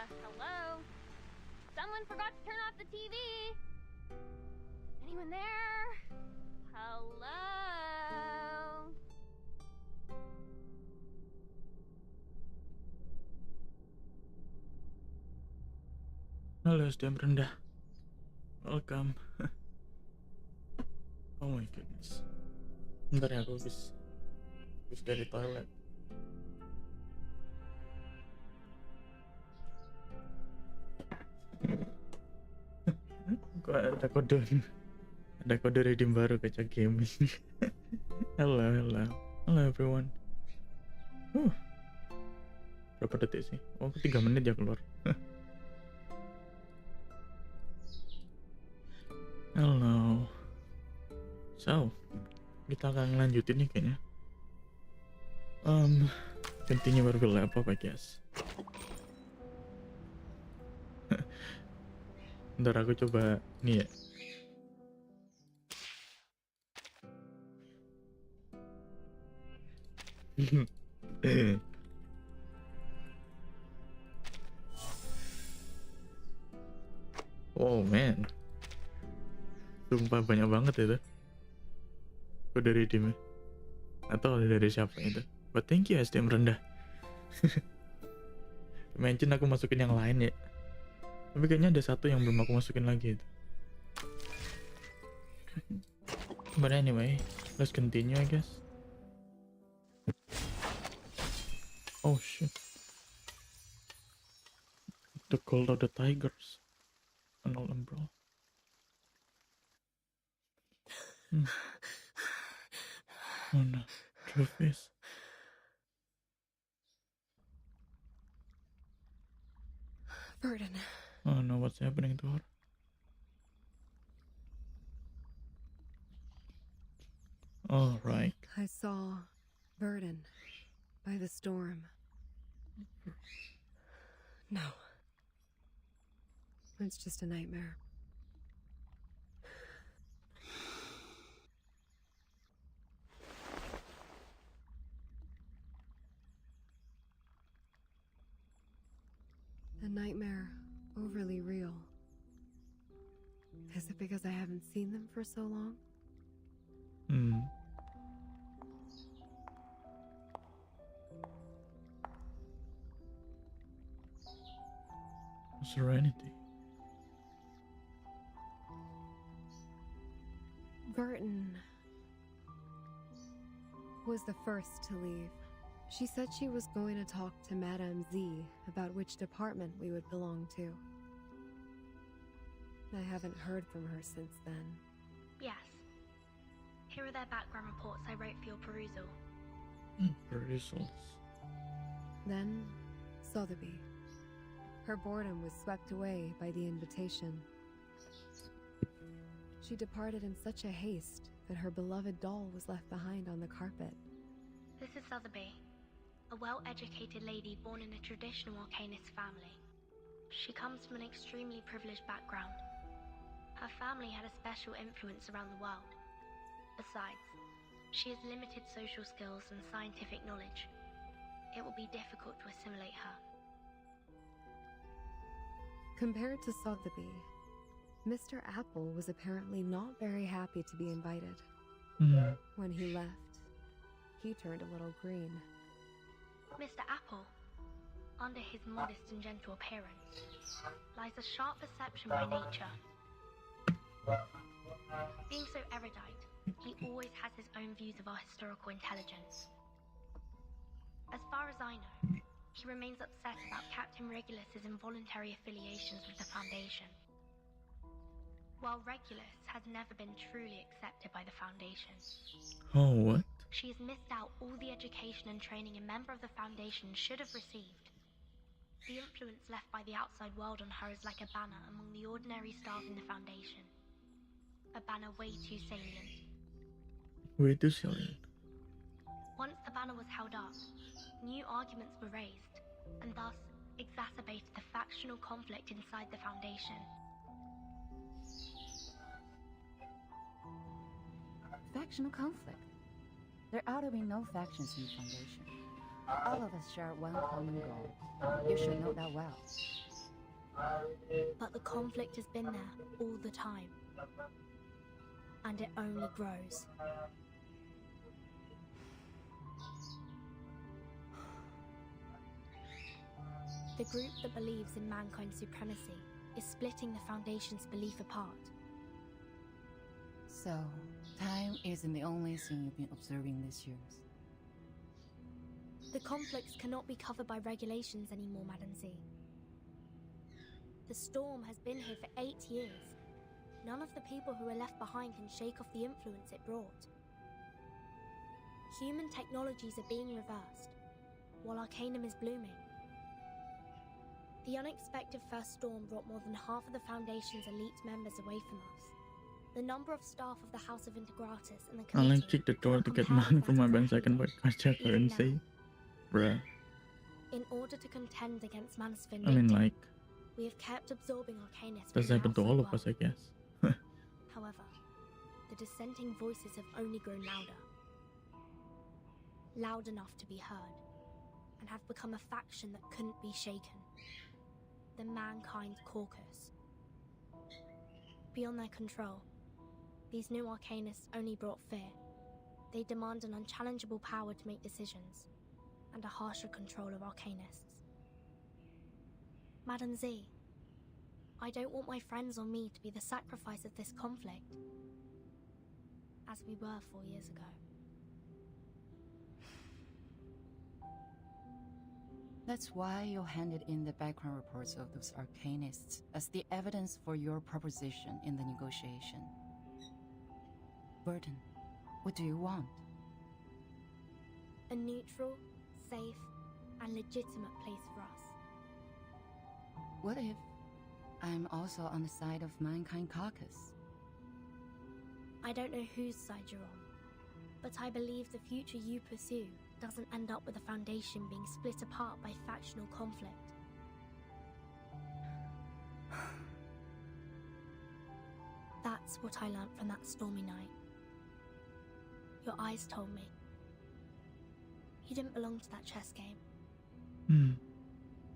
Hello? Someone forgot to turn off the TV. Anyone there? Hello? Halo, SDM rendah. Welcome. Oh my goodness. Bentar ya, aku habis dari toilet. Kok ada kode redeem baru kaca gaming. Hello everyone. Berapa detik sih? Oh, 3 menit ya keluar. Hello. So, kita akan lanjutin nih kayaknya. Continue where we left off, I guess. Ntar aku coba nih ya. Oh man, sumpah banyak banget itu. Kok dari tim atau dari siapa itu? But thank you SDM rendah. Mention aku masukin yang lain ya. Tapi kayaknya ada satu yang belum aku masukin lagi itu. But anyway, let's continue I guess. Oh shit. The Cult of the Tigers. An old umbrella. Oh no. True face. Burden. Oh no, what's happening to her? All right. I saw Burden by the storm. No. It's just a nightmare. A nightmare overly real. Is it because I haven't seen them for so long? Serenity. Burton was the first to leave. She said she was going to talk to Madame Z about which department we would belong to. I haven't heard from her since then. Yes. Here are their background reports I wrote for your perusal. Perusals. Then, Sotheby. Her boredom was swept away by the invitation. She departed in such a haste that her beloved doll was left behind on the carpet. This is Sotheby, a well-educated lady born in a traditional Arcanist family. She comes from an extremely privileged background. Her family had a special influence around the world. Besides, she has limited social skills and scientific knowledge. It will be difficult to assimilate her. Compared to Sotheby, Mr. Apple was apparently not very happy to be invited. When he left, he turned a little green. Mr. Apple, under his modest and gentle appearance, lies a sharp perception by nature. Being so erudite, he always has his own views of our historical intelligence. As far as I know, he remains upset about Captain Regulus's involuntary affiliations with the Foundation. While Regulus has never been truly accepted by the Foundation. Oh, what? She has missed out all the education and training a member of the Foundation should have received. The influence left by the outside world on her is like a banner among the ordinary staff in the Foundation. A banner way too salient. Way too salient. Once the banner was held up, new arguments were raised, and thus exacerbated the factional conflict inside the Foundation. Factional conflict? There ought to be no factions in the Foundation. All of us share one common goal. You should know that well. But the conflict has been there all the time. And it only grows. The group that believes in mankind's supremacy is splitting the Foundation's belief apart. So, time isn't the only thing you've been observing these years. The conflicts cannot be covered by regulations anymore, Madam Z. The storm has been here for 8 years. None of the people who are left behind can shake off the influence it brought. Human technologies are being reversed, while Arcanum is blooming. The unexpected first storm brought more than half of the Foundation's elite members away from us. The number of staff of the House of Integratus and the I'll committee check the door to get comparatively money from my bank so I can buy vertical, check even currency. now. Bruh. In order to contend against man's I mean, vindictive, like, we have kept absorbing Arcanus does from the happen to outside all of us, world. I guess. However, the dissenting voices have only grown louder. Loud enough to be heard, and have become a faction that couldn't be shaken. The Mankind Caucus. Beyond their control, these new Arcanists only brought fear. They demand an unchallengeable power to make decisions, and a harsher control of Arcanists. Madam Z, I don't want my friends or me to be the sacrifice of this conflict, as we were 4 years ago. That's why you handed in the background reports of those arcanists as the evidence for your proposition in the negotiation. Burton, what do you want? A neutral, safe, and legitimate place for us. What if I'm also on the side of Mankind Caucus? I don't know whose side you're on, but I believe the future you pursue doesn't end up with the Foundation being split apart by factional conflict. That's what I learned from that stormy night. Your eyes told me. You didn't belong to that chess game.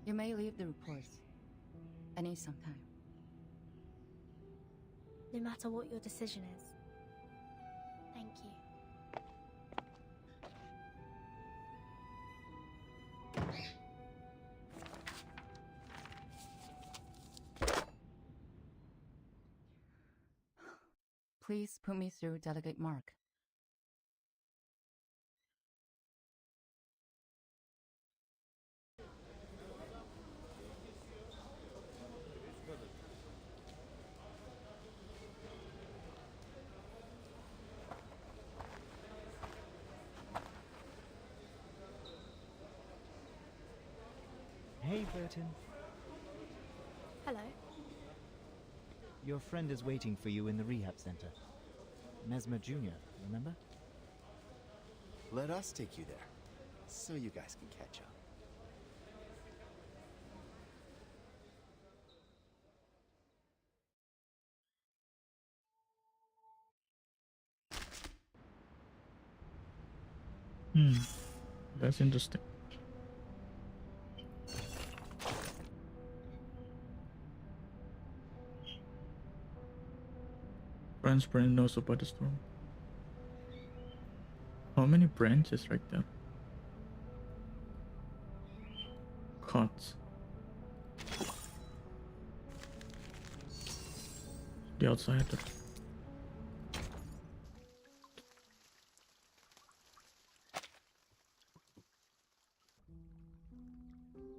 You may leave the reports. I need some time. No matter what your decision is. Thank you. Please put me through Delegate Mark. Hey, Burton. Hello. Your friend is waiting for you in the rehab center. Mesmer Jr., remember? Let us take you there, so you guys can catch up. That's interesting. Branch brain knows about the storm. How many branches right there? Cots. The outsider.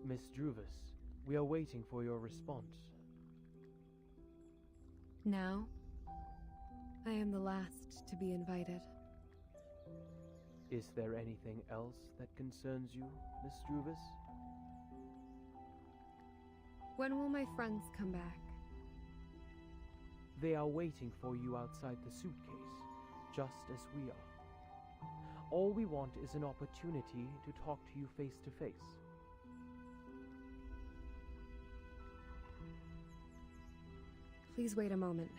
Miss Druvis, we are waiting for your response. Now, I am the last to be invited. Is there anything else that concerns you, Miss Druvis? When will my friends come back? They are waiting for you outside the suitcase, just as we are. All we want is an opportunity to talk to you face to face. Please wait a moment.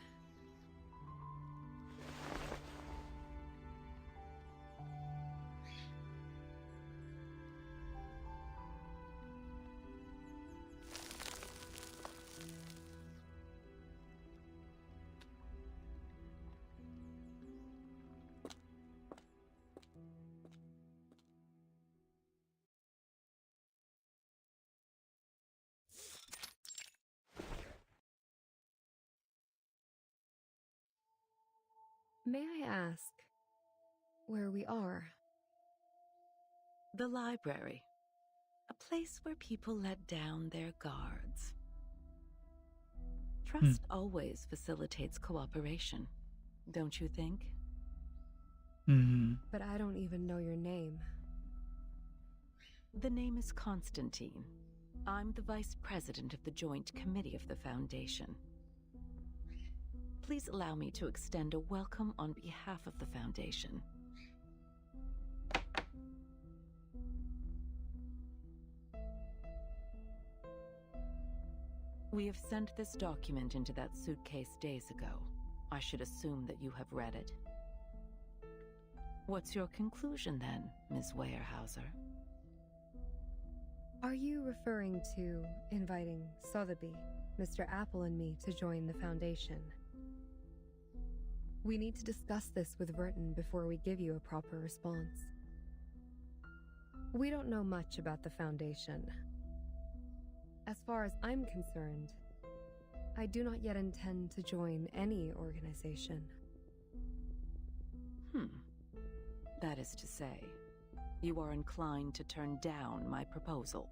May I ask where we are? The library. A place where people let down their guards. Trust always facilitates cooperation, don't you think? But I don't even know your name. The name is Constantine. I'm the vice president of the Joint Committee of the Foundation. Please allow me to extend a welcome on behalf of the Foundation. We have sent this document into that suitcase days ago. I should assume that you have read it. What's your conclusion then, Ms. Weyerhaeuser? Are you referring to inviting Sotheby, Mr. Apple and me to join the Foundation? We need to discuss this with Verton before we give you a proper response. We don't know much about the Foundation. As far as I'm concerned, I do not yet intend to join any organization. That is to say, you are inclined to turn down my proposal.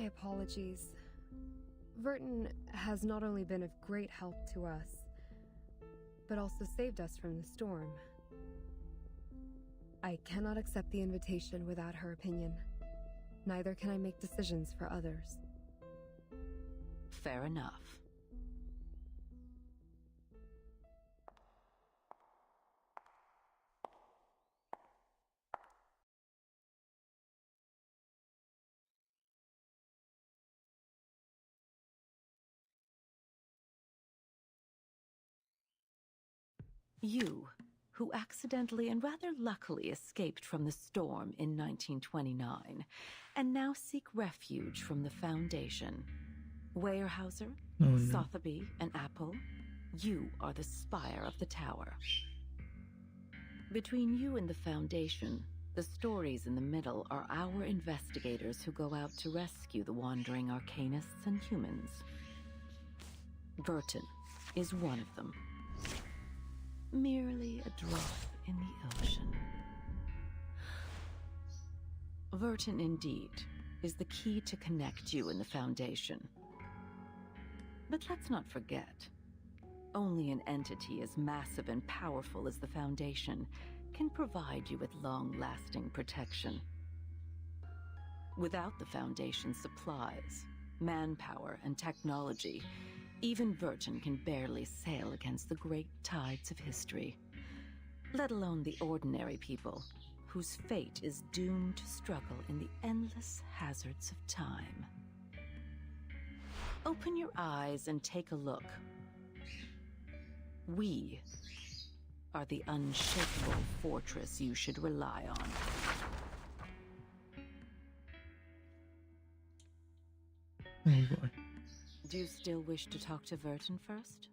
apologies. Verton has not only been of great help to us, but also saved us from the storm. I cannot accept the invitation without her opinion. Neither can I make decisions for others. Fair enough. You, who accidentally and rather luckily escaped from the storm in 1929, and now seek refuge from the Foundation. Weyerhaeuser, Sotheby, and Apple, you are the spire of the tower. Between you and the Foundation, the stories in the middle are our investigators who go out to rescue the wandering arcanists and humans. Verton is one of them. Merely a drop in the ocean. Verton, indeed, is the key to connect you and the Foundation. But let's not forget, only an entity as massive and powerful as the Foundation can provide you with long-lasting protection. Without the Foundation's supplies, manpower, and technology, even Verton can barely sail against the great tides of history, let alone the ordinary people whose fate is doomed to struggle in the endless hazards of time. Open your eyes and take a look. We are the unshakable fortress you should rely on. Oh boy. Do you still wish to talk to Verton first?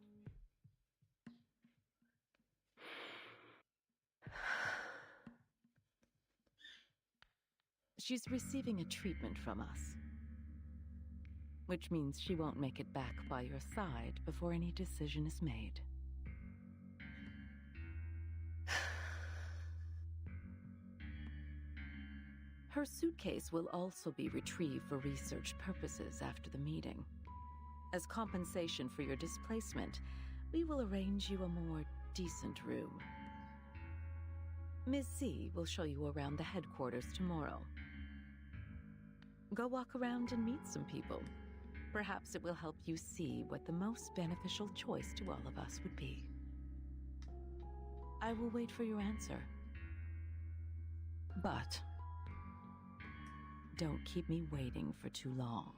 She's receiving a treatment from us, which means she won't make it back by your side before any decision is made. Her suitcase will also be retrieved for research purposes after the meeting. As compensation for your displacement, we will arrange you a more decent room. Ms. Z will show you around the headquarters tomorrow. Go walk around and meet some people. Perhaps it will help you see what the most beneficial choice to all of us would be. I will wait for your answer. But don't keep me waiting for too long.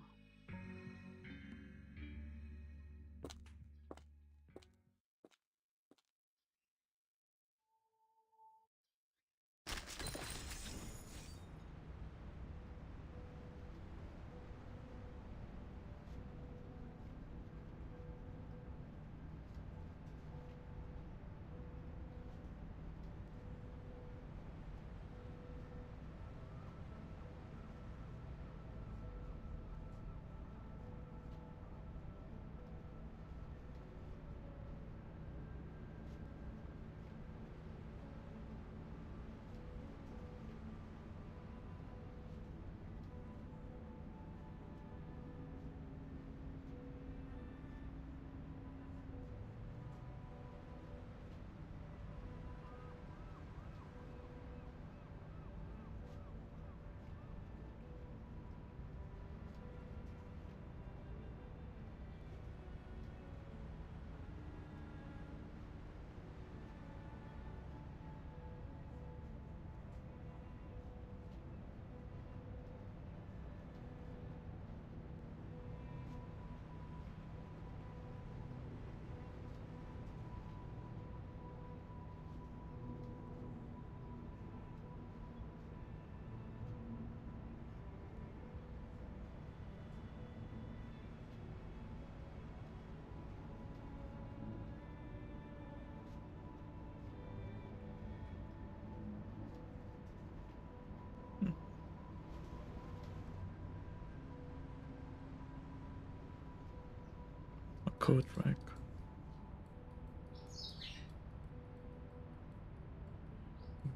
Code track.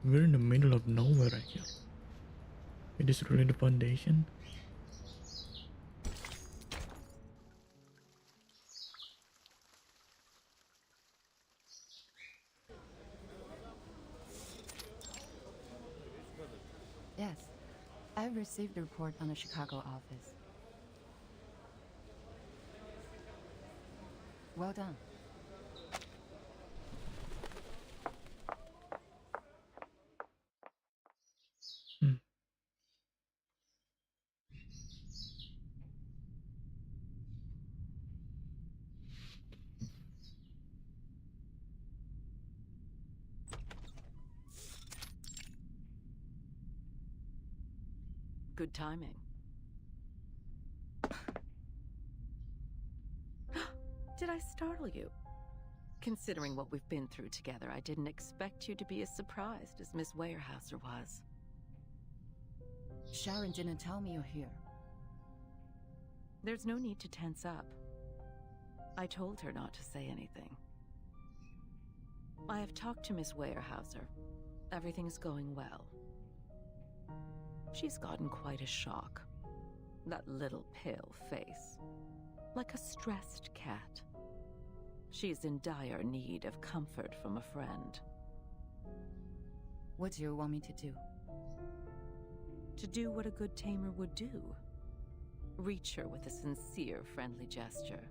We're in the middle of nowhere right here. It is really the Foundation. I've received a report on the Chicago office. Well done. Good timing. Did I startle you? Considering what we've been through together, I didn't expect you to be as surprised as Miss Weyerhaeuser was. Sharon didn't tell me you're here. There's no need to tense up. I told her not to say anything. I have talked to Miss Weyerhaeuser. Everything's going well. She's gotten quite a shock. That little pale face. Like a stressed cat. She's in dire need of comfort from a friend. What do you want me to do? To do what a good tamer would do. Reach her with a sincere, friendly gesture.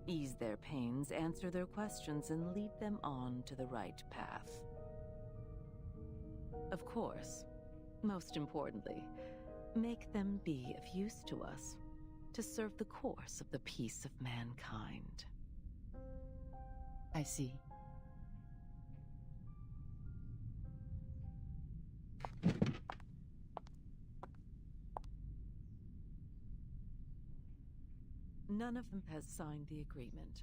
Ease their pains, answer their questions, and lead them on to the right path. Of course, most importantly, make them be of use to us, to serve the course of the peace of mankind. I see. None of them has signed the agreement.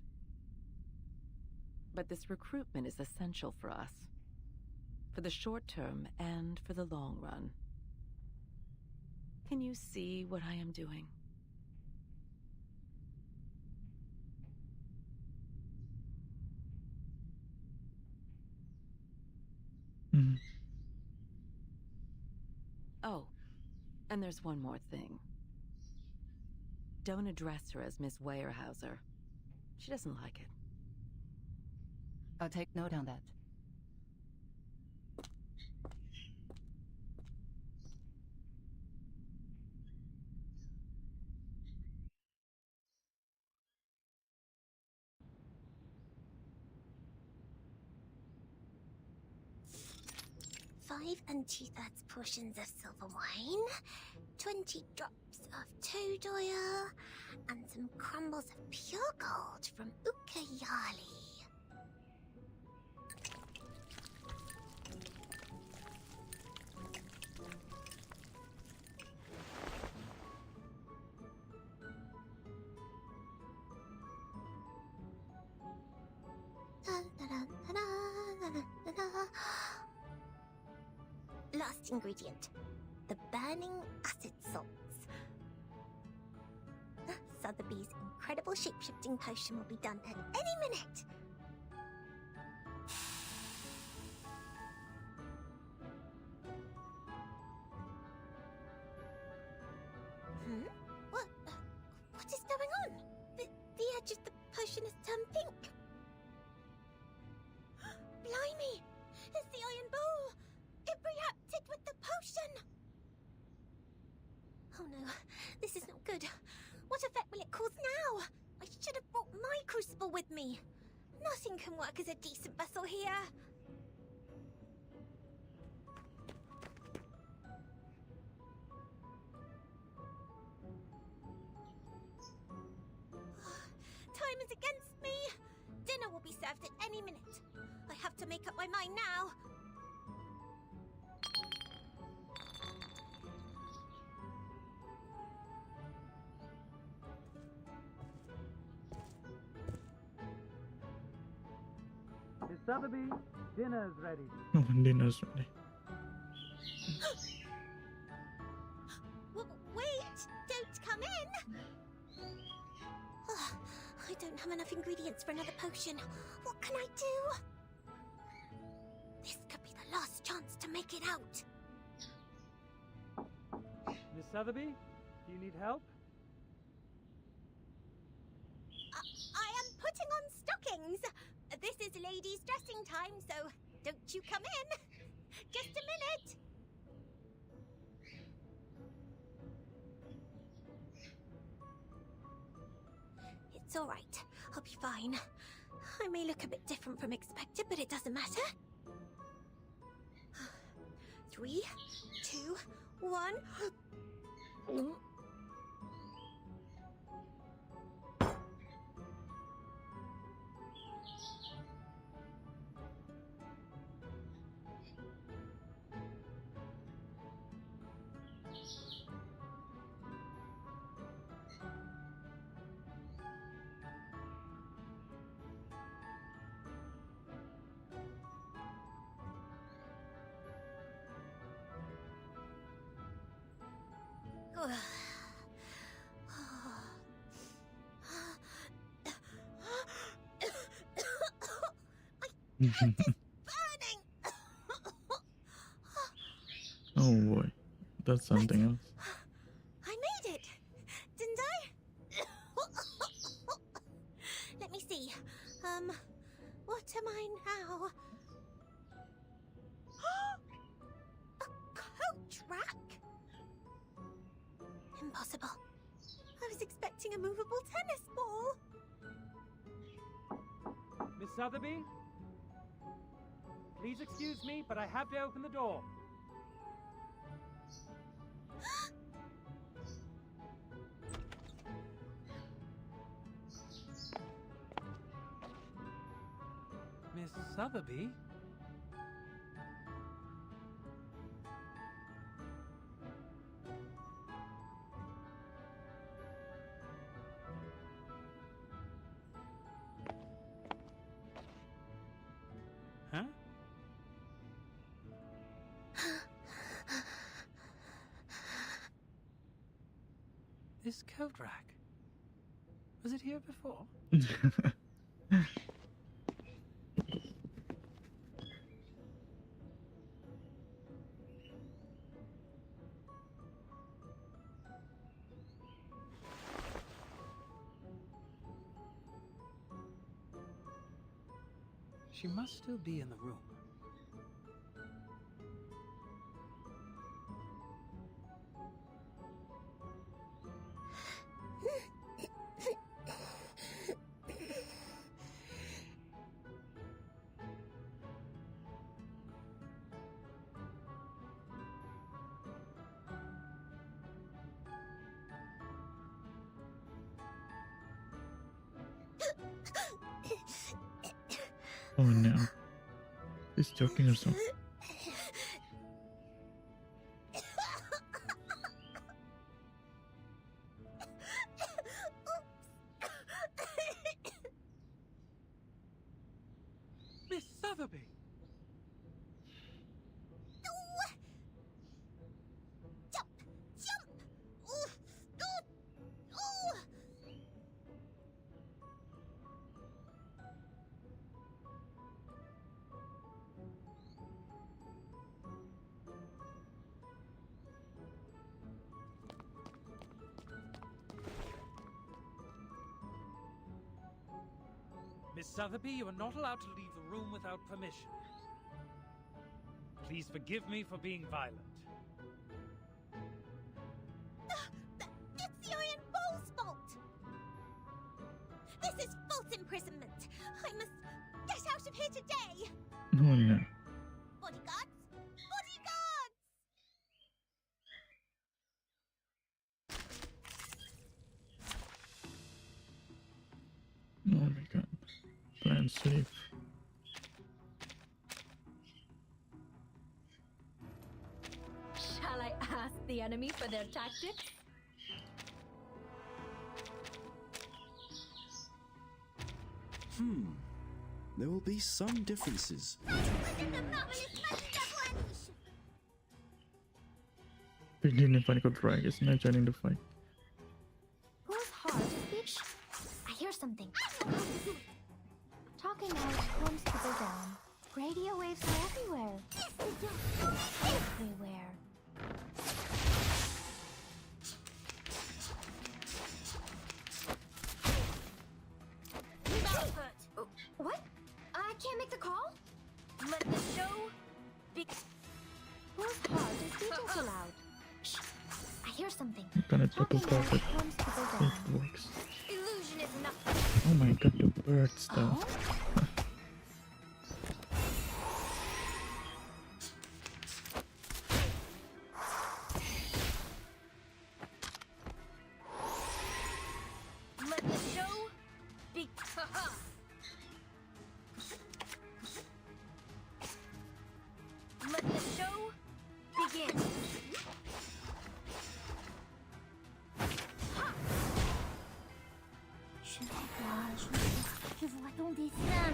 But this recruitment is essential for us. For the short term and for the long run. Can you see what I am doing? Oh, and there's one more thing. Don't address her as Miss Weyerhaeuser. She doesn't like it. I'll take note on that. Five and 2/3 portions of silver wine, 20 drops of toad oil, and some crumbles of pure gold from Ucayali. Last ingredient, the burning acid salts. Sotheby's incredible shape-shifting potion will be done at any minute. What is going on? The edge of the potion has turned pink. Blimey! It's the iron bowl! It reacted with the potion! Oh no, this is not good. What effect will it cause now? I should have brought my crucible with me. Nothing can work as a decent vessel here. Time is against me. Dinner will be served at any minute. I have to make up my mind now. Miss Sotheby, dinner's ready. Oh, dinner's ready. Wait! Don't come in! I don't have enough ingredients for another potion. What can I do? This could be the last chance to make it out. Miss Sotheby, do you need help? I am putting on stockings. This is ladies' dressing time, so don't you come in. Just a minute. It's all right. I'll be fine. I may look a bit different from expected, but it doesn't matter. 3, 2, 1. Oh boy, that's something else. I made it, didn't I? Let me see. What am I now? A coat rack? Impossible. I was expecting a movable tennis ball. Miss Sotheby? Please excuse me, but I have to open the door. Miss Sotheby? Huh? This coat rack. Was it here before? She must still be in the room. Oh no. He's joking or something. Miss Sotheby! Jump! Jump! Ooh. Ooh. Ooh. Miss Sotheby, you are not allowed to leave the room without permission. Please forgive me for being violent. It's the Iron Bowl's fault! This is false imprisonment! I must get out of here today! Oh no. Bodyguards! Bodyguards! Oh my god. Plan safe. Shall I ask the enemy for their tactics? There will be some differences. Begin if Panic Drag is not joining the fight. Who's hard to speak? I hear something. Talking out calms people down. Radio waves are everywhere. Everywhere. What? I can't make the call? Let the show be. Whose heart is beating so loud? Shh. I hear something. Penetrate the Talking out target. calms people It down. works. Illusion is nothing. Oh my god, the birds though. Let the show be. Let the show begin. Je vois ton dessin.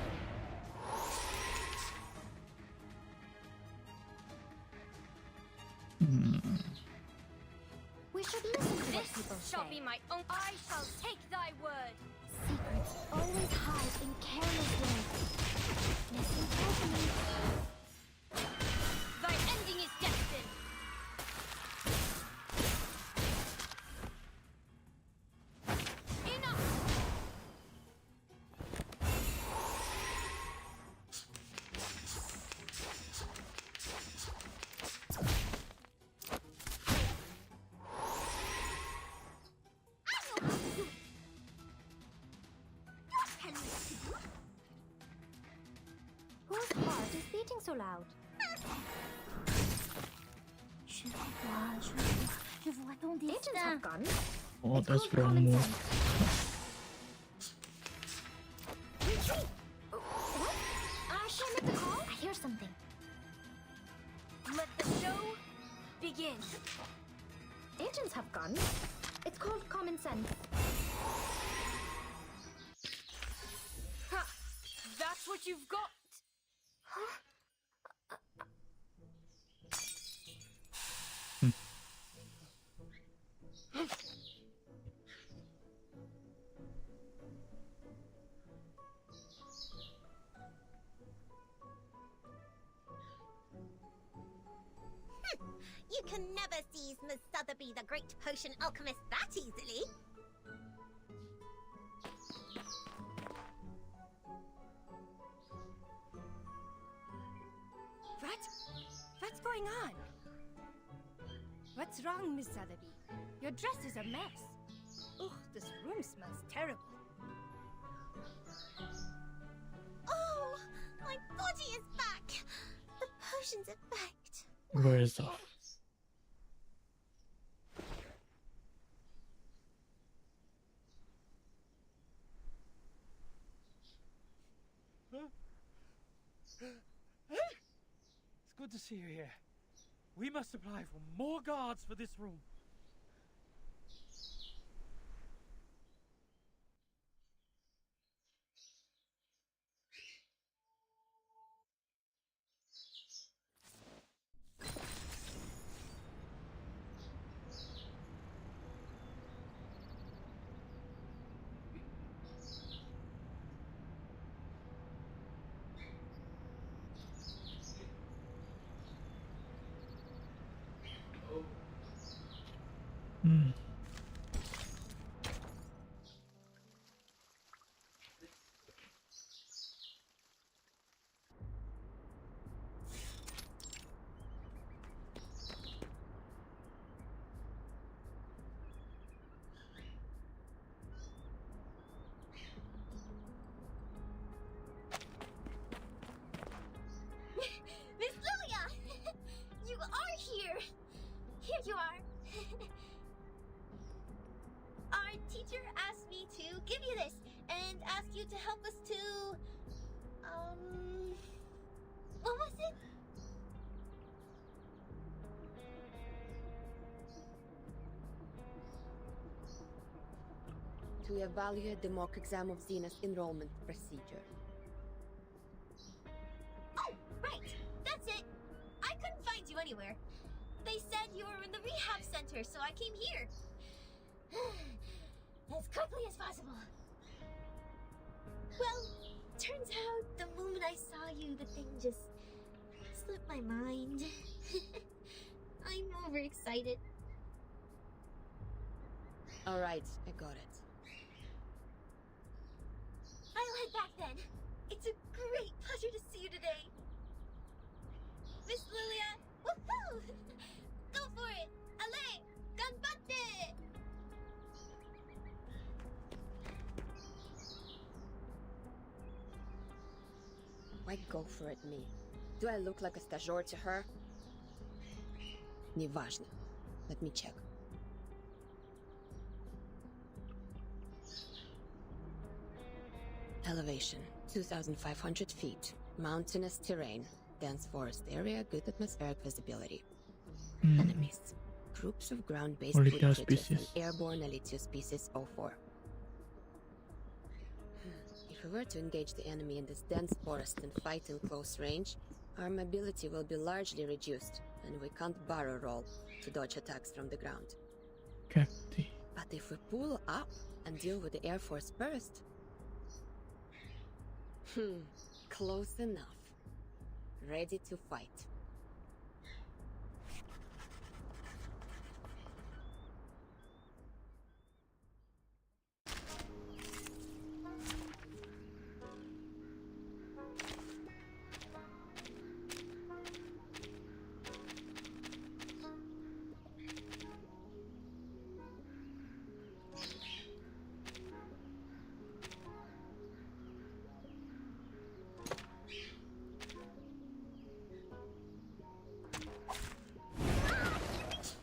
We should listen to what people This shall say. be my own. I shall take thy word. Secrets always hide in careless ways. Listen carefully. Thy ending is destined. Enough. Whose heart is beating so loud? Je vois ton Agents destin. have guns. Oh, It's that's called wrong common move. sense. What? Should I make the call? I hear something. Let the show begin. Agents have guns. It's called common sense. Ha! That's what you've got. You can never seize Miss Sotheby, the great potion alchemist, that easily. What's going on? What's wrong, Miss Sotheby? Your dress is a mess. Ugh, this room smells terrible. Oh, my body is back. The potion's effect. Wears off. It's good to see you here. We must apply for more guards for this room. Miss Lilia! You are here! Here you are. Our teacher asked me to give you this and ask you to help us to... What was it? To evaluate the mock exam of Xena's enrollment procedure. Oh, right! That's it! I couldn't find you anywhere. They said you were in the rehab center, so I came here. As quickly as possible. Well, turns out the moment I saw you, the thing just slipped my mind. I'm overexcited. Alright, I got it. I'll head back then. It's a great pleasure to see you today. Miss Lilia, woohoo! Go for it! Ale! Ganbatte! Why go for it, me? Do I look like a stagiaire to her? Неважно. Let me check. Elevation, 2,500 feet. Mountainous terrain. Dense forest area, good atmospheric visibility. Enemies. Groups of ground-based wood Elite creatures and species. airborne Elite species 04. If we were to engage the enemy in this dense forest and fight in close range, our mobility will be largely reduced, and we can't barrel roll to dodge attacks from the ground. Captain. But if we pull up and deal with the Air Force first... close enough. Ready to fight.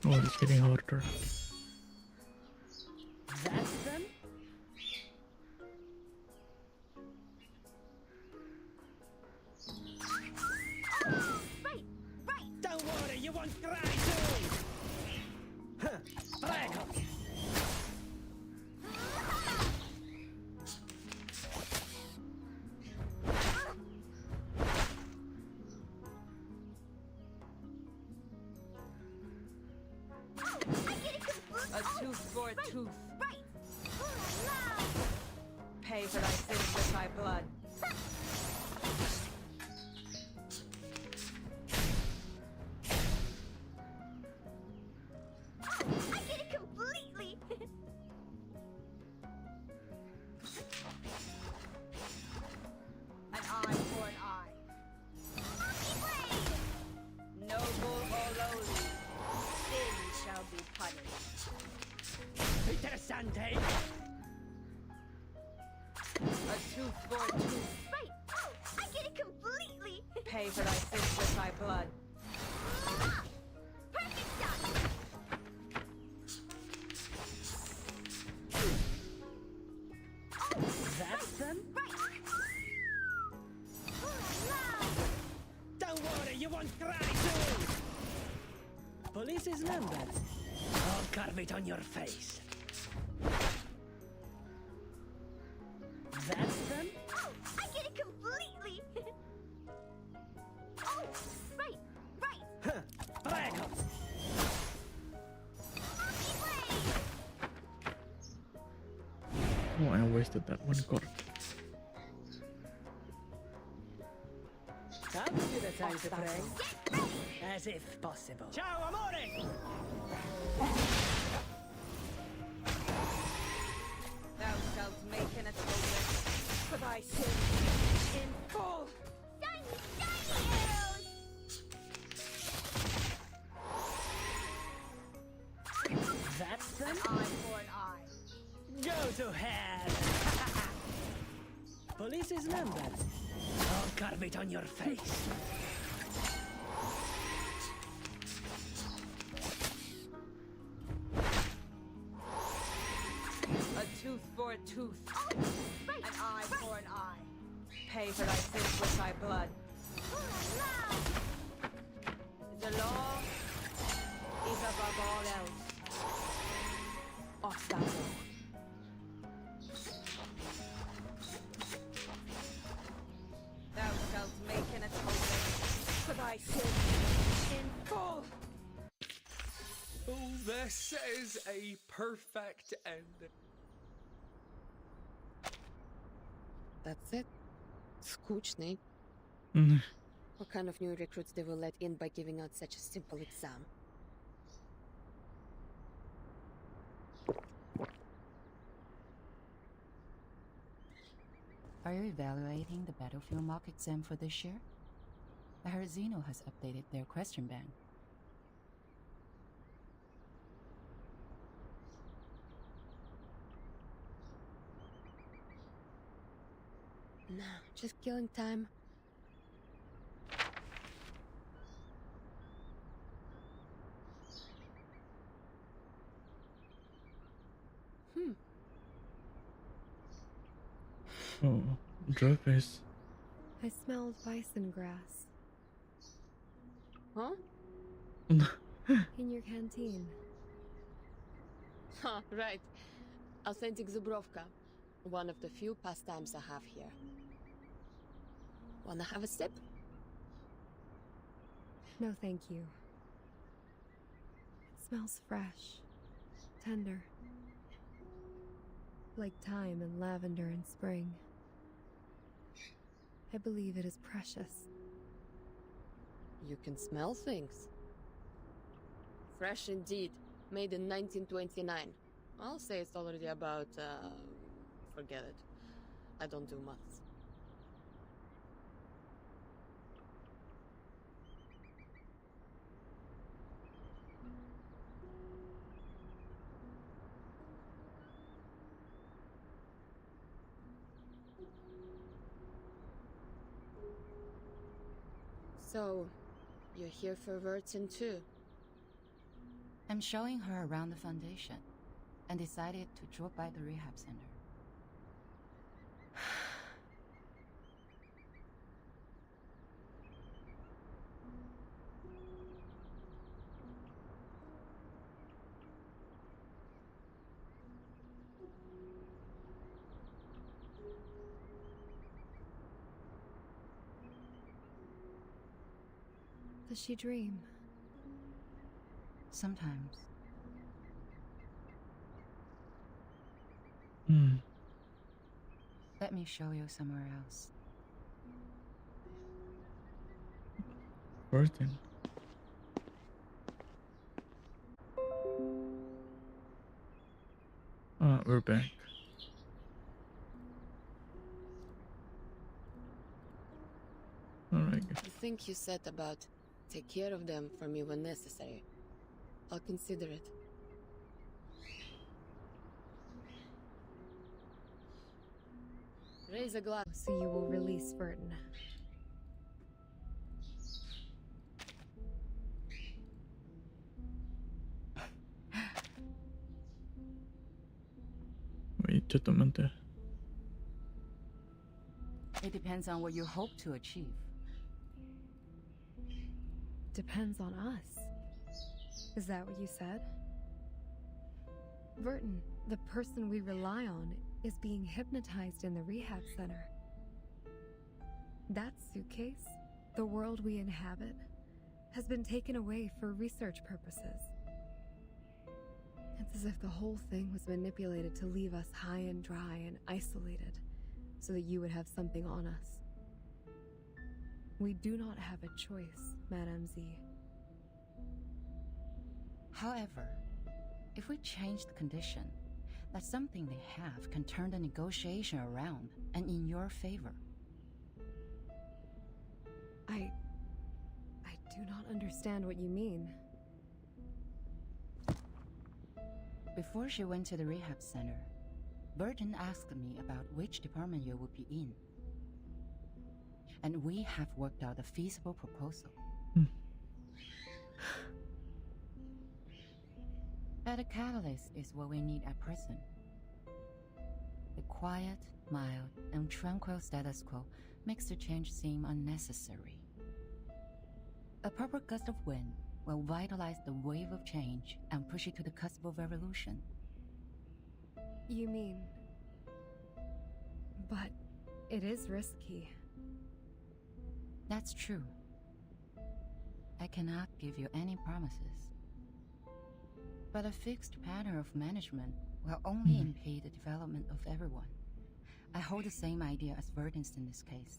Oh, it's getting harder. That's them? Right! Don't worry, you won't cry soon! Huh, prego! A tooth for a tooth. Right! Pay for thy sins with thy blood. I get it completely! An eye for an eye. Noble or lowly, sin shall be punished. Interessante! A tooth for a tooth. Right! I get it completely! Pay for thy sins with thy blood. Perfect shot! That's them? Right! Don't worry, you won't cry soon! Police is numbered. I'll carve it on your face. That's them? I get it completely! Right! Huh, prego! Oh, I wasted that one card. I'll give you the time to pray. As if possible. Ciao, amore! Thou shalt make an atonement for thy sins in full. Shiny, shiny arrows! That's them? An eye for an eye. Go to hell! Police is numbered. I'll carve it on your face. A tooth for a tooth. An eye for an eye. Pay for thy sins with thy blood. The law is above all else. Off thou go. Thou shalt make an atonement for thy sins in full. Oh, this is a perfect end. That's it. Skучный. Mhm. What kind of new recruits they will let in by giving out such a simple exam? Are you evaluating the battlefield mock exam for this year? I heard Zeno has updated their question bank. No, just killing time. Oh, dry face. I smelled bison grass. Huh? In your canteen. Huh, right. Authentic Zubrovka. One of the few pastimes I have here. Wanna have a sip? No, thank you. It smells fresh, tender. Like thyme and lavender in spring. I believe it is precious. You can smell things. Fresh indeed. Made in 1929. I'll say it's already about, forget it. I don't do maths. So, you're here for Vertin too? I'm showing her around the Foundation and decided to drop by the rehab center. Does she dream? Sometimes. Let me show you somewhere else. Vertin. We're back. Alright. The thing you said about take care of them for me when necessary. I'll consider it. Raise a glass. So you will release Vertin. Wait, totalmente. It depends on what you hope to achieve. Depends on us. Is that what you said? Vertin, the person we rely on, is being hypnotized in the rehab center. That suitcase, the world we inhabit, has been taken away for research purposes. It's as if the whole thing was manipulated to leave us high and dry and isolated, so that you would have something on us. We do not have a choice, Madame Z. However, if we change the condition, that something they have can turn the negotiation around and in your favor. I do not understand what you mean. Before she went to the rehab center, Vertin asked me about which department you would be in. And we have worked out a feasible proposal. But a catalyst is what we need at present. The quiet, mild, and tranquil status quo makes the change seem unnecessary. A proper gust of wind will vitalize the wave of change and push it to the cusp of revolution. You mean... But it is risky. That's true. I cannot give you any promises. But a fixed pattern of management will only impede the development of everyone. I hold the same idea as Vertin's in this case.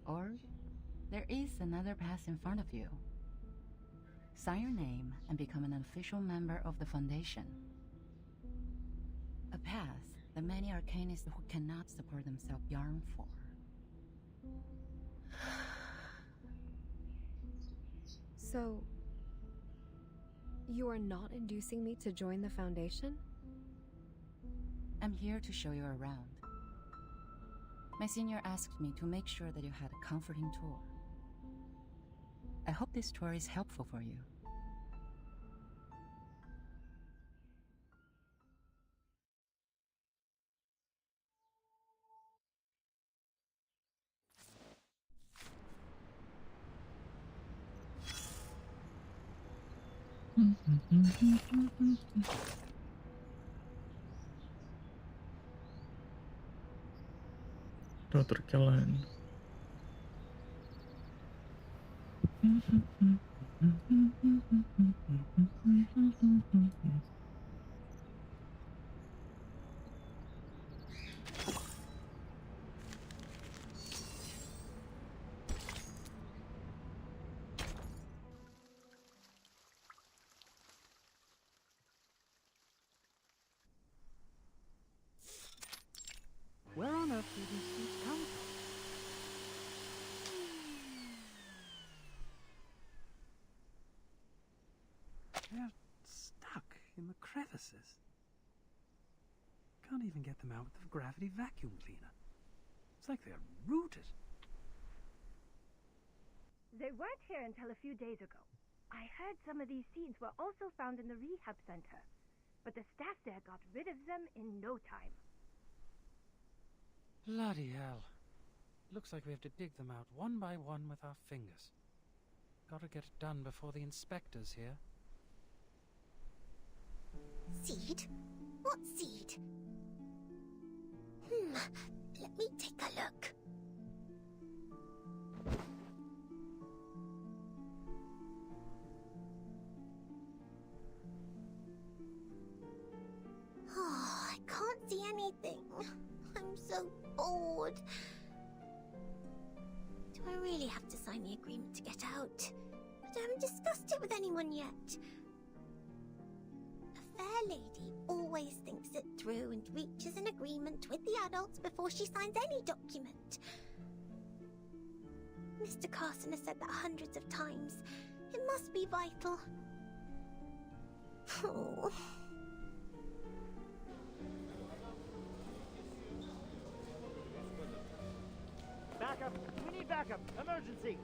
Or, there is another path in front of you. Sign your name and become an official member of the Foundation. A path that many arcanists who cannot support themselves yearn for. So... you are not inducing me to join the Foundation? I'm here to show you around. My senior asked me to make sure that you had a comforting tour. I hope this tour is helpful for you. Dr. Kellen. Where on earth do these seeds come from? They're stuck in the crevices. Can't even get them out with the gravity vacuum cleaner. It's like they're rooted. They weren't here until a few days ago. I heard some of these seeds were also found in the rehab center, but the staff there got rid of them in no time. Bloody hell. Looks like we have to dig them out one by one with our fingers. Gotta get it done before the inspector's here. Seed? What seed? Let me take a look. Oh, I can't see anything. I'm so bored. Do I really have to sign the agreement to get out? But I haven't discussed it with anyone yet. A fair lady always thinks it through and reaches an agreement with the adults before she signs any document. Mr. Carson has said that hundreds of times. It must be vital. Oh. Backup! We need backup! Emergency!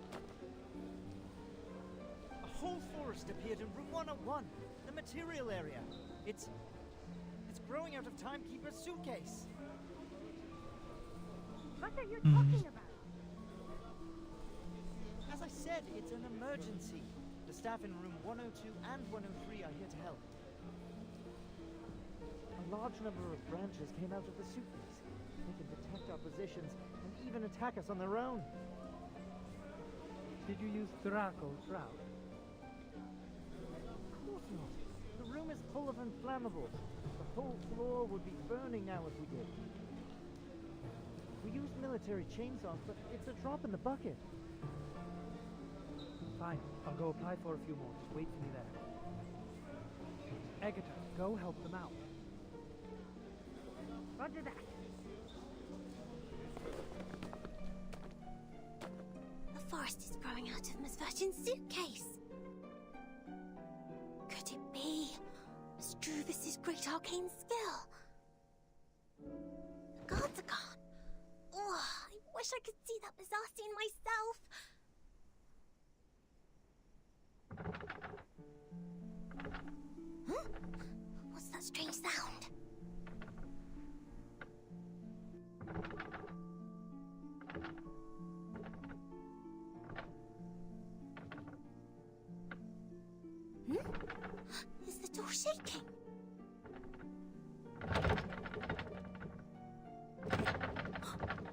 A whole forest appeared in room 101, the material area. It's growing out of Timekeeper's suitcase. What are you talking about? As I said, it's an emergency. The staff in room 102 and 103 are here to help. A large number of branches came out of the suitcase. They can detect our positions and even attack us on their own. Did you use Draco Trout? Of course not. The room is full of inflammables. The whole floor would be burning now if we did. We used military chainsaws, but it's a drop in the bucket. Fine, I'll go apply for a few more. Just wait for me there. Agatha, go help them out. Roger that. The forest is growing out of Miss Virgin's suitcase. Could it be Struvis's great arcane skill? The guards are gone. Oh, I wish I could see that bizarre scene myself. Huh? What's that strange sound? Is the door shaking?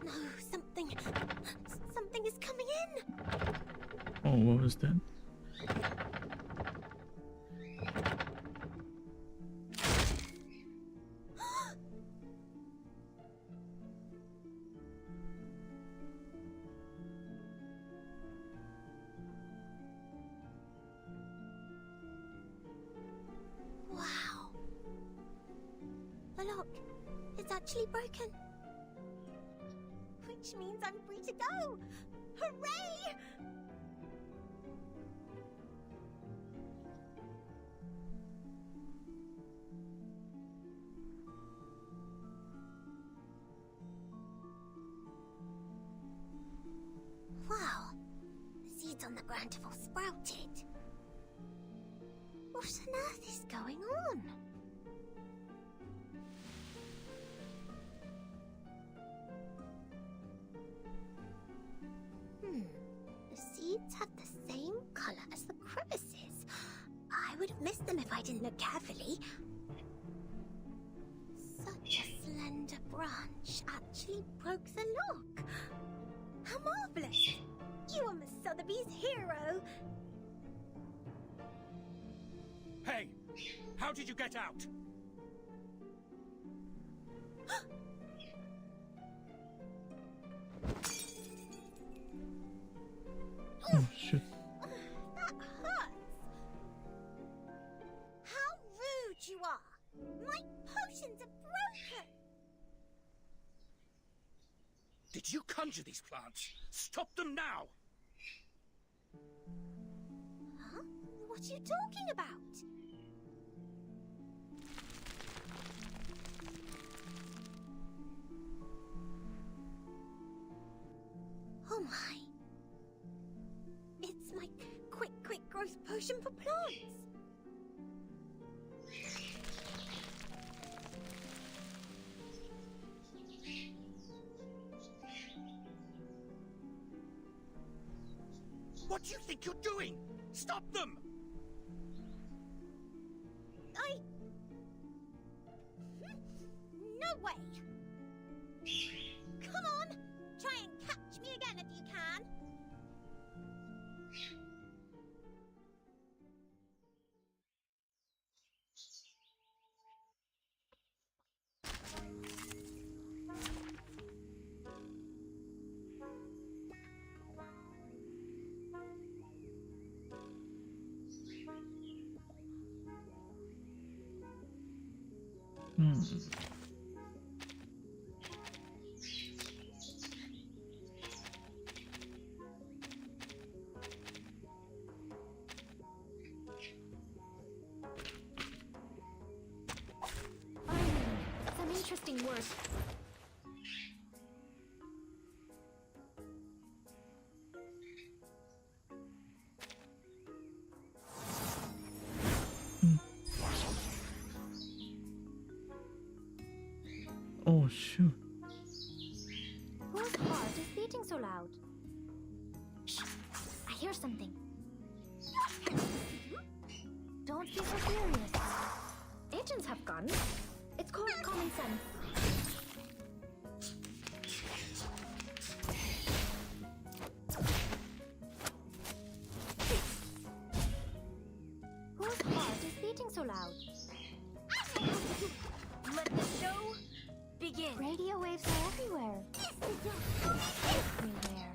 No, something is coming in. Oh, what was that? Wow. The lock is actually broken. Which means I'm free to go. Hooray! Wow. The seeds on the ground have all sprouted. What on earth is going on? The seeds have the same color as the crevices. I would have missed the didn't look carefully. Such a slender branch actually broke the lock. How marvelous! You are Miss Sotheby's hero. Hey! How did you get out? Oh, shit. That hurts. How rude you are. My potions are broken. Did you conjure these plants? Stop them now! Huh? What are you talking about? Oh my. It's my quick growth potion for plants. What do you think you're doing? Stop them! No way! Come on! Try and catch me again if you can! Some interesting work. Oh, shoot. Whose heart is beating so loud? Shh! I hear something. Don't be so serious. Agents have guns. It's called common sense. Whose heart is beating so loud? Let the show begin. Radio waves are everywhere. Everywhere.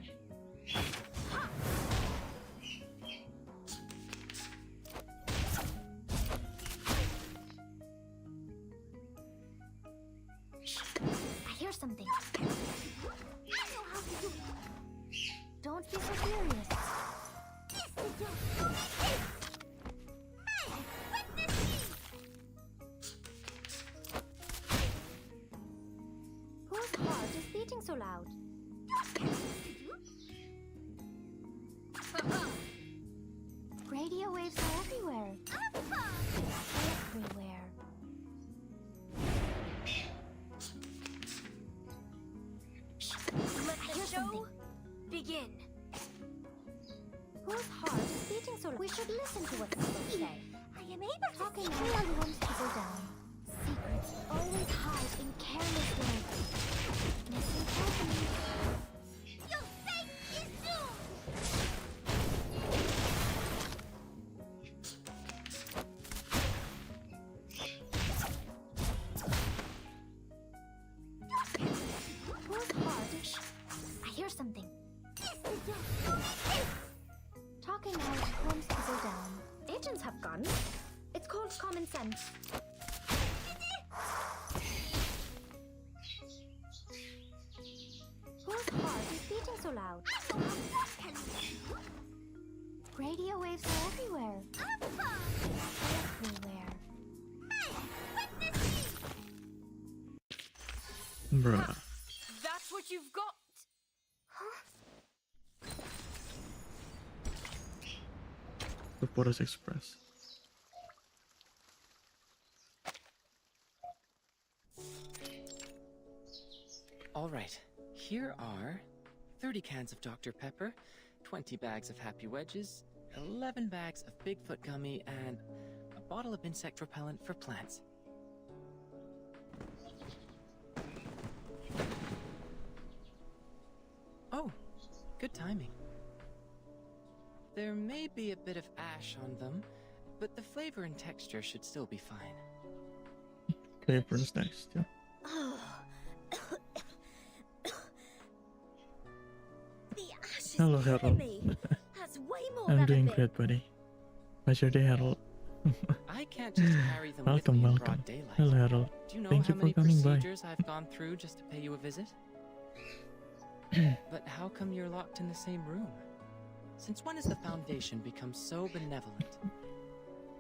I hear something. Don't be so serious. Whose heart is beating so loud? Radio waves are everywhere. Everywhere. Let the show begin. Whose heart is beating so loud? We should listen to what people say. I am able to Talking see loud warms people down. Secrets always hide in careless words. Listen carefully. Your fate is doomed! Whose heart is... I hear something. Talking loud calms people down. Agents have guns. It's called common sense. Whose heart is beating so loud? Radio waves are everywhere. Everywhere. Bruh. That's what you've got. The Forest Express. All right, here are 30 cans of Dr. Pepper, 20 bags of Happy Wedges, 11 bags of Bigfoot Gummy, and a bottle of insect repellent for plants. Oh, good timing. There may be a bit of ash on them, but the flavor and texture should still be fine. Flavor and texture. Oh. The ash is Hello, killing Harold. me. That's way more I'm than doing a bit. great, buddy. How's your day, Harold? I can't just carry them with Welcome, me in welcome. broad daylight. Hello, Harold. Do you know Thank how you for many coming by. procedures I've gone through just to pay you a visit? But how come you're locked in the same room? Since when has the Foundation become so benevolent?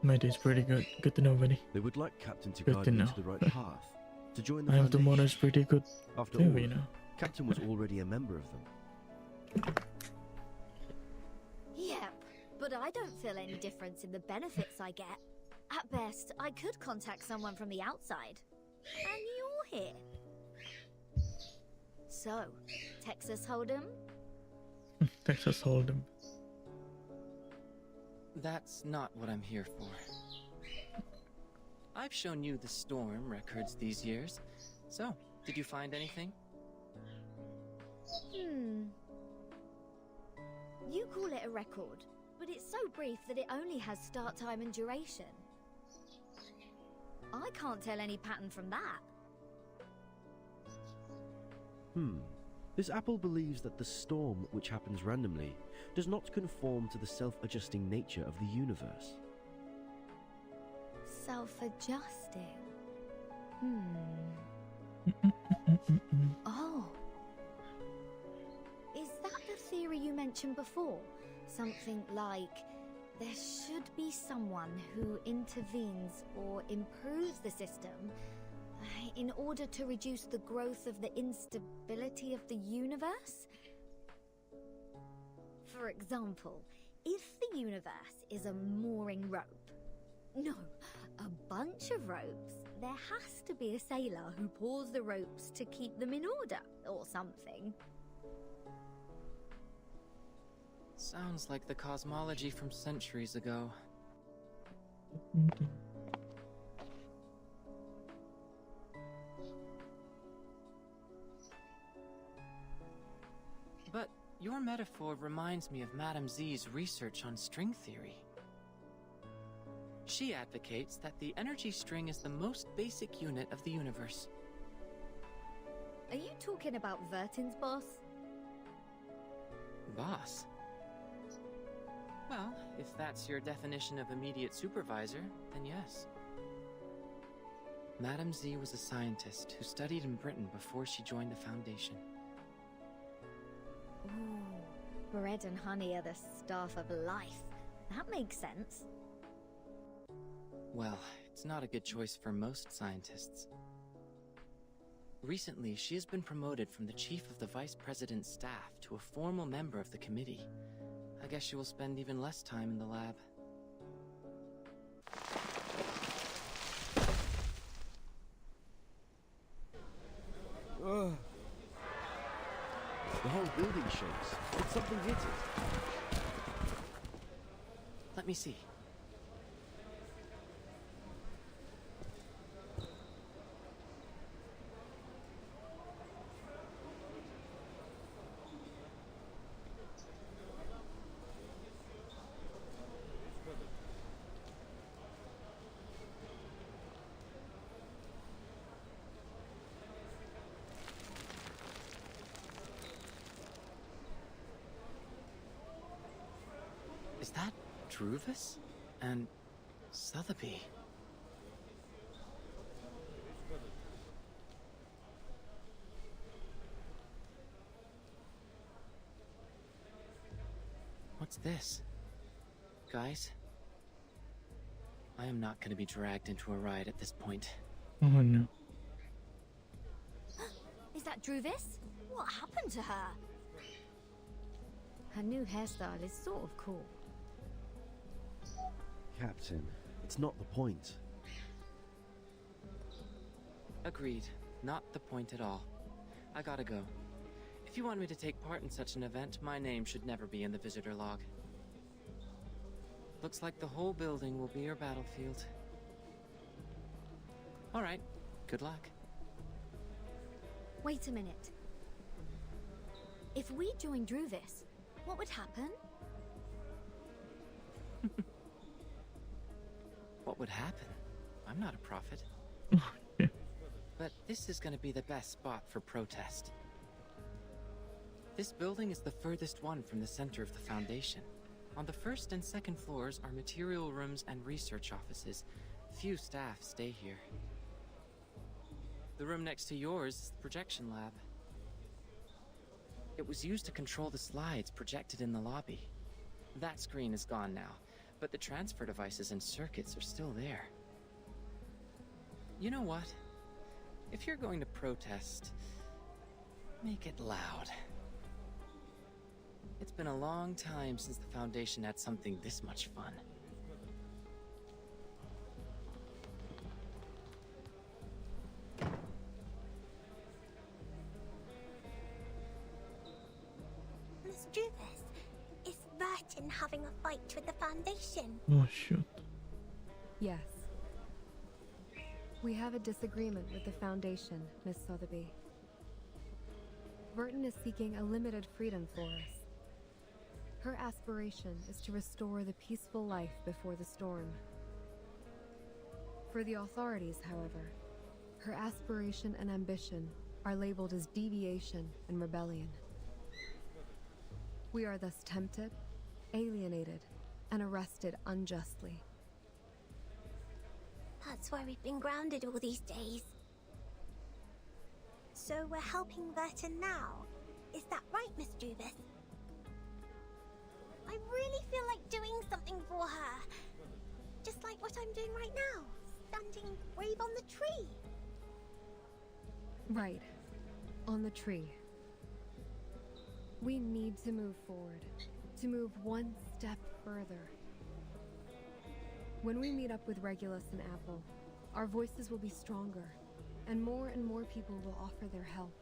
My day's pretty good. Good to know, buddy. They would like Captain to Good guide to me know. to the right path, to join the I have Foundation. tomorrow's pretty good After too, all, you know. Captain was already a member of them. Yep, but I don't feel any difference in the benefits I get. At best, I could contact someone from the outside. And you're here. So, Texas Hold'em? Texas Hold'em. That's not what I'm here for. I've shown you the storm records these years. So, did you find anything? You call it a record, but it's so brief that it only has start time and duration. I can't tell any pattern from that. This apple believes that the storm, which happens randomly, does not conform to the self-adjusting nature of the universe. Self-adjusting. Oh. Is that the theory you mentioned before? Something like, there should be someone who intervenes or improves the system in order to reduce the growth of the instability of the universe? For example, if the universe is a mooring rope, no, a bunch of ropes, there has to be a sailor who pulls the ropes to keep them in order, or something. Sounds like the cosmology from centuries ago. But your metaphor reminds me of Madame Z's research on string theory. She advocates that the energy string is the most basic unit of the universe. Are you talking about Vertin's boss? Boss? Well, if that's your definition of immediate supervisor, then yes. Madame Z was a scientist who studied in Britain before she joined the Foundation. Ooh, bread and honey are the staff of life. That makes sense. Well, it's not a good choice for most scientists. Recently, she has been promoted from the chief of the vice president's staff to a formal member of the committee. I guess she will spend even less time in the lab. The whole building shakes. Did something hit it? Let me see. Is that Druvis and Sotheby? What's this? Guys? I am not going to be dragged into a riot at this point. Oh no. Is that Druvis? What happened to her? Her new hairstyle is sort of cool. Captain, it's not the point. Agreed. Not the point at all. I gotta go. If you want me to take part in such an event, my name should never be in the visitor log. Looks like the whole building will be your battlefield. All right. Good luck. Wait a minute. If we joined Druvis, what would happen? What would happen? I'm not a prophet. But this is going to be the best spot for protest. This building is the furthest one from the center of the Foundation. On the first and second floors are material rooms and research offices. Few staff stay here. The room next to yours is the projection lab. It was used to control the slides projected in the lobby. That screen is gone now, but the transfer devices and circuits are still there. You know what? If you're going to protest, make it loud. It's been a long time since the Foundation had something this much fun. Miss Druvis, is Burton having a fight with the Foundation? Oh, shoot. Yes. We have a disagreement with the Foundation, Miss Sotheby. Burton is seeking a limited freedom for us. Her aspiration is to restore the peaceful life before the storm. For the authorities, however, her aspiration and ambition are labeled as deviation and rebellion. We are thus tempted, alienated, and arrested unjustly. That's why we've been grounded all these days. So we're helping Burton now. Is that right, Miss Druvis? I really feel like doing something for her. Just like what I'm doing right now. Standing brave on the tree. Right. On the tree. We need to move forward. To move one step further. When we meet up with Regulus and Apple, our voices will be stronger, and more people will offer their help.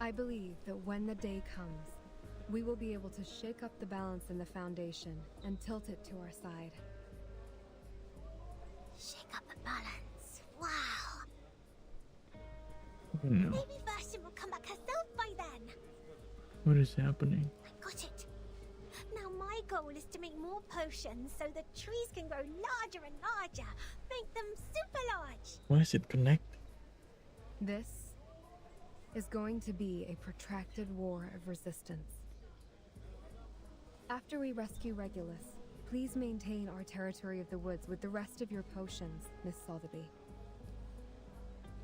I believe that when the day comes, we will be able to shake up the balance in the Foundation and tilt it to our side. Shake up the balance. Wow. No. Maybe Burton will come back herself by then. What is happening? I got it. Now my goal is to make more potions so the trees can grow larger and larger. Make them super large. Why is it connected? This is going to be a protracted war of resistance. After we rescue Regulus, please maintain our territory of the woods with the rest of your potions, Miss Sotheby.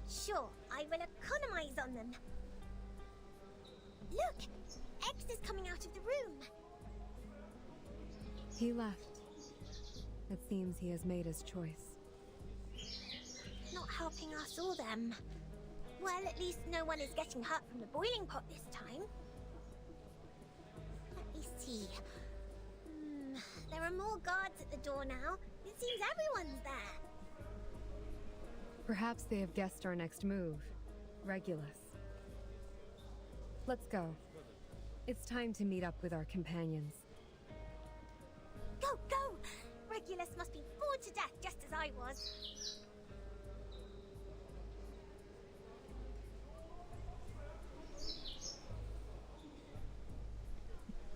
Sure, I will economize on them. Look, X is coming out of the room. He left. It seems he has made his choice. Not helping us or them. Well, at least no one is getting hurt from the boiling pot this time. Let me see. There are more guards at the door now. It seems everyone's there. Perhaps they have guessed our next move. Regulus. Let's go. It's time to meet up with our companions. Go, go! Regulus must be bored to death just as I was.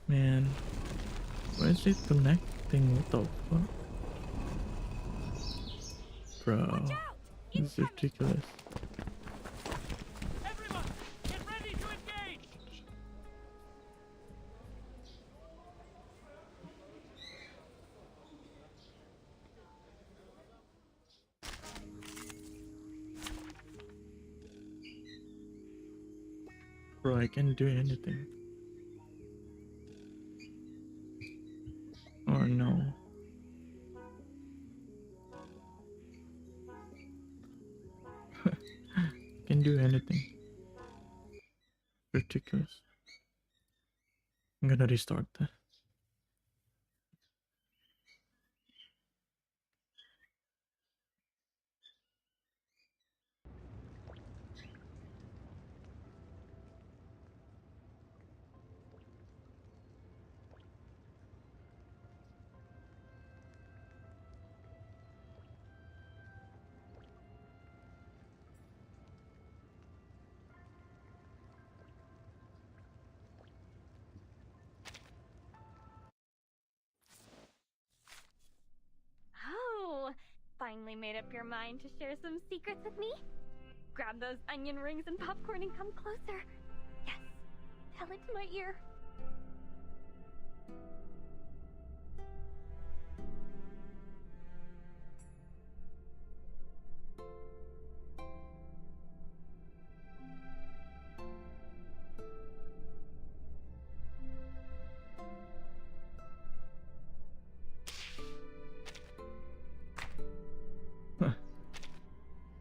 Man, why is it connecting? What the fuck? Bro, this is ridiculous. Everyone, get ready to engage! Bro, I can't do anything. Oh no. Can't do anything. Ridiculous. I'm gonna restart that. finally made up your mind to share some secrets with me? Grab those onion rings and popcorn and come closer. Yes, tell it to my ear.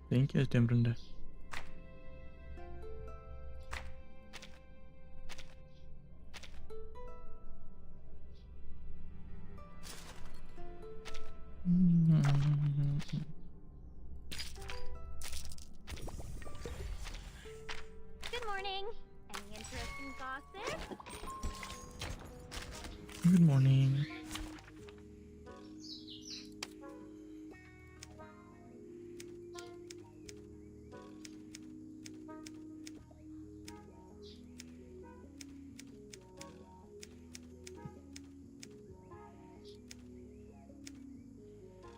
Thank you, jam rendah. Good morning. Any interesting gossip? Good morning.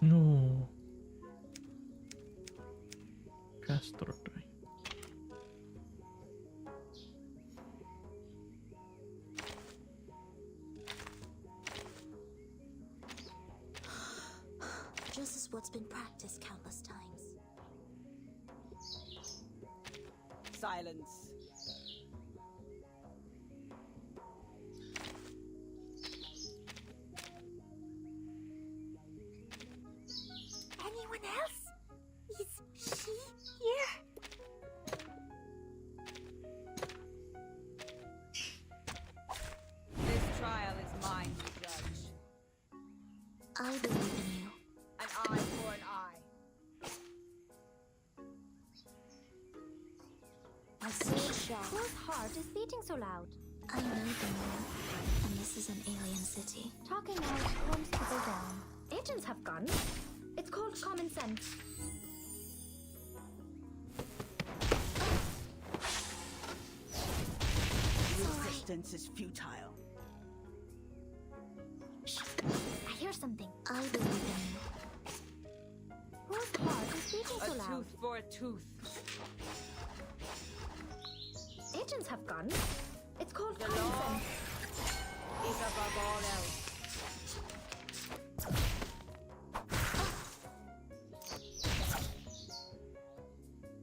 No. Castro die. Just as what's been practiced countless times. Silence. Anyone else? Is she here? This trial is mine to judge. I believe in you. An eye for an eye. My soul shot. Whose heart is beating so loud? I know the moon, and this is an alien city. Talking out calms people down. Agents have guns. It's called common sense. Resistance is futile. I hear something. I believe in you. Whose heart is beating so A loud? tooth for a tooth. Agents have guns. It's called The common law sense. is above all else.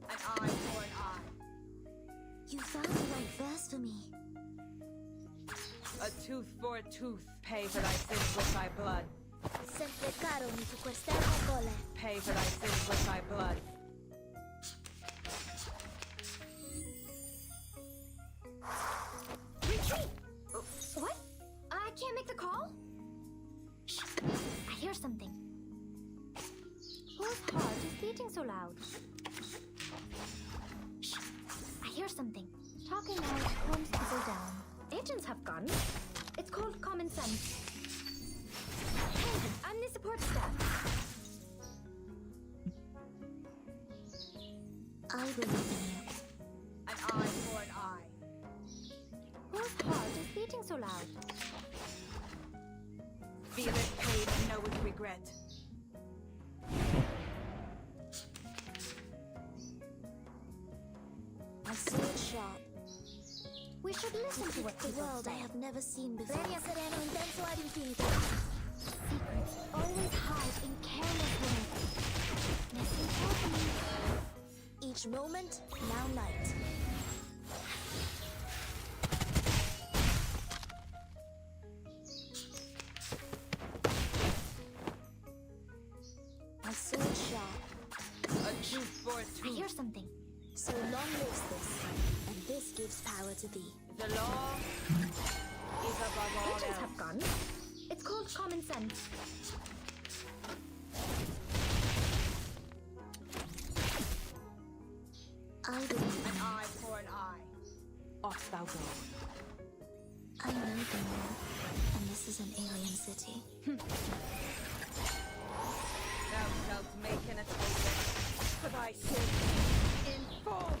An eye for an eye. You found the right verse for me. A tooth for a tooth. Pay for thy sins with thy blood. Sempre caro mi tu quest'erba cole. Pay for thy sins with thy blood. Retreat! What? I can't make the call? I hear something. Whose heart is beating so loud? I hear something. Talking out calms people down. Agents have guns. It's called common sense. Hey, I'm the support staff. I believe in you. An eye for an eye. Whose heart is beating so loud? Feel it pain and know it regret. My sword sharp. We should listen to what The people world say. I have never seen before. Premio sereno intenso ad infinito. Secrets always hide in careless words. Listen carefully. Each moment, now night. My sword sharp. A tooth for a I tooth. hear something. So long lives this, and this gives power to thee. The law is above all Agents else. have guns. It's called common sense. I believe An in you. eye for an eye. Off thou go. I know the moon, and this is an alien city. Thou shalt make an atonement for thy sins in full.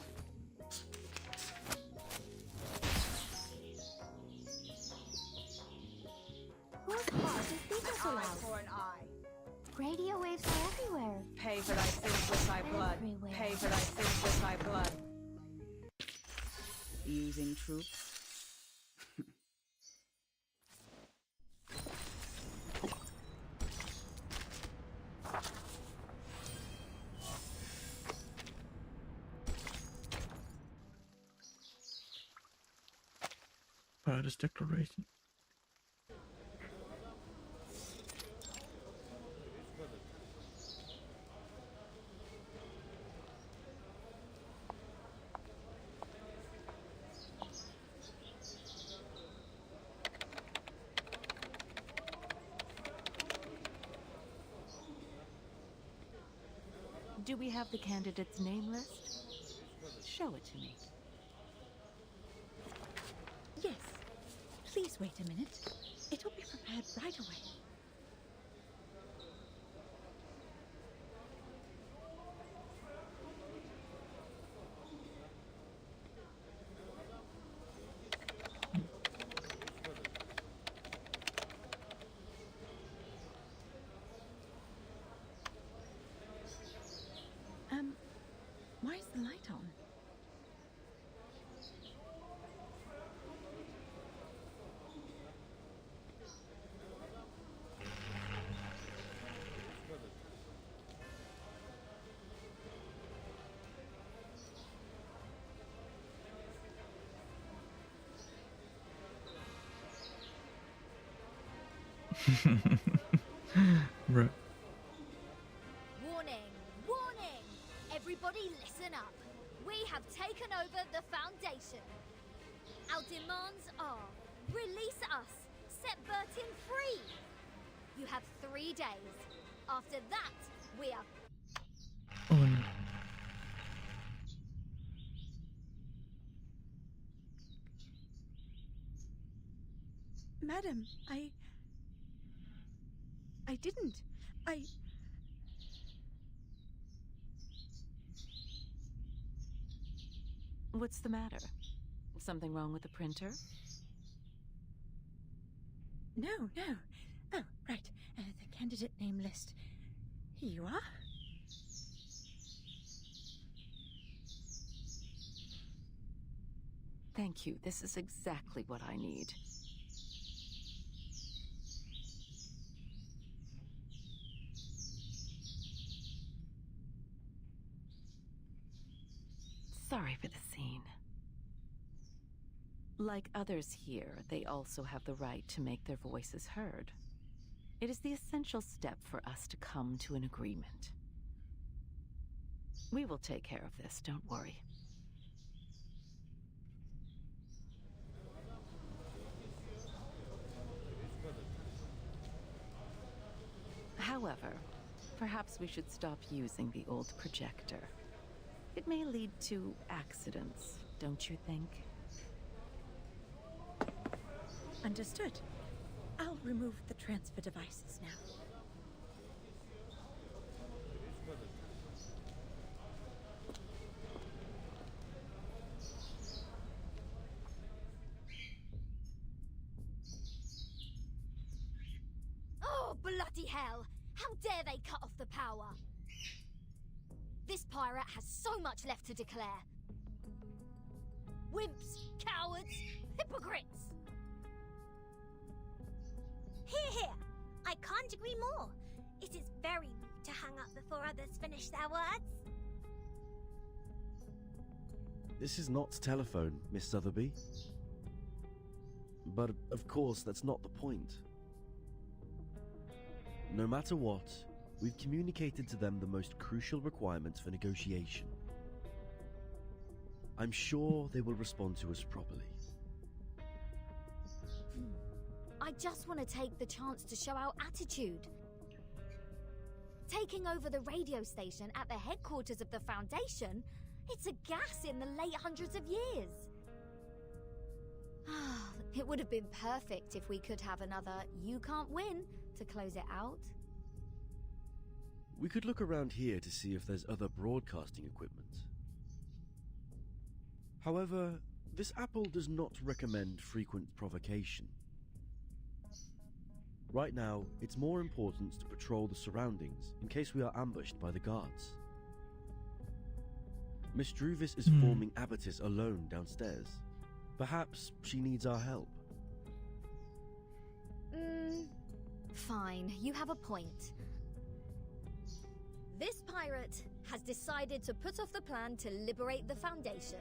Whose heart is beating so An eye loud? for an eye. Radio waves are everywhere. Pay Pay for thy sins with thy blood. Everywhere. Pay for thy sins with thy blood. Using troops. Paris Declaration. Do we have the candidate's name list? Show it to me. Yes. Please wait a minute. It'll be prepared right away. Why is the light on? Right. Warning! Warning! Everybody listen up. We have taken over the Foundation. Our demands are release us, set Bertin free. You have 3 days. After that, we are... Oh no. Madam, I didn't. What's the matter? Something wrong with the printer? No. Oh, right. The candidate name list. Here you are. Thank you. This is exactly what I need. Sorry for the scene. Like others here, they also have the right to make their voices heard. It is the essential step for us to come to an agreement. We will take care of this, don't worry. However, perhaps we should stop using the old projector. It may lead to accidents, don't you think? Understood. I'll remove the transfer devices now. Oh, bloody hell! How dare they cut off the power? This pirate has so much left to declare. Wimps, cowards, hypocrites! Here. I can't agree more. It is very rude to hang up before others finish their words. This is not telephone, Miss Sotheby. But, of course, that's not the point. No matter what, we've communicated to them the most crucial requirements for negotiation. I'm sure they will respond to us properly. I just want to take the chance to show our attitude. Taking over the radio station at the headquarters of the Foundation, it's a gas in the late hundreds of years. It would have been perfect if we could have another "you can't win" to close it out. We could look around here to see if there's other broadcasting equipment. However, this apple does not recommend frequent provocation. Right now, it's more important to patrol the surroundings in case we are ambushed by the guards. Miss Druvis is forming Abatis alone downstairs. Perhaps she needs our help. Fine, you have a point. This pirate has decided to put off the plan to liberate the Foundation.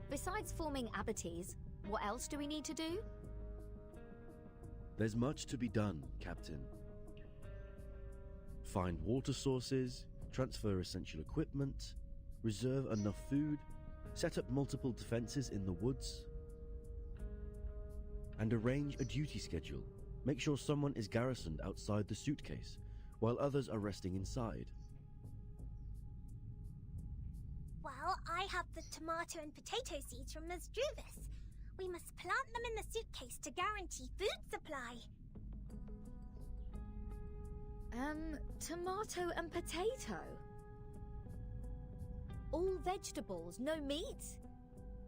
Besides forming Abatis, what else do we need to do? There's much to be done, Captain. Find water sources, transfer essential equipment, reserve enough food, set up multiple defenses in the woods, and arrange a duty schedule. Make sure someone is garrisoned outside the suitcase, while others are resting inside. Well, I have the tomato and potato seeds from Ms. Druvis. We must plant them in the suitcase to guarantee food supply. Tomato and potato? All vegetables, no meat?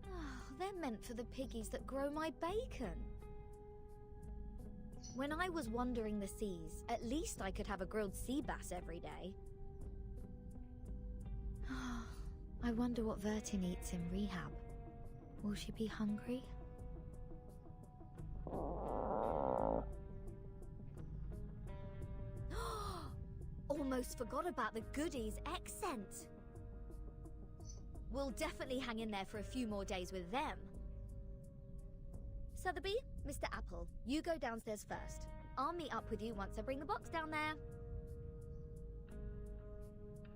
Oh, they're meant for the piggies that grow my bacon. When I was wandering the seas, at least I could have a grilled sea bass every day. I wonder what Vertin eats in rehab. Will she be hungry? Almost forgot about the goodies accent. We'll definitely hang in there for a few more days with them. Sotheby, Mr. Apple, you go downstairs first. I'll meet up with you once I bring the box down there.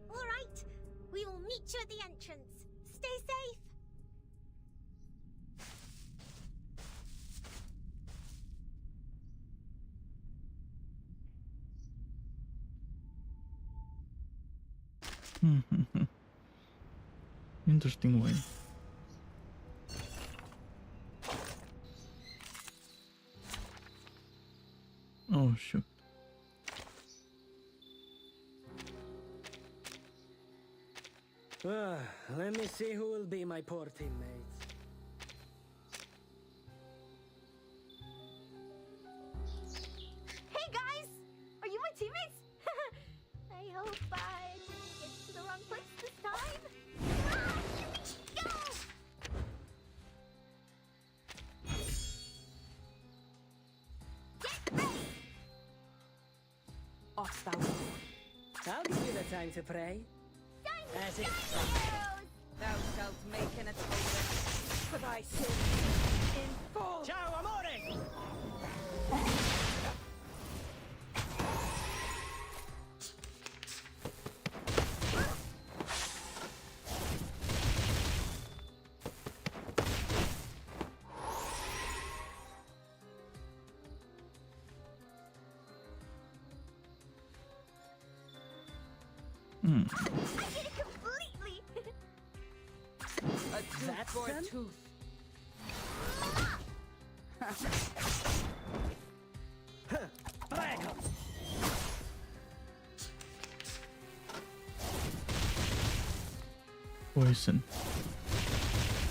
All right, we will meet you at the entrance. Stay safe. Interesting way. Oh shoot. Let me see who will be my poor teammates. Hey guys! Are you my teammates? I hope I didn't get to the wrong place this time. Go! Get ready! I'll give you the time to pray. As it Thou shalt make an atonement for thy sins in full. Ciao, amore! I get it completely! A tooth for a tooth. Prego! Poison.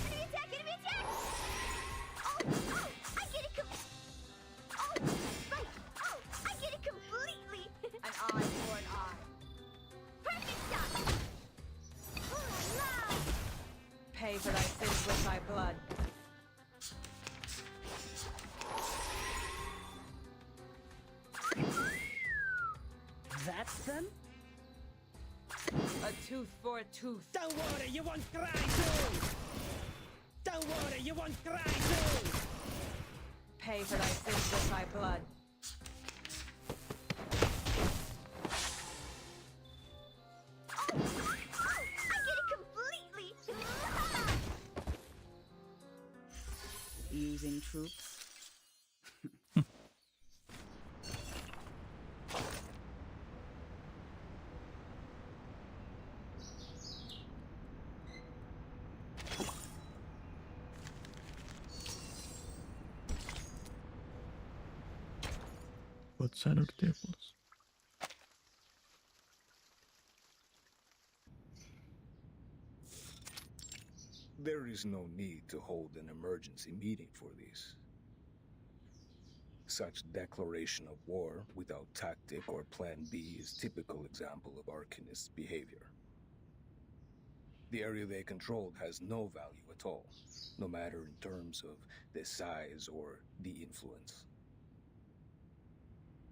Enemy attack! Enemy attack! Oh, I get it right! Oh, I get it completely! An eye for an eye. Perfect shot! Oh, la! Pay for thy sins with thy blood. That's them? A tooth for a tooth. Don't worry, you won't cry soon! Don't worry, you won't cry soon! Pay for thy sins with thy blood. I get it completely! Using troops. Both sides of the tables. There is no need to hold an emergency meeting for this. Such declaration of war without tactic or plan B is typical example of Arcanists' behavior. The area they controlled has no value at all, no matter in terms of the size or the influence.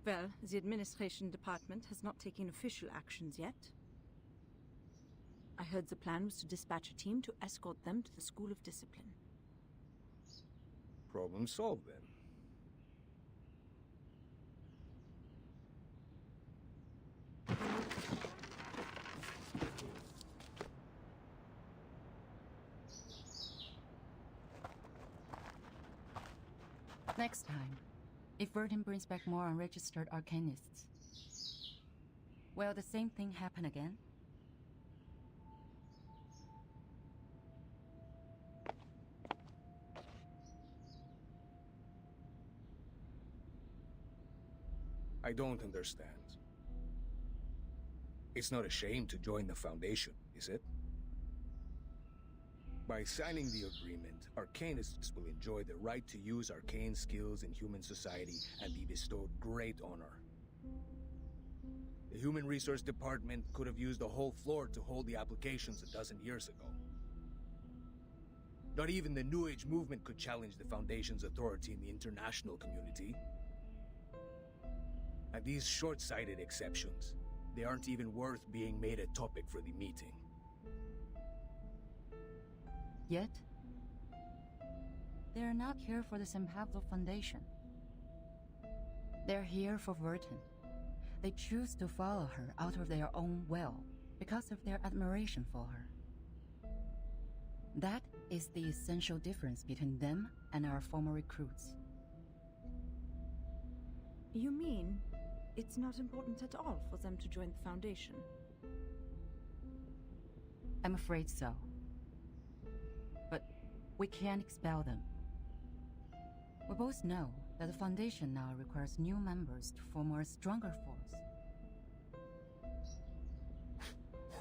Well, the administration department has not taken official actions yet. I heard the plan was to dispatch a team to escort them to the School of Discipline. Problem solved then. Next time, if Vertin brings back more unregistered Arcanists, will the same thing happen again? I don't understand. It's not a shame to join the Foundation, is it? By signing the agreement, Arcanists will enjoy the right to use arcane skills in human society and be bestowed great honor. The Human Resource Department could have used the whole floor to hold the applications a dozen years ago. Not even the New Age movement could challenge the Foundation's authority in the international community. And these short-sighted exceptions, they aren't even worth being made a topic for the meeting. Yet, they are not here for the San Pablo Foundation. They're here for Vertin. They choose to follow her out of their own will because of their admiration for her. That is the essential difference between them and our former recruits. You mean it's not important at all for them to join the Foundation? I'm afraid so. But we can't expel them. We both know that the Foundation now requires new members to form a stronger force.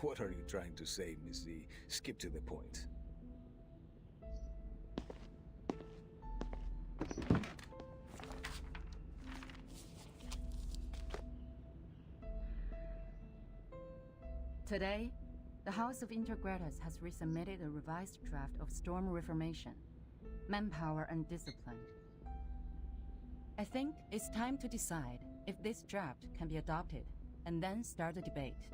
What are you trying to say, Miss Z? Skip to the point. Today, the House of Intergratus has resubmitted a revised draft of Storm Reformation, Manpower and Discipline. I think it's time to decide if this draft can be adopted, and then start a debate.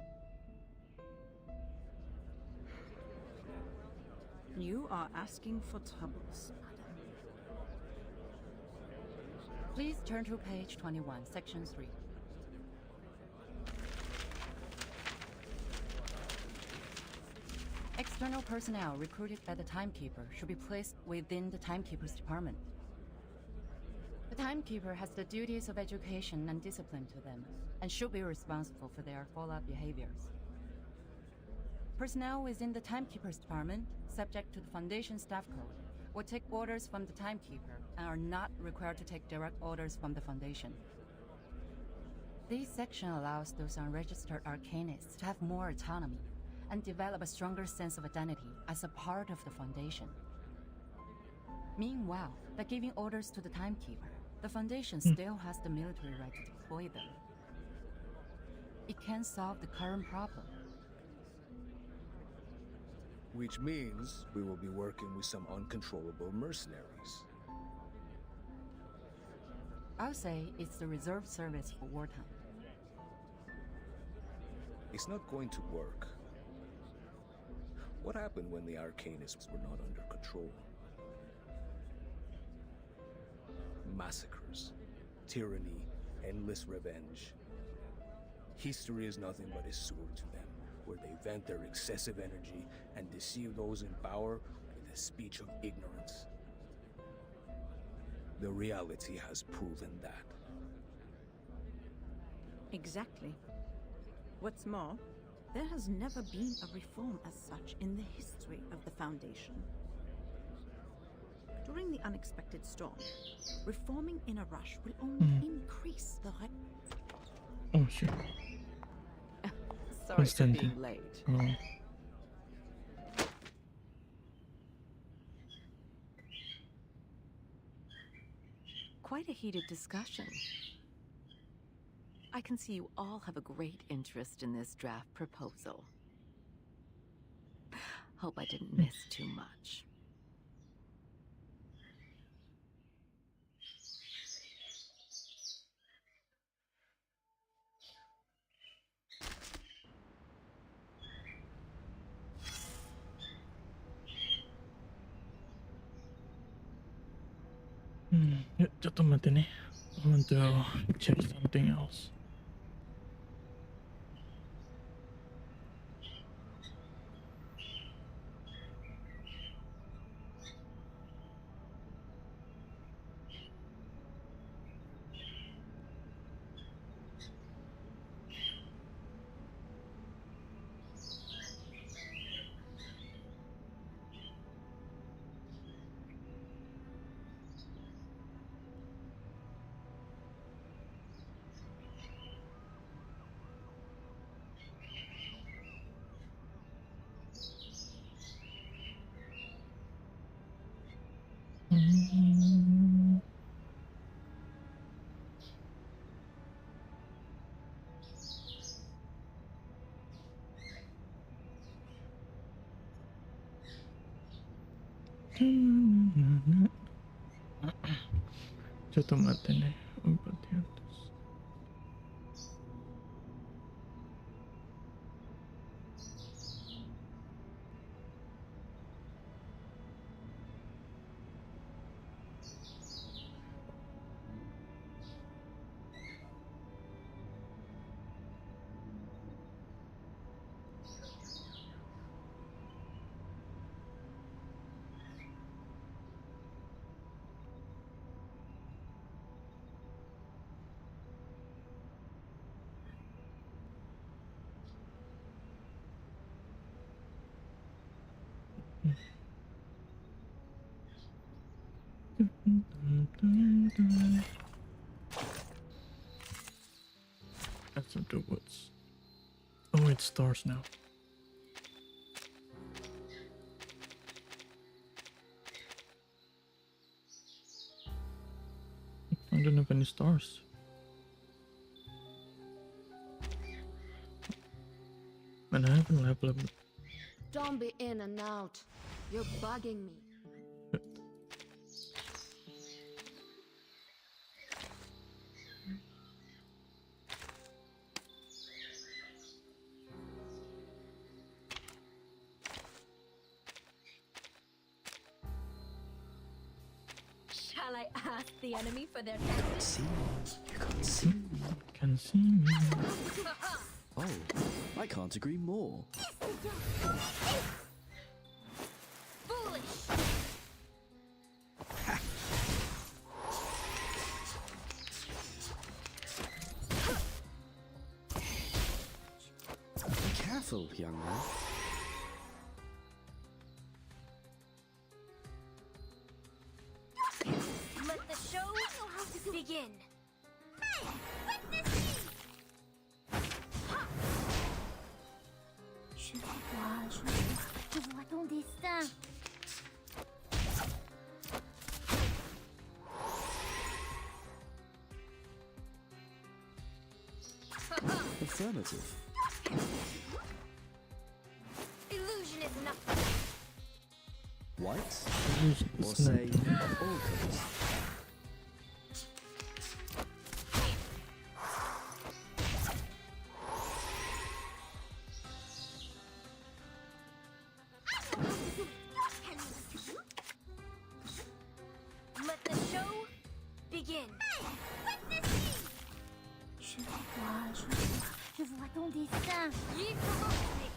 You are asking for troubles, madam. Please turn to page 21, section 3. External personnel recruited by the Timekeeper should be placed within the Timekeeper's department. The Timekeeper has the duties of education and discipline to them, and should be responsible for their follow-up behaviors. Personnel within the Timekeeper's department, subject to the Foundation Staff Code, will take orders from the Timekeeper and are not required to take direct orders from the Foundation. This section allows those unregistered Arcanists to have more autonomy and develop a stronger sense of identity as a part of the Foundation. Meanwhile, by giving orders to the Timekeeper, the Foundation still has the military right to deploy them. It can solve the current problem. Which means we will be working with some uncontrollable mercenaries. I'll say it's the reserve service for wartime. It's not going to work. What happened when the Arcanists were not under control? Massacres, tyranny, endless revenge. History is nothing but a sewer to them, where they vent their excessive energy and deceive those in power with a speech of ignorance. The reality has proven that. Exactly. What's more, there has never been a reform as such in the history of the Foundation. During the unexpected storm, reforming in a rush will only increase the Oh shit. Sorry for being late. Oh. heated discussion. I can see you all have a great interest in this draft proposal. Hope I didn't miss too much. Yuk, jatuh mati nih. I want to check something else. Jatuh mati nih obat di atas. That's not the woods. Oh, it stars now. I don't have any stars. And I haven't leveled up. Don't be in and out. You're bugging me. Shall I ask the enemy for their tactics? You can't see me. Can see me. Oh, I can't agree more. Foolish! Be careful, young man. Let the show begin. Hey, witness me! Je vois ton destin. Affirmative. Illusion is nothing. White? Or say all colors. Let the show begin. Je vois ton destin. You provoked me.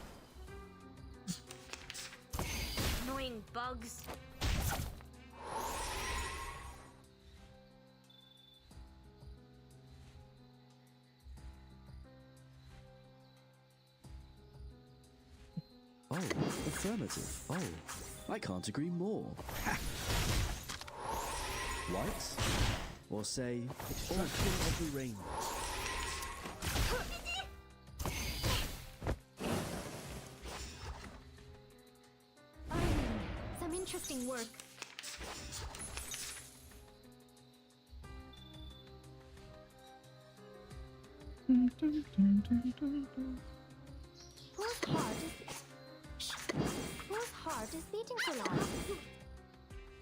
Annoying bugs. Oh, affirmative. Oh, I can't agree more. White? Or say, extraction of the rainbow. Some interesting work. Whose heart is beating so loud?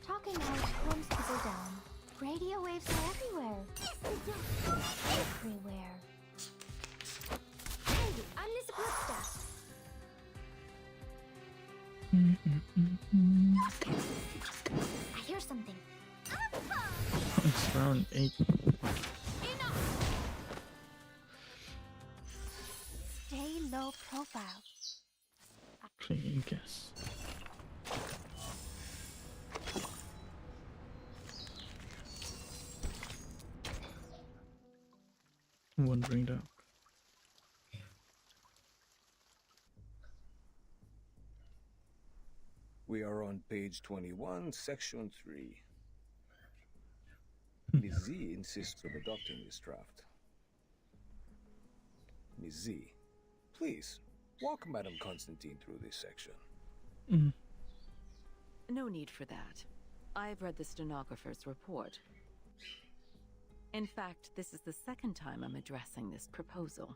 Talking out calms people down. Radio waves are everywhere. Everywhere. Hey, I'm Miss Brookstaff. I hear something. It's round 8. Stay low profile. Clinging gas. Wandering down. We are on page 21, section 3. Ms. Z insists on adopting this draft. Ms. Z, please, walk Madam Constantine through this section. No need for that. I've read the stenographer's report. In fact, this is the second time I'm addressing this proposal.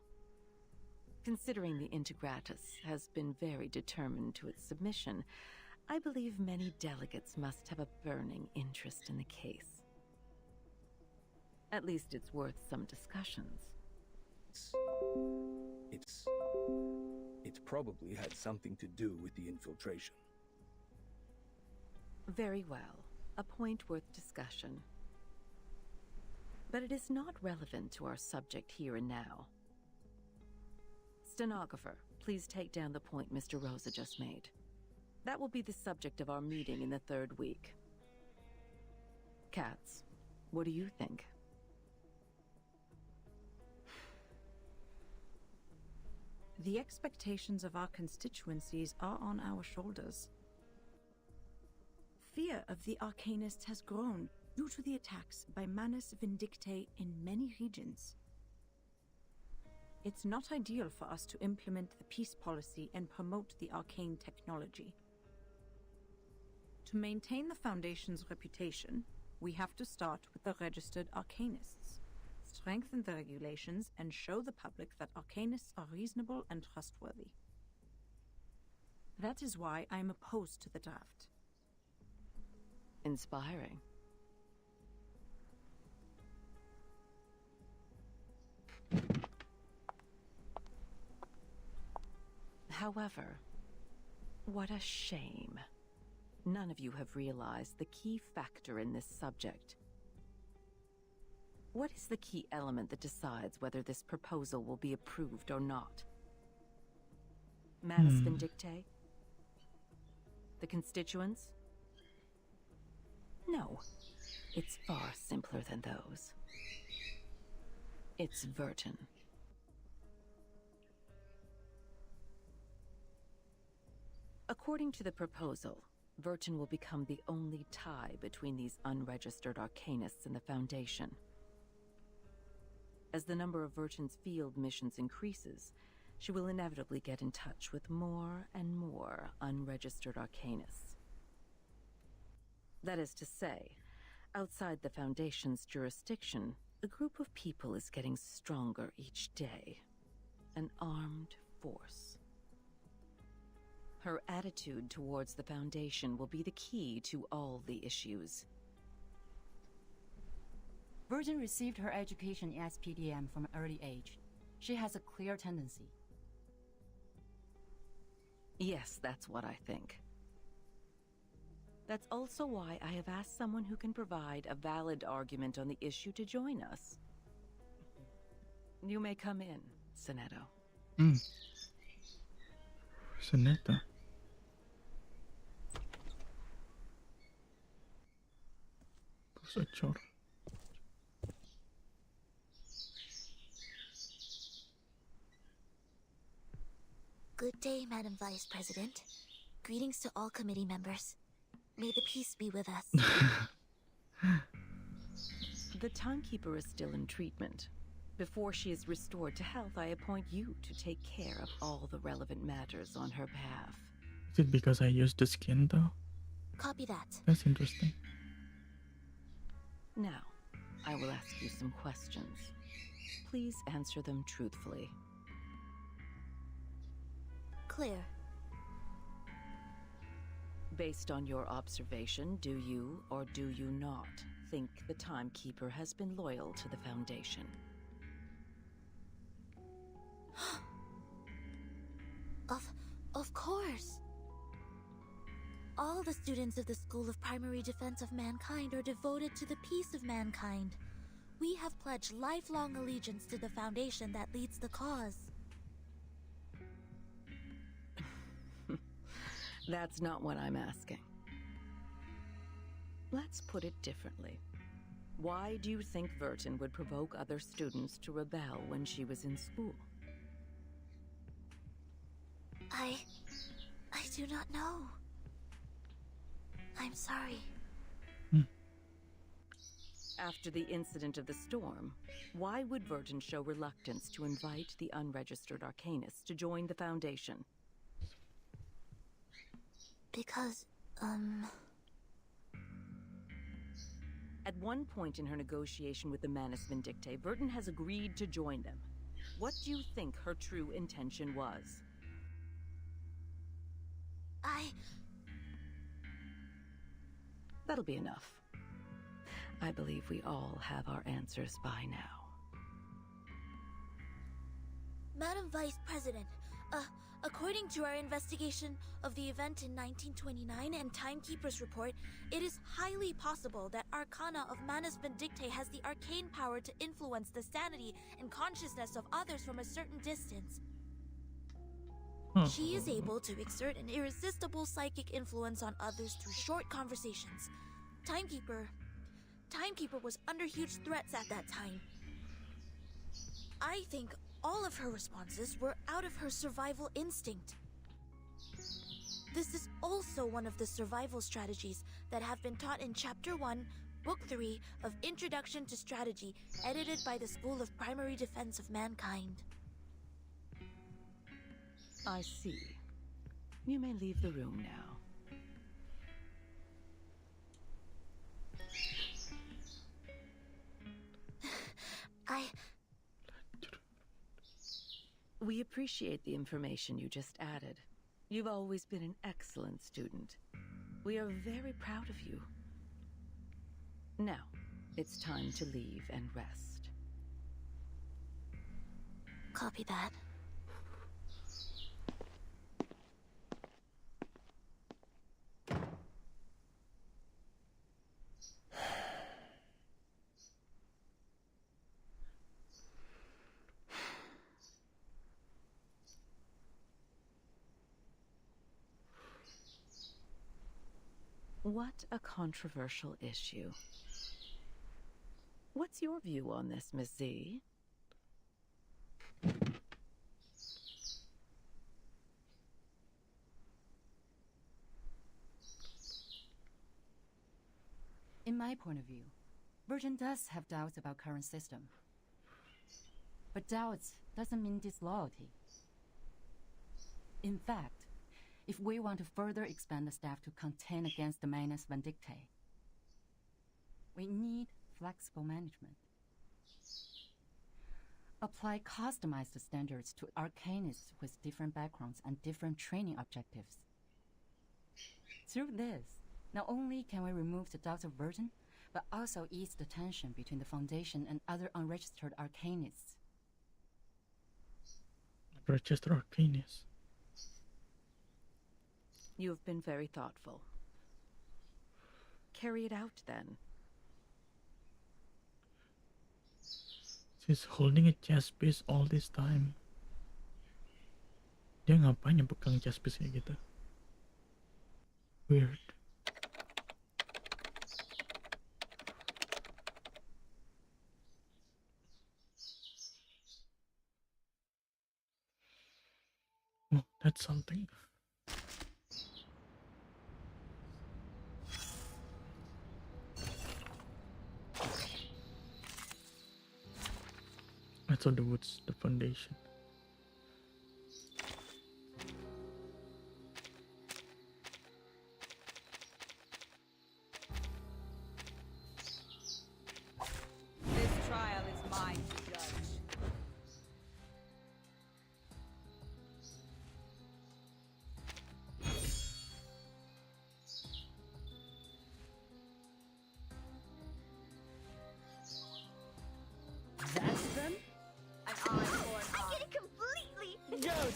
Considering the Integratus has been very determined to its submission, I believe many delegates must have a burning interest in the case. At least it's worth some discussions. It probably had something to do with the infiltration. Very well. A point worth discussion. But it is not relevant to our subject here and now. Stenographer, please take down the point Mr. Rosa just made. That will be the subject of our meeting in the 3rd week. Katz, what do you think? The expectations of our constituencies are on our shoulders. Fear of the Arcanists has grown due to the attacks by Manus Vindictae in many regions. It's not ideal for us to implement the peace policy and promote the arcane technology. To maintain the Foundation's reputation, we have to start with the registered Arcanists, strengthen the regulations, and show the public that Arcanists are reasonable and trustworthy. That is why I am opposed to the draft. Inspiring. However, what a shame. None of you have realized the key factor in this subject. What is the key element that decides whether this proposal will be approved or not? Manus Vindictae? The constituents? No, it's far simpler than those. It's Vertin. According to the proposal, Vertin will become the only tie between these unregistered Arcanists and the Foundation. As the number of Vertin's field missions increases, she will inevitably get in touch with more and more unregistered Arcanists. That is to say, outside the Foundation's jurisdiction, a group of people is getting stronger each day. An armed force. Her attitude towards the Foundation will be the key to all the issues. Virgin received her education in SPDM from an early age. She has a clear tendency. Yes, that's what I think. That's also why I have asked someone who can provide a valid argument on the issue to join us. You may come in, Sonetto. Sonetto. Sechor. Good day, Madam Vice President. Greetings to all committee members. May the peace be with us. The Timekeeper is still in treatment. Before she is restored to health, I appoint you to take care of all the relevant matters on her behalf. Is it because I used the skin though? Copy that. That's interesting. Now, I will ask you some questions. Please answer them truthfully. Clear. Based on your observation, do you or do you not think the Timekeeper has been loyal to the Foundation? Of course. All the students of the School of Primary Defense of Mankind are devoted to the peace of mankind. We have pledged lifelong allegiance to the Foundation that leads the cause. That's not what I'm asking. Let's put it differently. Why do you think Vertin would provoke other students to rebel when she was in school? I do not know. I'm sorry. After the incident of the storm, why would Vertin show reluctance to invite the unregistered arcanists to join the Foundation? Because, At one point in her negotiation with the Manus Vindictae, Vertin has agreed to join them. What do you think her true intention was? That'll be enough. I believe we all have our answers by now. Madam Vice President, according to our investigation of the event in 1929 and Timekeeper's report, it is highly possible that Arcana of Manus Vindictae has the arcane power to influence the sanity and consciousness of others from a certain distance. She is able to exert an irresistible psychic influence on others through short conversations. Timekeeper was under huge threats at that time. I think all of her responses were out of her survival instinct. This is also one of the survival strategies that have been taught in Chapter 1, Book 3 of Introduction to Strategy, edited by the School of Primary Defense of Mankind. I see. You may leave the room now. We appreciate the information you just added. You've always been an excellent student. We are very proud of you. Now, it's time to leave and rest. Copy that. What a controversial issue. What's your view on this, Miss Z? In my point of view, Virgin does have doubts about current system. But doubts doesn't mean disloyalty. In fact, if we want to further expand the staff to contend against the Manus Vindictae, we need flexible management. Apply customized standards to arcanists with different backgrounds and different training objectives. Through this, not only can we remove the doubts of Virgin, but also ease the tension between the Foundation and other unregistered arcanists. Registered arcanists. You have been very thoughtful. Carry it out, then. She's holding a chess piece all this time. Dia ngapain ya pegang chess piece kayak gitu? Weird. Oh, that's something. I thought the woods, the foundation. This trial is mine to judge.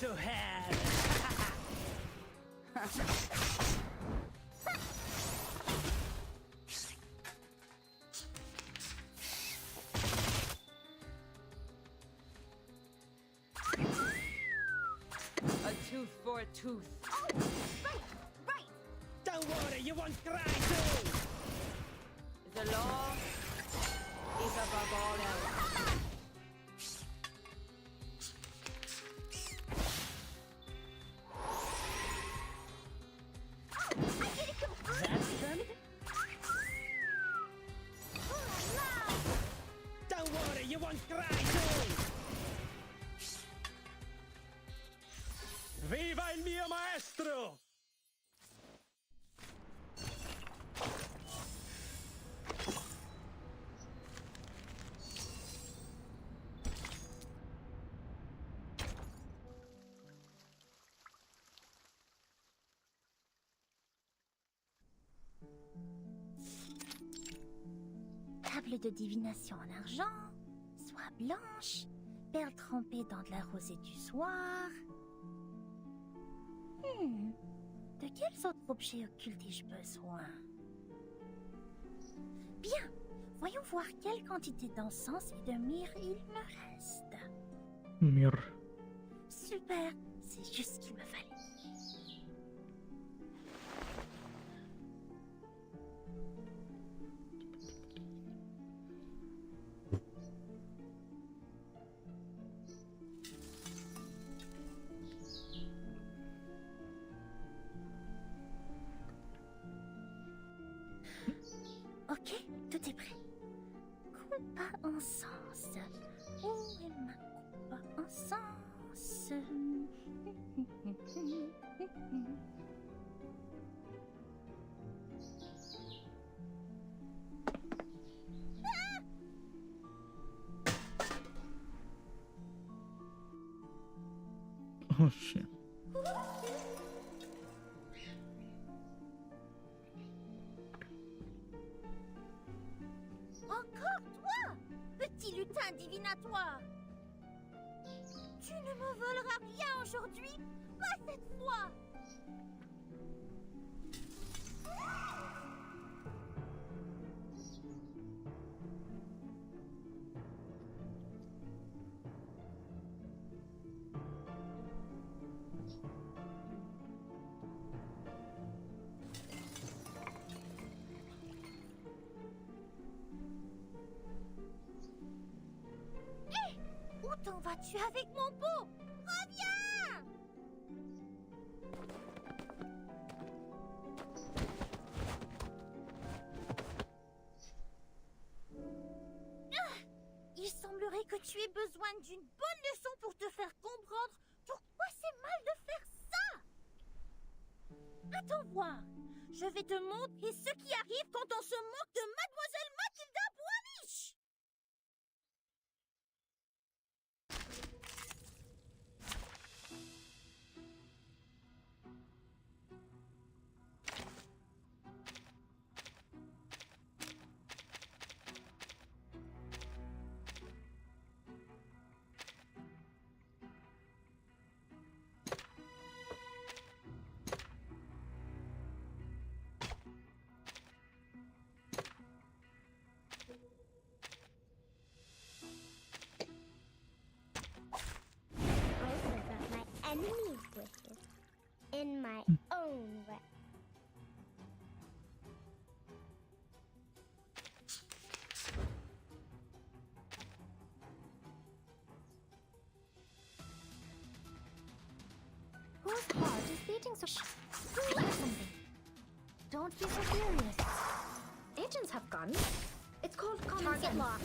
to hell! A tooth for a tooth. Oh, right. Don't worry, you won't cry too! The law is above all else. That's them? Don't worry, you won't cry too! Viva il mio maestro! Table de divination en argent, soie blanche, perles trempées dans de la rosée du soir. De quels autres objets occultes ai-je besoin? Bien, voyons voir quelle quantité d'encens et de myrrhe il me reste. Myrrhe. Super, c'est juste ce qu'il me fallait. Ok, tout est prêt. Coupe à encens. Où est ma coupe à encens? Oh shit. Encore toi, petit lutin divinatoire. Tu ne me voleras rien aujourd'hui, pas cette fois. Où t'en vas-tu avec mon pot? Reviens! Il semblerait que tu aies besoin d'une bonne leçon pour te faire comprendre pourquoi c'est mal de faire ça. Attends voir. Je vais te montrer ce qui arrive quand on se moque de Mademoiselle Mathilda Boismiche. Enemies wishes in my own way. Whose heart is beating so? Hear something. Don't be so furious. Agents have guns. It's called common sense. Locked.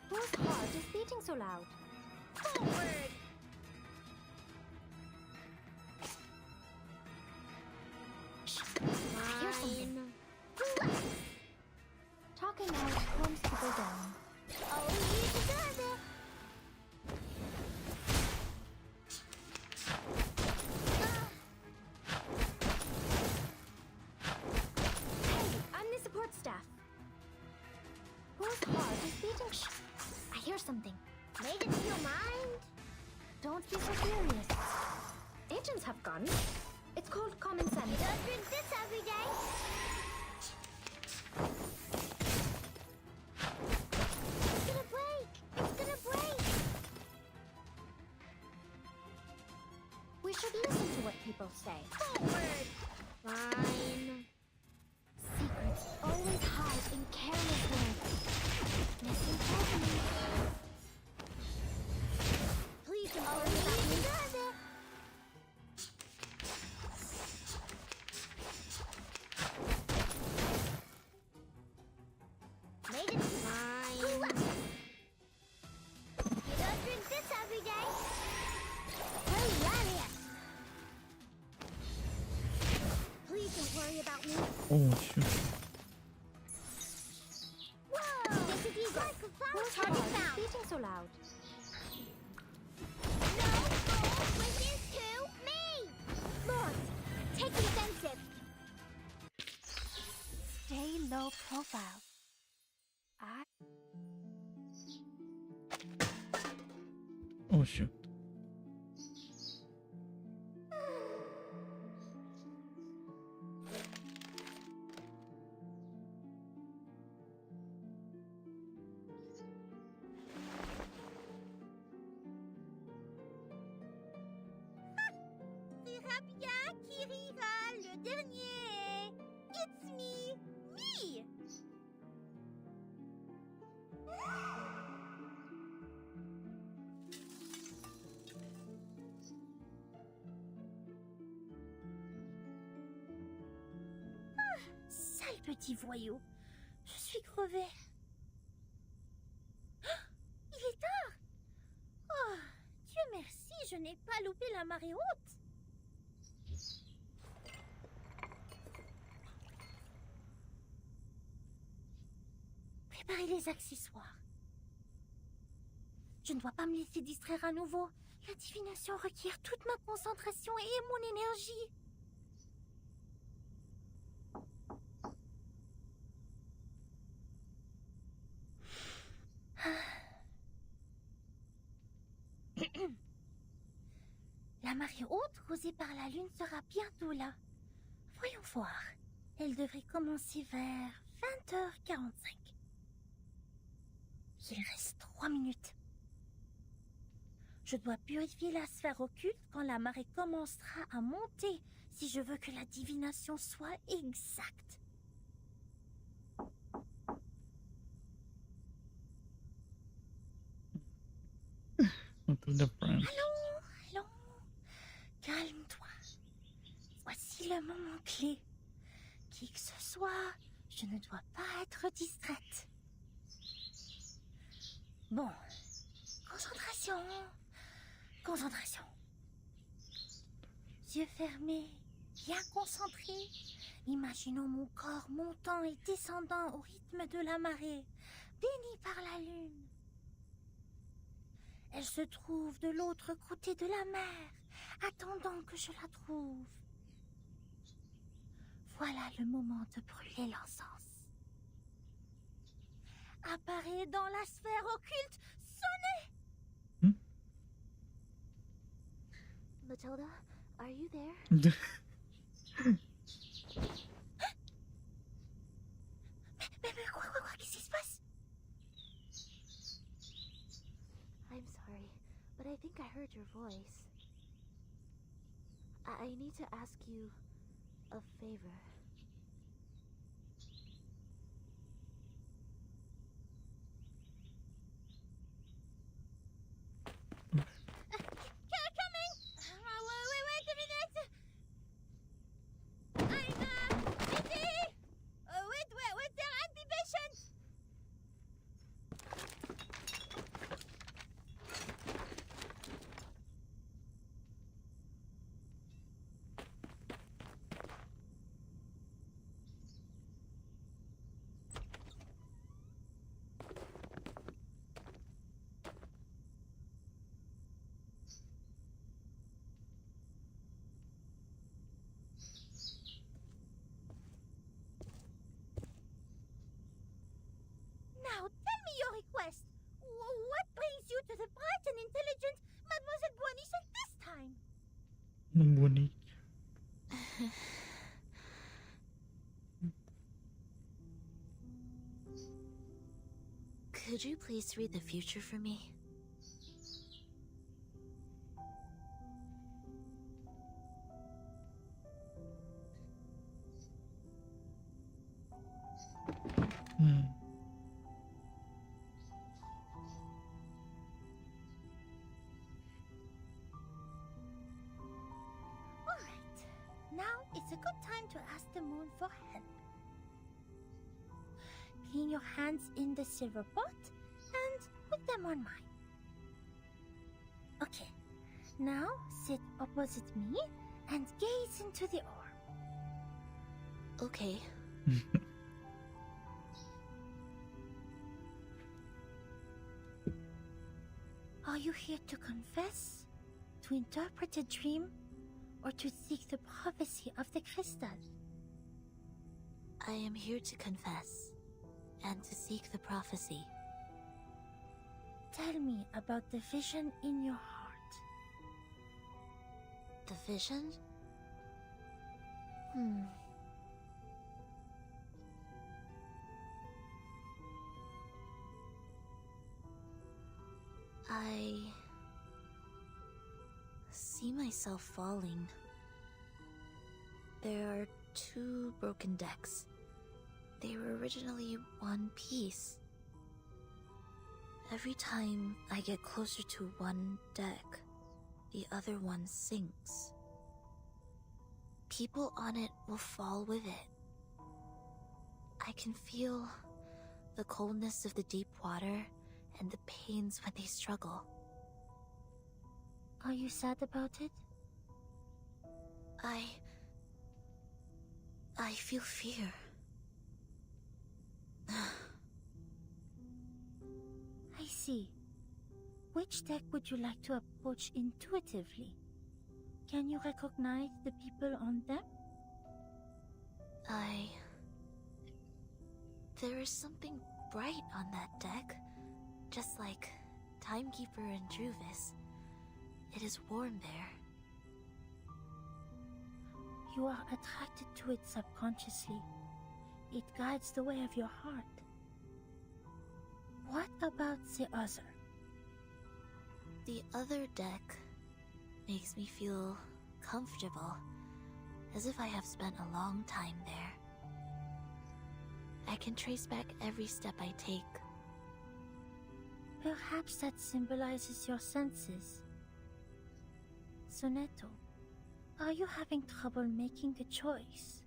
Whose heart is beating so loud? Forward. Here's something. Talking out calms people down. Oh, you deserve it. something. Made it to your mind? Don't be so serious. Agents have guns. It's called common sense. You don't drink this every day. It's gonna break. It's gonna break. We should listen to what people say. Forward. Fine. Secrets always hide in careless words. Listen carefully. Please don't worry about me. Made it fine. You don't drink this every day. Hilarious. Please don't worry about me. Oh shoot. Whoa! This is easy. Target found. Beating so loud. No, wishes to me. Lord, take the offensive. Stay low profile. Oh shoot. Rira bien qui rira, le dernier. It's me, me. Sale petit voyou. Je suis crevée. Il est tard. Oh, Dieu merci, je n'ai pas loupé la marée haute. Préparez les accessoires. Je ne dois pas me laisser distraire à nouveau. La divination requiert toute ma concentration et mon énergie. La marée haute causée par la lune sera bientôt là. Voyons voir. Elle devrait commencer vers 20h45. Il reste 3 minutes. Je dois purifier la sphère occulte quand la marée commencera à monter si je veux que la divination soit exacte. Allons. Calme-toi. Voici le moment clé. Qui que ce soit, je ne dois pas être distraite. Bon. Concentration. Yeux fermés, bien concentrés. Imaginons mon corps montant et descendant au rythme de la marée, béni par la lune. Elle se trouve de l'autre côté de la mer, attendant que je la trouve. Voilà le moment de brûler l'encens. Apparaît dans la sphère occulte, sonnez! Matilda, are you there? Mais quoi, qu'est-ce qui se passe? I'm sorry, but I think I heard your voice. I need to ask you a favor. Wait a minute! Wait there and be patient! Could you please read the future for me? Alright, now it's a good time to ask the moon for help. Clean your hands in the silver pot and put them on mine. Okay, now sit opposite me and gaze into the orb. Okay. Are you here to confess, to interpret a dream, or to seek the prophecy of the crystal? I am here to confess and to seek the prophecy. Tell me about the vision in your heart. The vision? I see myself falling. There are 2 broken decks. They were originally one piece. Every time I get closer to one deck, the other one sinks. People on it will fall with it. I can feel the coldness of the deep water and the pains when they struggle. Are you sad about it? I feel fear. I see. Which deck would you like to approach intuitively? Can you recognize the people on them? There is something bright on that deck, just like Timekeeper and Druvis. It is warm there. You are attracted to it subconsciously. It guides the way of your heart. What about the other? The other deck makes me feel comfortable, as if I have spent a long time there. I can trace back every step I take. Perhaps that symbolizes your senses. Sonetto, are you having trouble making a choice?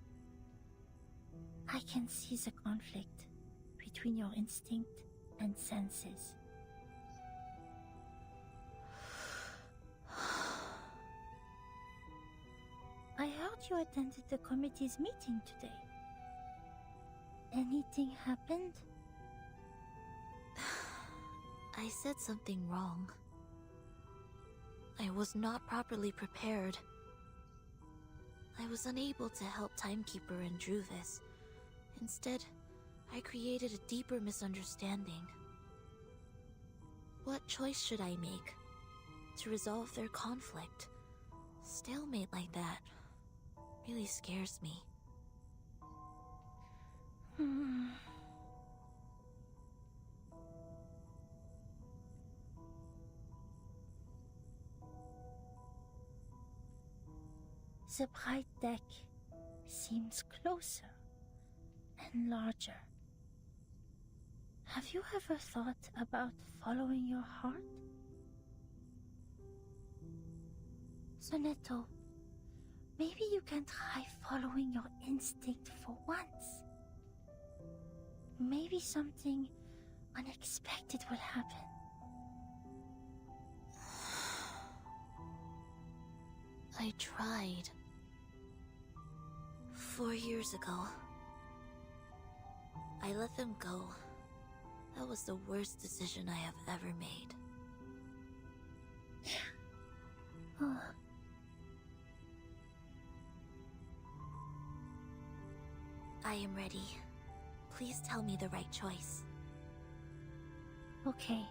I can see the conflict between your instinct and senses. I heard you attended the committee's meeting today. Anything happened? I said something wrong. I was not properly prepared. I was unable to help Timekeeper and Druvis. Instead, I created a deeper misunderstanding. What choice should I make to resolve their conflict? Stalemate like that really scares me. The bright deck seems closer and larger. Have you ever thought about following your heart? Sonetto, maybe you can try following your instinct for once. Maybe something unexpected will happen. I tried. 4 years ago. I let them go. That was the worst decision I have ever made. I am ready. Please tell me the right choice. Okay.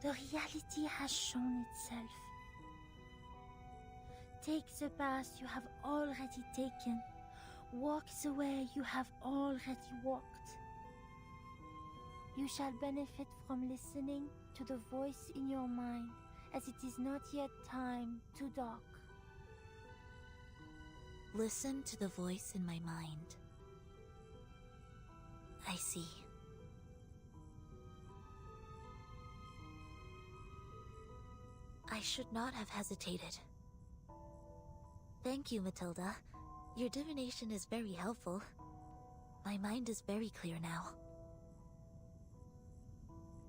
The reality has shown itself. Take the path you have already taken. Walk the way you have already walked. You shall benefit from listening to the voice in your mind, as it is not yet time to dock. Listen to the voice in my mind. I see. I should not have hesitated. Thank you, Matilda. Your divination is very helpful. My mind is very clear now.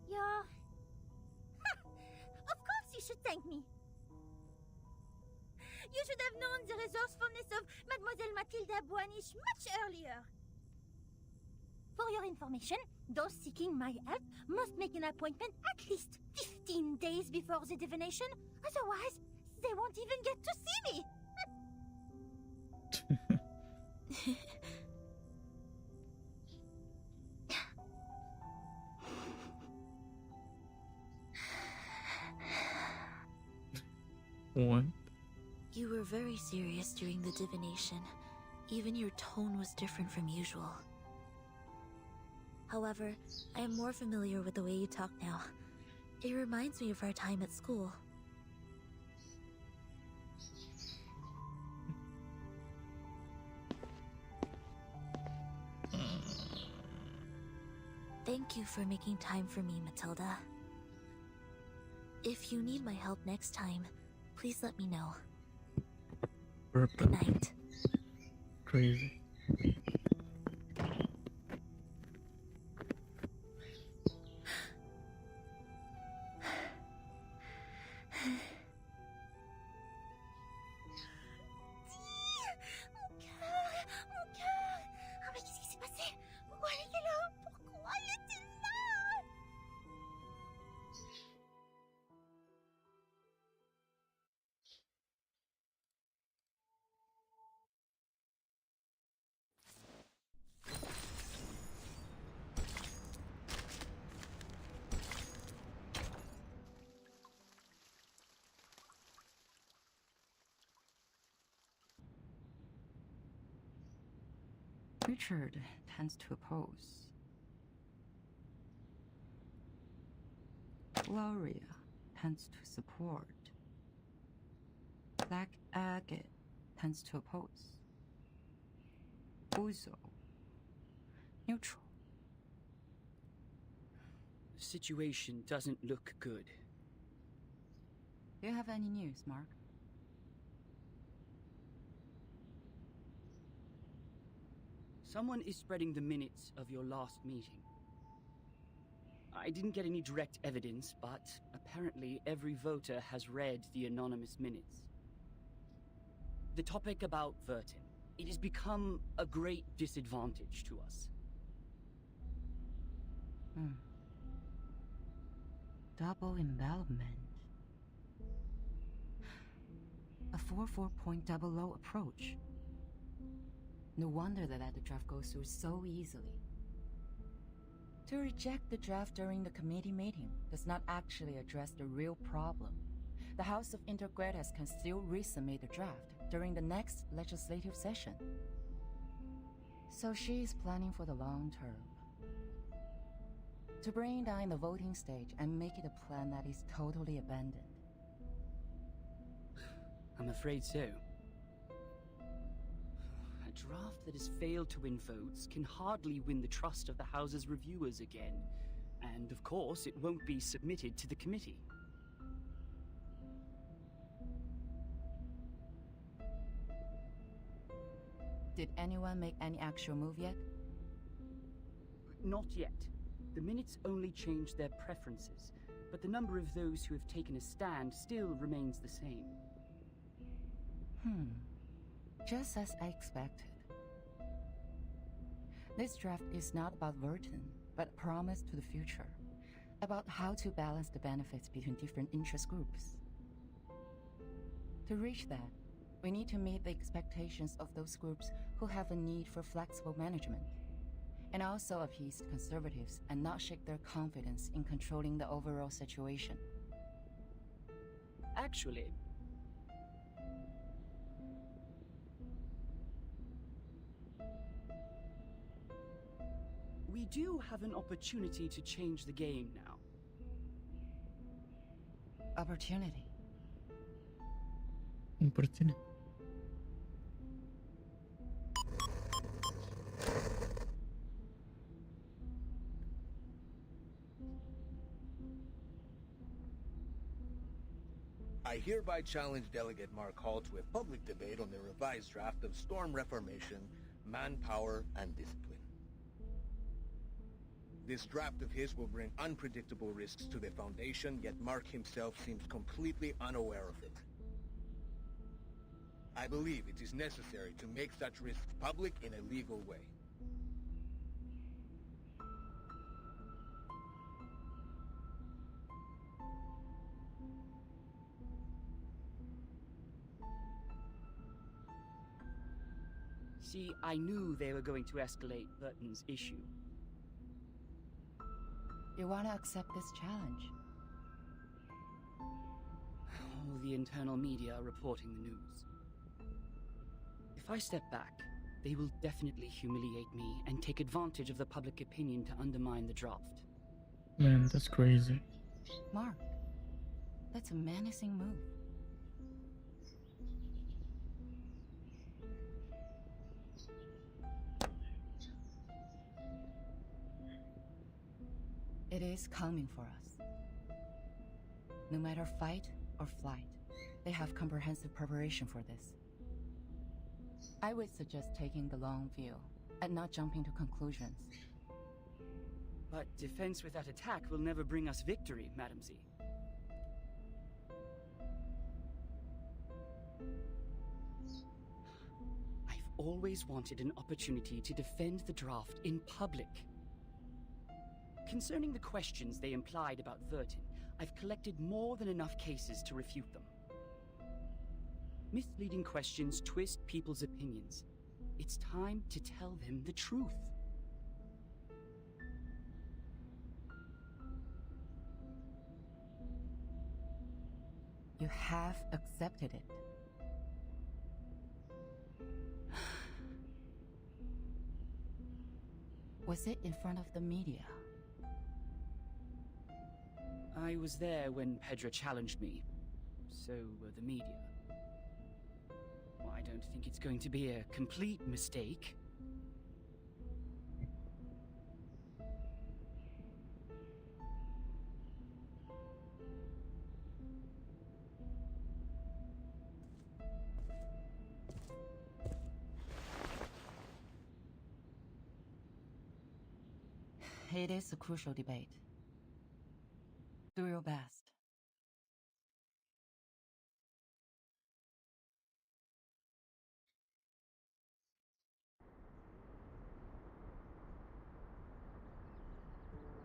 Yeah. Of course you should thank me. You should have known the resourcefulness of Mademoiselle Mathilda Boanish much earlier. For your information, those seeking my help must make an appointment at least 15 days before the divination. Otherwise, they won't even get to see me. What? You were very serious during the divination. Even your tone was different from usual. However, I am more familiar with the way you talk now. It reminds me of our time at school. Thank you for making time for me, Matilda. If you need my help next time, please let me know. Good night. Crazy. Richard tends to oppose. Gloria tends to support. Black Agate tends to oppose. Uzo, neutral. The situation doesn't look good. Do you have any news, Mark? Someone is spreading the minutes of your last meeting. I didn't get any direct evidence, but apparently every voter has read the anonymous minutes. The topic about Vertin. It has become a great disadvantage to us. Double envelopment. A 4.00 approach. No wonder they let the draft go through so easily. To reject the draft during the committee meeting does not actually address the real problem. The House of Intergrades can still resubmit the draft during the next legislative session. So she is planning for the long term. To bring down the voting stage and make it a plan that is totally abandoned. I'm afraid so. A draft that has failed to win votes can hardly win the trust of the House's reviewers again. And of course, it won't be submitted to the committee. Did anyone make any actual move yet? Not yet. The minutes only changed their preferences, but the number of those who have taken a stand still remains the same. Just as I expected. This draft is not about Vertin, but a promise to the future. About how to balance the benefits between different interest groups. To reach that, we need to meet the expectations of those groups who have a need for flexible management. and also appease conservatives and not shake their confidence in controlling the overall situation. Actually, we do have an opportunity to change the game now. Opportunity. Opportunity. I hereby challenge Delegate Mark Hall to a public debate on the revised draft of Storm Reformation, Manpower, and Discipline. This draft of his will bring unpredictable risks to the Foundation, yet Mark himself seems completely unaware of it. I believe it is necessary to make such risks public in a legal way. See, I knew they were going to escalate Burton's issue. You want to accept this challenge? All the internal media are reporting the news. If I step back, they will definitely humiliate me and take advantage of the public opinion to undermine the draft. Man, that's crazy. Mark, that's a menacing move. It is coming for us. No matter fight or flight, they have comprehensive preparation for this. I would suggest taking the long view and not jumping to conclusions. But defense without attack will never bring us victory, Madam Z. I've always wanted an opportunity to defend the draft in public. Concerning the questions they implied about Vertin, I've collected more than enough cases to refute them. Misleading questions twist people's opinions. It's time to tell them the truth. You have accepted it. Was it in front of the media? I was there when Pedro challenged me. So were the media. Well, I don't think it's going to be a complete mistake. It is a crucial debate. Do your best.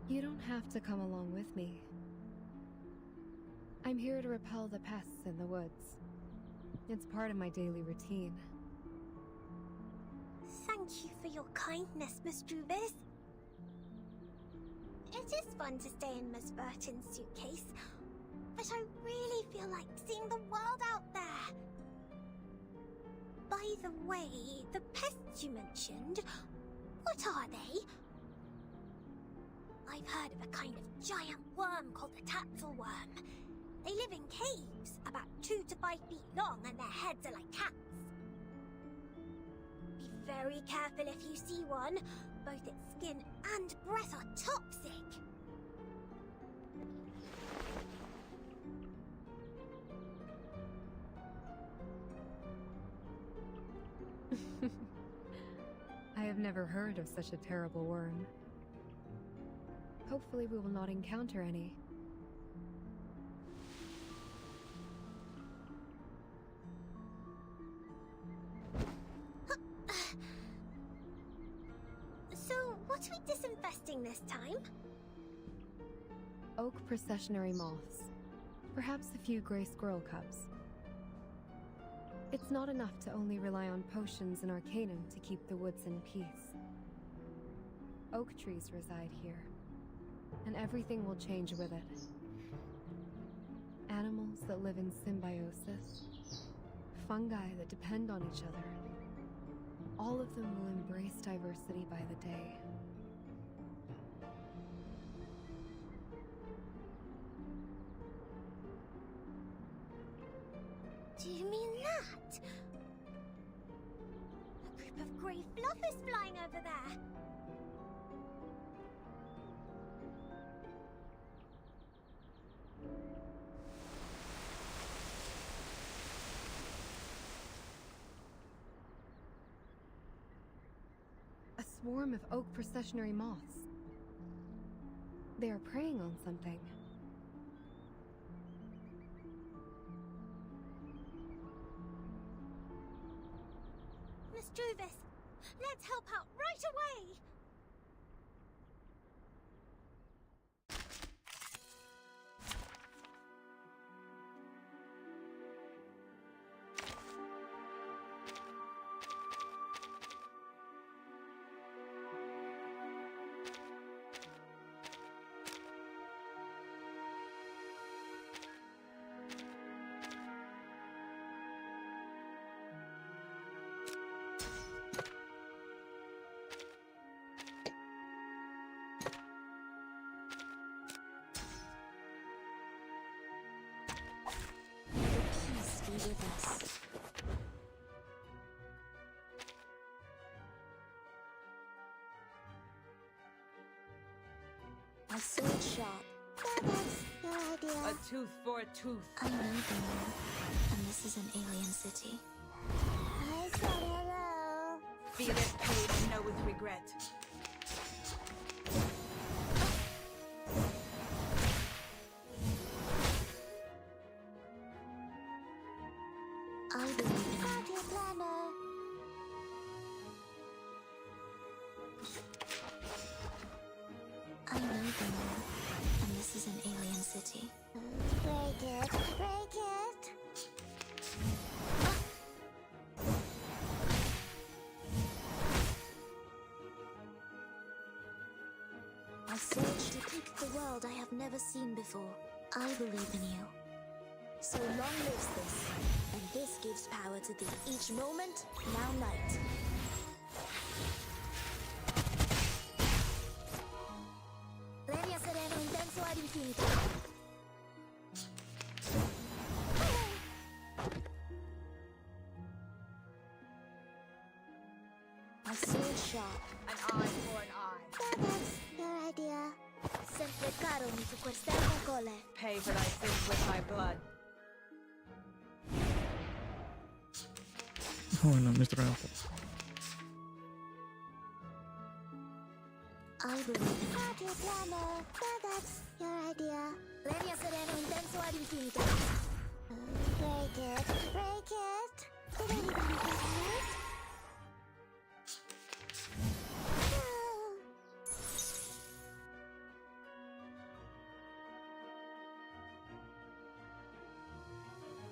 You don't have to come along with me. I'm here to repel the pests in the woods. It's part of my daily routine. Thank you for your kindness, Miss Drubis. It is fun to stay in Miss Burton's suitcase, but I really feel like seeing the world out there. By the way, the pests you mentioned, what are they? I've heard of a kind of giant worm called the tatzelworm. They live in caves, about 2 to 5 feet long, and their heads are like cats. Be very careful if you see one. Both its skin and breath are toxic. I have never heard of such a terrible worm. Hopefully we will not encounter any. So, what are we disinfesting this time? Oak processionary moths. Perhaps a few gray squirrel cubs. It's not enough to only rely on potions and arcanum to keep the woods in peace. Oak trees reside here, and everything will change with it. Animals that live in symbiosis, fungi that depend on each other. All of them will embrace diversity by the day. Do you mean that? A group of grey fluffers flying over there. A swarm of oak processionary moths. They are preying on something. Miss Juvis, let's help out right away! With us. A sword shop. That's your idea. A tooth for a tooth. I know them all, and this is an alien city. I said hello. Feel it, paid, and know with regret. I believe in Party planner. I know them all, and this is an alien city. Break it, break it. I search to depict the world I have never seen before. I believe in you. So long lives this, and this gives power to thee. Each moment, now night. Regia sereno intenso ad infinito. A sword shop. An eye for an eye. That's your idea. Sempre caro mi su quest'erba cole. Pay for thy sins with my blood. Oh no, Mr. Apple. I believe in you. Party planner. That's your idea. Regia sereno intenso ad infinito. Break it, break it. Did anything get hurt?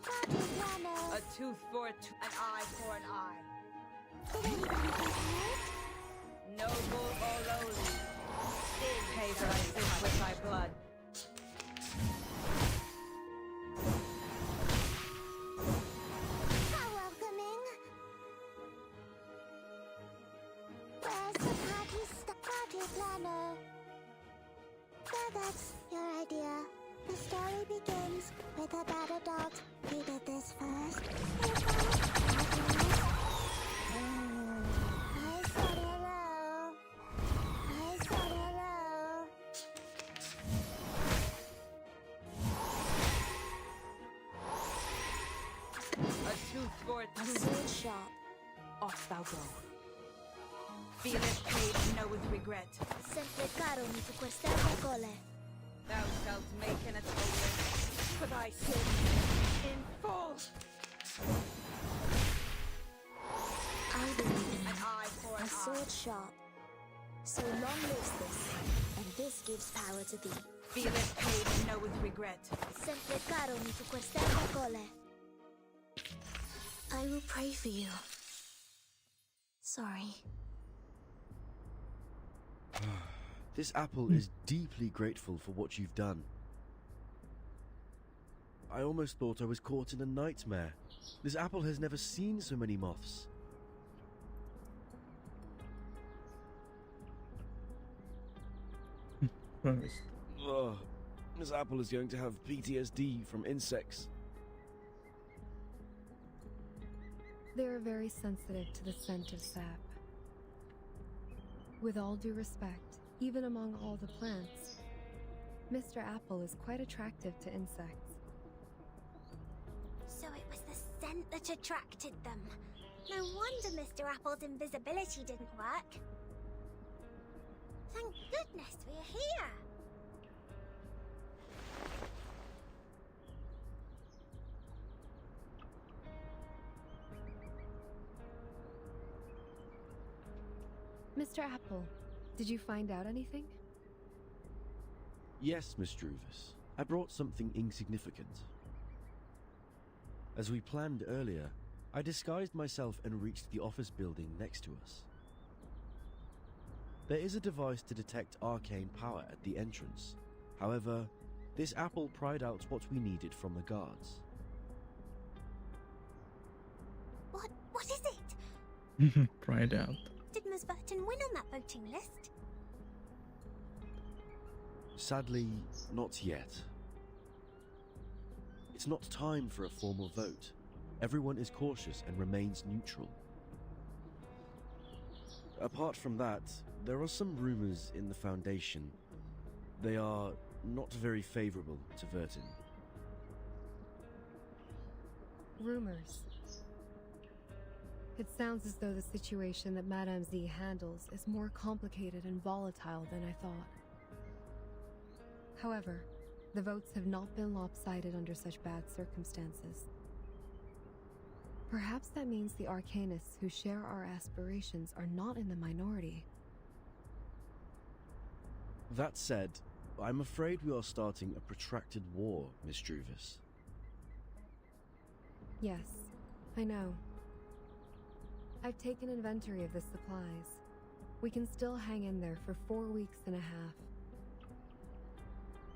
Party planner. A tooth for a tooth. An eye for an eye. Did anything get hurt? Noble or lowly. Pay for thy sins with thy blood. How welcoming. Where's the party planner? That's your idea. The story begins with a bad adult. He did this first. I said hello. I said hello. A tooth for a A tooth. sword shop. Off thou go. Feel it, paid, and know with regret. Sempre caro mi su quest'erba cole. Thou shalt make an atonement for thy sins in full. I believe in An you. eye for A an eye. sword shop. So long lives this, and this gives power to thee. Feel it, paid, and know with regret. Sempre caro mi su quest'erba cole. I will pray for you. Sorry. This apple is deeply grateful for what you've done. I almost thought I was caught in a nightmare. This apple has never seen so many moths. Ugh, this apple is going to have PTSD from insects. They are very sensitive to the scent of sap. With all due respect, even among all the plants, Mr. Apple is quite attractive to insects. So it was the scent that attracted them. No wonder Mr. Apple's invisibility didn't work. Thank goodness we're here. Mr. Apple, did you find out anything? Yes, Miss Druvis. I brought something insignificant. As we planned earlier, I disguised myself and reached the office building next to us. There is a device to detect arcane power at the entrance. However, this apple pried out what we needed from the guards. What is it? Pried out. Did Miss Burton win on that voting list? Sadly, not yet. It's not time for a formal vote. Everyone is cautious and remains neutral. Apart from that, there are some rumors in the Foundation. They are not very favorable to Vertin. Rumors. It sounds as though the situation that Madame Z handles is more complicated and volatile than I thought. However, the votes have not been lopsided under such bad circumstances. Perhaps that means the Arcanists who share our aspirations are not in the minority. That said, I'm afraid we are starting a protracted war, Miss Druvis. Yes, I know. I've taken inventory of the supplies. We can still hang in there for 4 weeks and a half.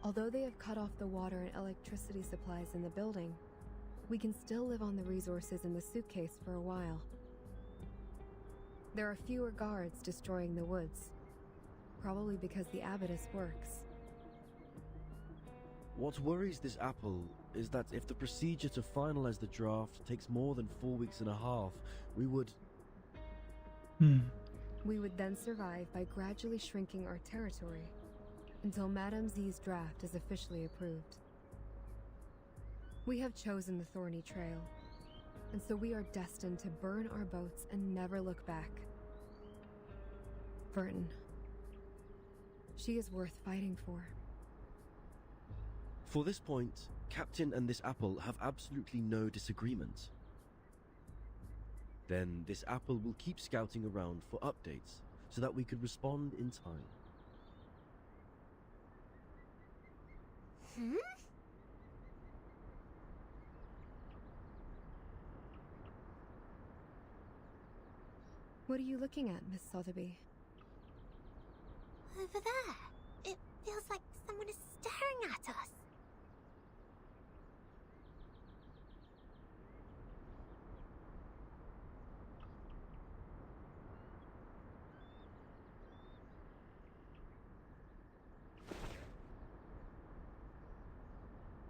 Although they have cut off the water and electricity supplies in the building, we can still live on the resources in the suitcase for a while. There are fewer guards destroying the woods, probably because the abbess works. What worries this apple is that if the procedure to finalize the draft takes more than 4 weeks and a half, we would... We would then survive by gradually shrinking our territory until Madame Z's draft is officially approved. We have chosen the thorny trail, and so we are destined to burn our boats and never look back. Vertin. She is worth fighting for. For this point, Captain and this apple have absolutely no disagreement. Then this apple will keep scouting around for updates so that we could respond in time. What are you looking at, Miss Sotheby? Over there. It feels like someone is staring at us.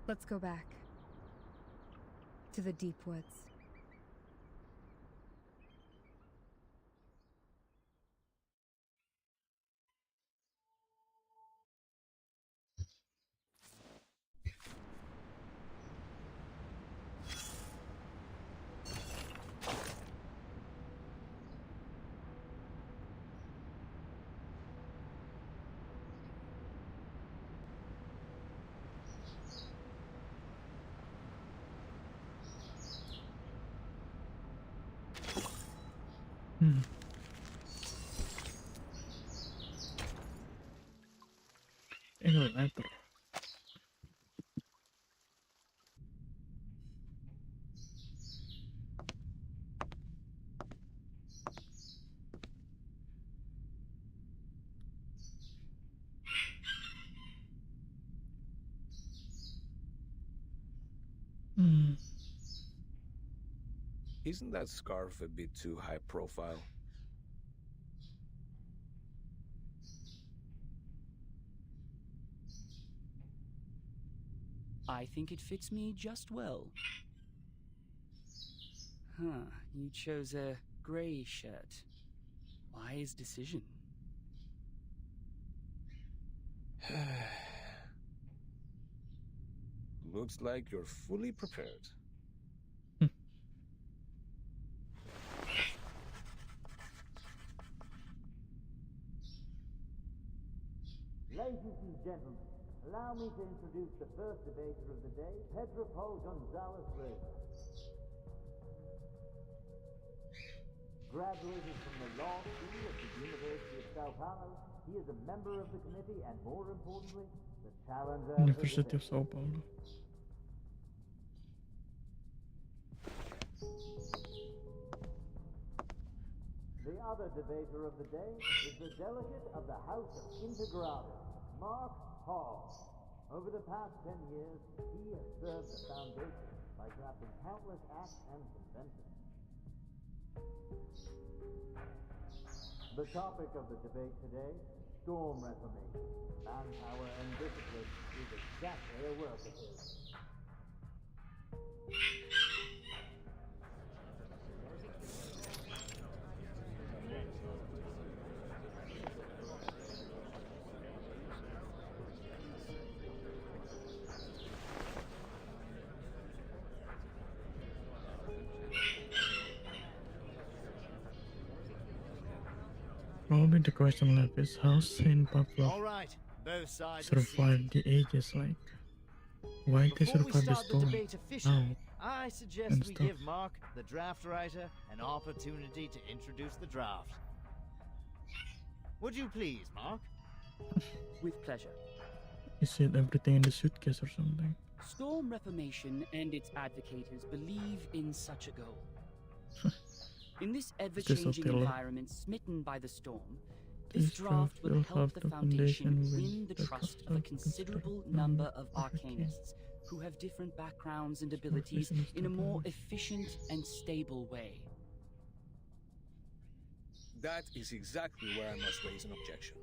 Let's go back. To the deep woods. Elevator. Isn't that scarf a bit too high profile? I think it fits me just well. Huh, you chose a grey shirt. Wise decision. Looks like you're fully prepared. Ladies and gentlemen, allow me to introduce the first debater of the day, Pedro Paul Gonzalez Reyes. Graduated from the law school at the University of Sao Paulo, he is a member of the committee and, more importantly, the challenger. University of Sao Paulo. The other debater of the day is the delegate of the House of Integrados, Mark Hall. Over the past 10 years, he has served the Foundation by drafting countless acts and conventions. The topic of the debate today, storm reformation. Manpower and discipline is exactly a work of his. Probably the question left is how Saint Pablo All right, both sides survived the ages. Like, why they Before we survive the start the storm? debate officially, How? I suggest and we stuff. give Mark, the draft writer, an opportunity to introduce the draft. Would you please, Mark? With pleasure. Is it everything in the suitcase or something? Storm Reformation and its advocates believe in such a goal. In this ever-changing Othello? environment smitten by the storm, this draft will help the Foundation win the trust of a considerable number of arcanists who have different backgrounds and abilities in a more efficient and stable way. That is exactly where I must raise an objection.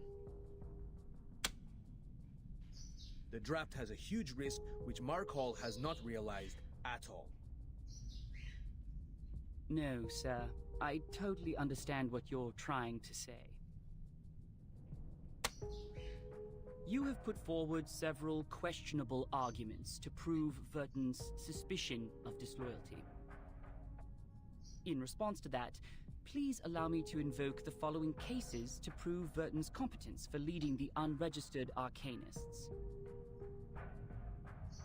The draft has a huge risk which Mark Hall has not realized at all. No, sir. I totally understand what you're trying to say. You have put forward several questionable arguments to prove Verton's suspicion of disloyalty. In response to that, please allow me to invoke the following cases to prove Verton's competence for leading the unregistered arcanists.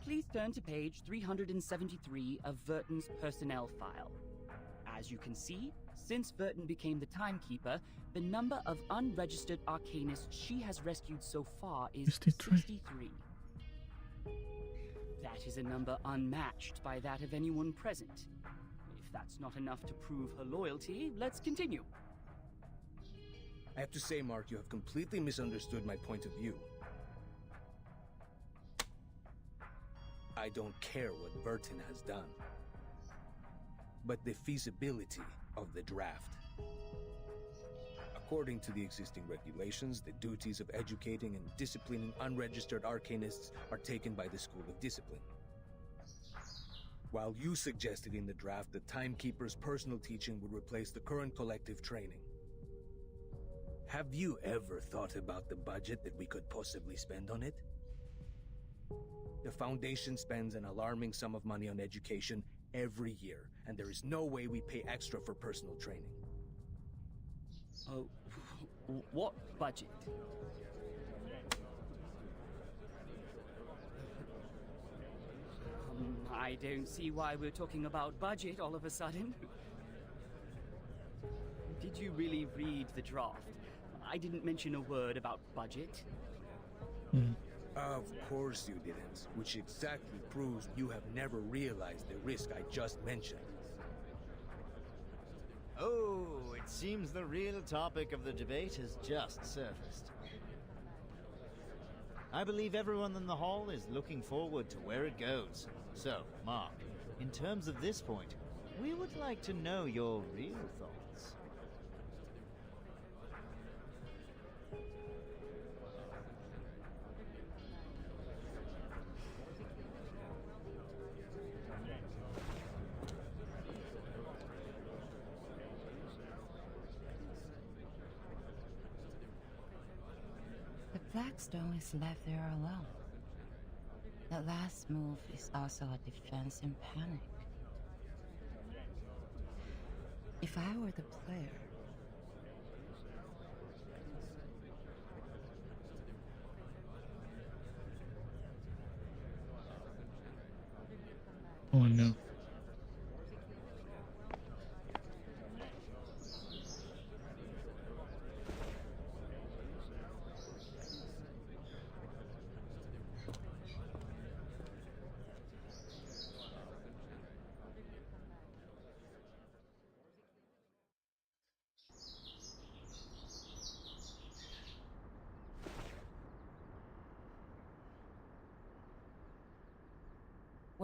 Please turn to page 373 of Verton's personnel file. As you can see, since Verton became the timekeeper, the number of unregistered arcanists she has rescued so far is 63. That is a number unmatched by that of anyone present. If that's not enough to prove her loyalty, let's continue. I have to say, Mark, you have completely misunderstood my point of view. I don't care what Verton has done, but the feasibility of the draft. According to the existing regulations, the duties of educating and disciplining unregistered arcanists are taken by the School of Discipline. While you suggested in the draft that Timekeeper's personal teaching would replace the current collective training. Have you ever thought about the budget that we could possibly spend on it? The Foundation spends an alarming sum of money on education every year, and there is no way we pay extra for personal training. Oh, what budget? I don't see why we're talking about budget all of a sudden. Did you really read the draft? I didn't mention a word about budget. Of course you didn't, which exactly proves you have never realized the risk I just mentioned. Oh, it seems the real topic of the debate has just surfaced. I believe everyone in the hall is looking forward to where it goes. So, Mark, in terms of this point, We would like to know your real thoughts. The Blackstone is left there alone. That last move is also a defense in panic. If I were the player, oh no.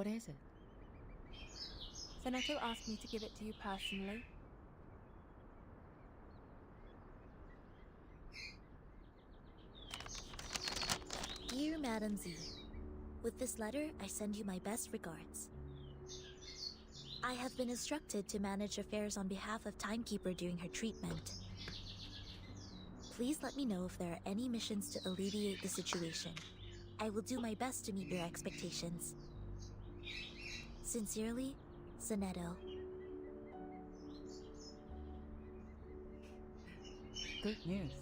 what is it? Senato asked me to give it to you personally. Dear Madam Z, with this letter, I send you my best regards. I have been instructed to manage affairs on behalf of Timekeeper during her treatment. Please let me know if there are any missions to alleviate the situation. I will do my best to meet your expectations. Sincerely, Zeneto. Good news.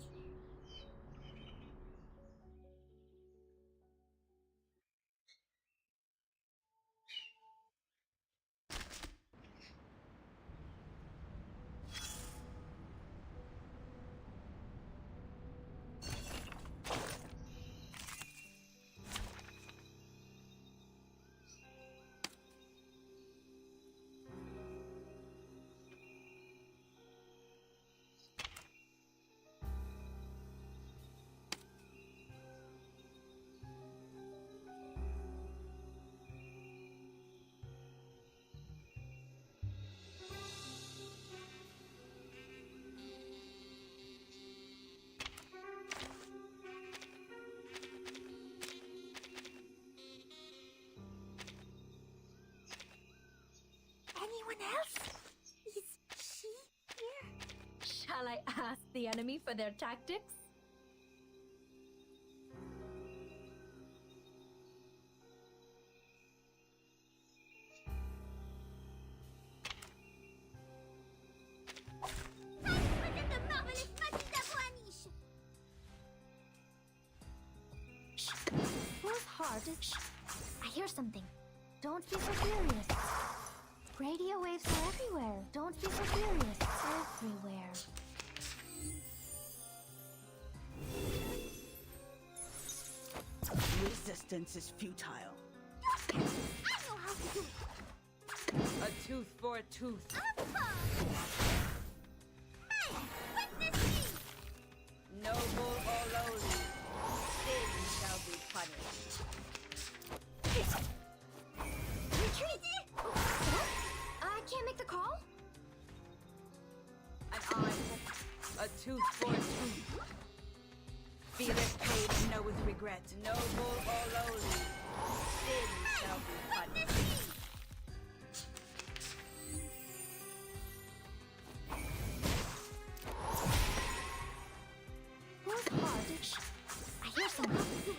Anyone else? Is she here? Shall I ask the enemy for their tactics? Within the marvelous Matilda Buanish! Whose heart is... I hear something. Don't be so furious. Radio waves are everywhere. Don't be so furious. Everywhere. Resistance is futile. I know how to do it. A tooth for a tooth. Hey, witness me! Noble or lowly, sin shall be punished. Retreat! I can't make the call? An eye for a tooth for a tooth. Feeleth pain and knoweth regret. Noble or lowly, sin shall be punished. Whose heart is... I hear something.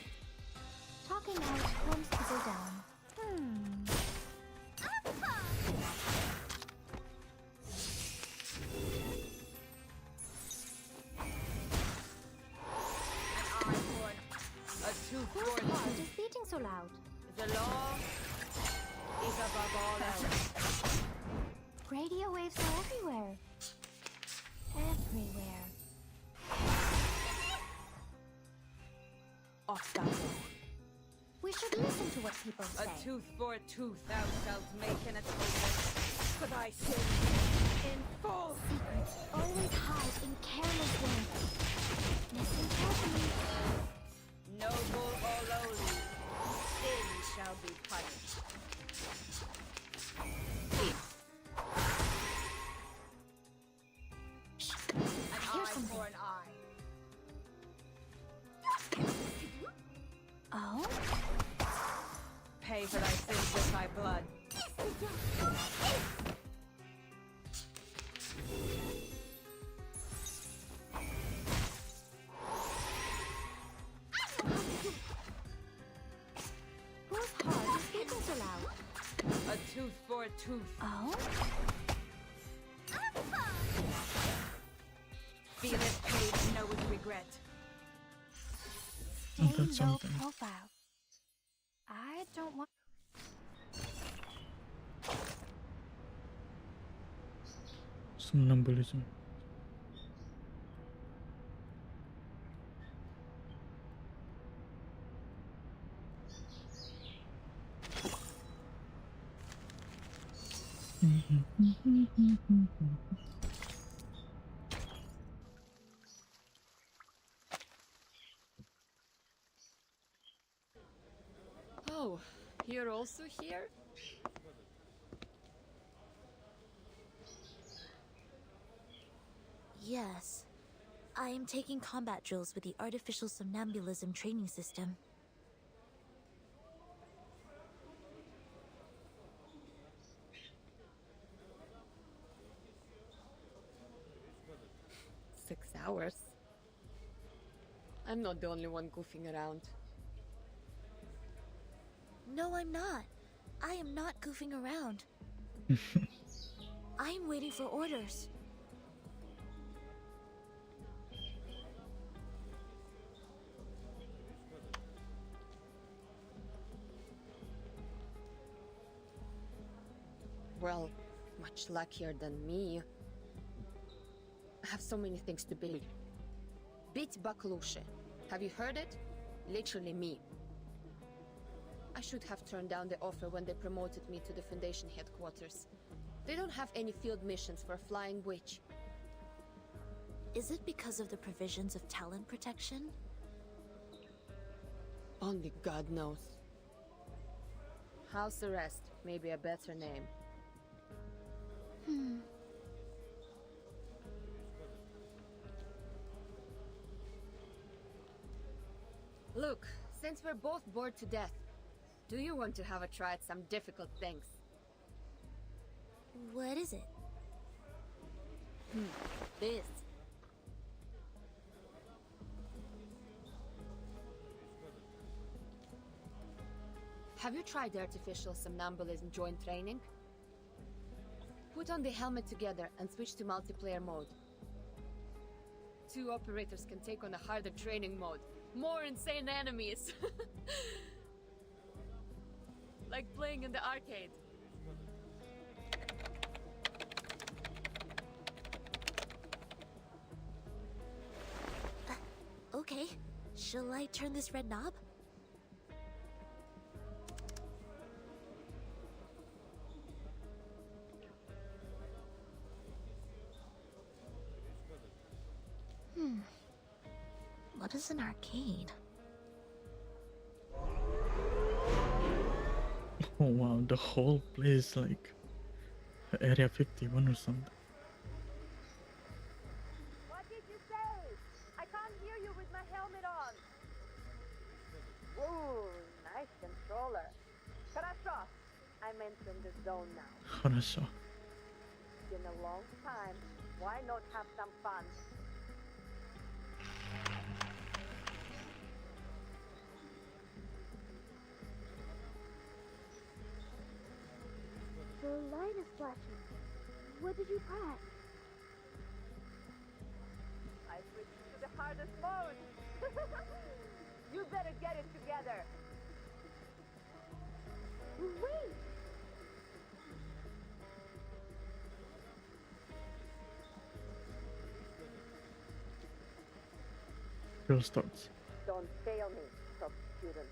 Talking out calms people down. Whose heart is beating so loud? The law is above all else. Radio waves are everywhere. Everywhere. Off thou go. We should listen to what people say. A tooth for a tooth, thou shalt make an atonement for thy sin in full. Secrets always hide in careless ways. Listen carefully. Noble or lowly, sin shall be punished. pay for thy sins with thy blood. Whose heart is beating so loud? A tooth for a tooth. Oh? Feel it paid, know with regret. Oh, that's Low something. profile. I don't want. Somnambulism. Oh, you're also here? Yes. I am taking combat drills with the artificial somnambulism training system. $6 hours. I'm not the only one goofing around. No, I'm not. I am not goofing around. I am waiting for orders. Well, much luckier than me. I have so many things to build. Bit Baklushe. Have you heard it? Literally me. I should have turned down the offer when they promoted me to the Foundation headquarters. They don't have any field missions for a flying witch. Is it because of the provisions of talent protection? Only God knows. House arrest may be a better name. Look, since we're both bored to death, do you want to have a try at some difficult things? What is it? This. Have you tried the artificial somnambulism joint training? Put on the helmet together and switch to multiplayer mode. 2 operators can take on a harder training mode. More insane enemies! Like playing in the arcade. Okay. Shall I turn this red knob? What is an arcade? Oh wow, the whole place like Area 51 or something. What did you say? I can't hear you with my helmet on. Ooh, nice controller. Хорошо. I'm entering the zone now. Хорошо. It's been a long time. Why not have some fun? The light is flashing. What did you press? I switched to the hardest mode. You better get it together. Wait! Drill starts. Don't fail me, top student.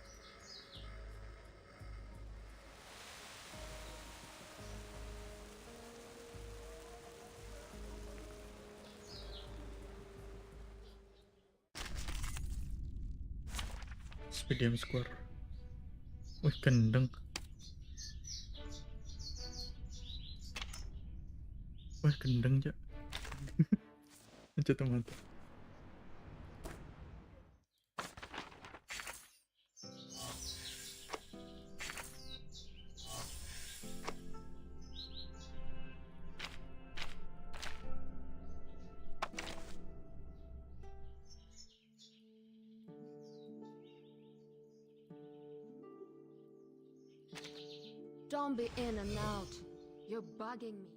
Stadium Square. Wih, kendeng. Wih, kendeng, Jak. Jatuh mata. Don't be in and out. You're bugging me.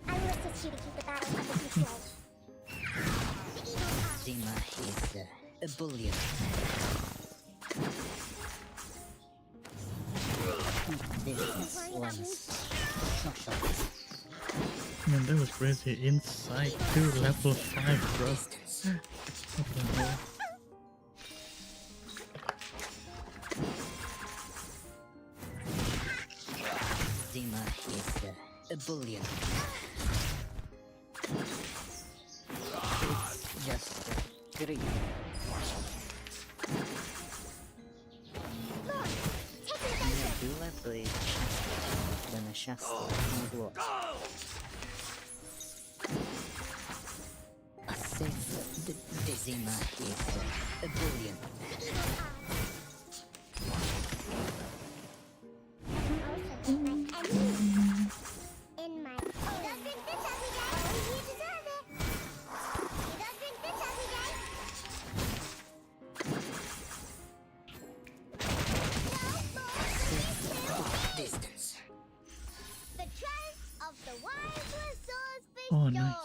I will assist you to keep the battle under control. Zima is a bullion. This one's not sure. Man, that was crazy. Inside to level 5, bro. What the hell? Zima is a bullion. It's just 3. Do I play than a Shasta and what? A safe Zima is a bullion. In my... You don't drink this every day. You deserve it. You don't drink this every day. Distance. The trance of the wise resource Oh, bestower. nice.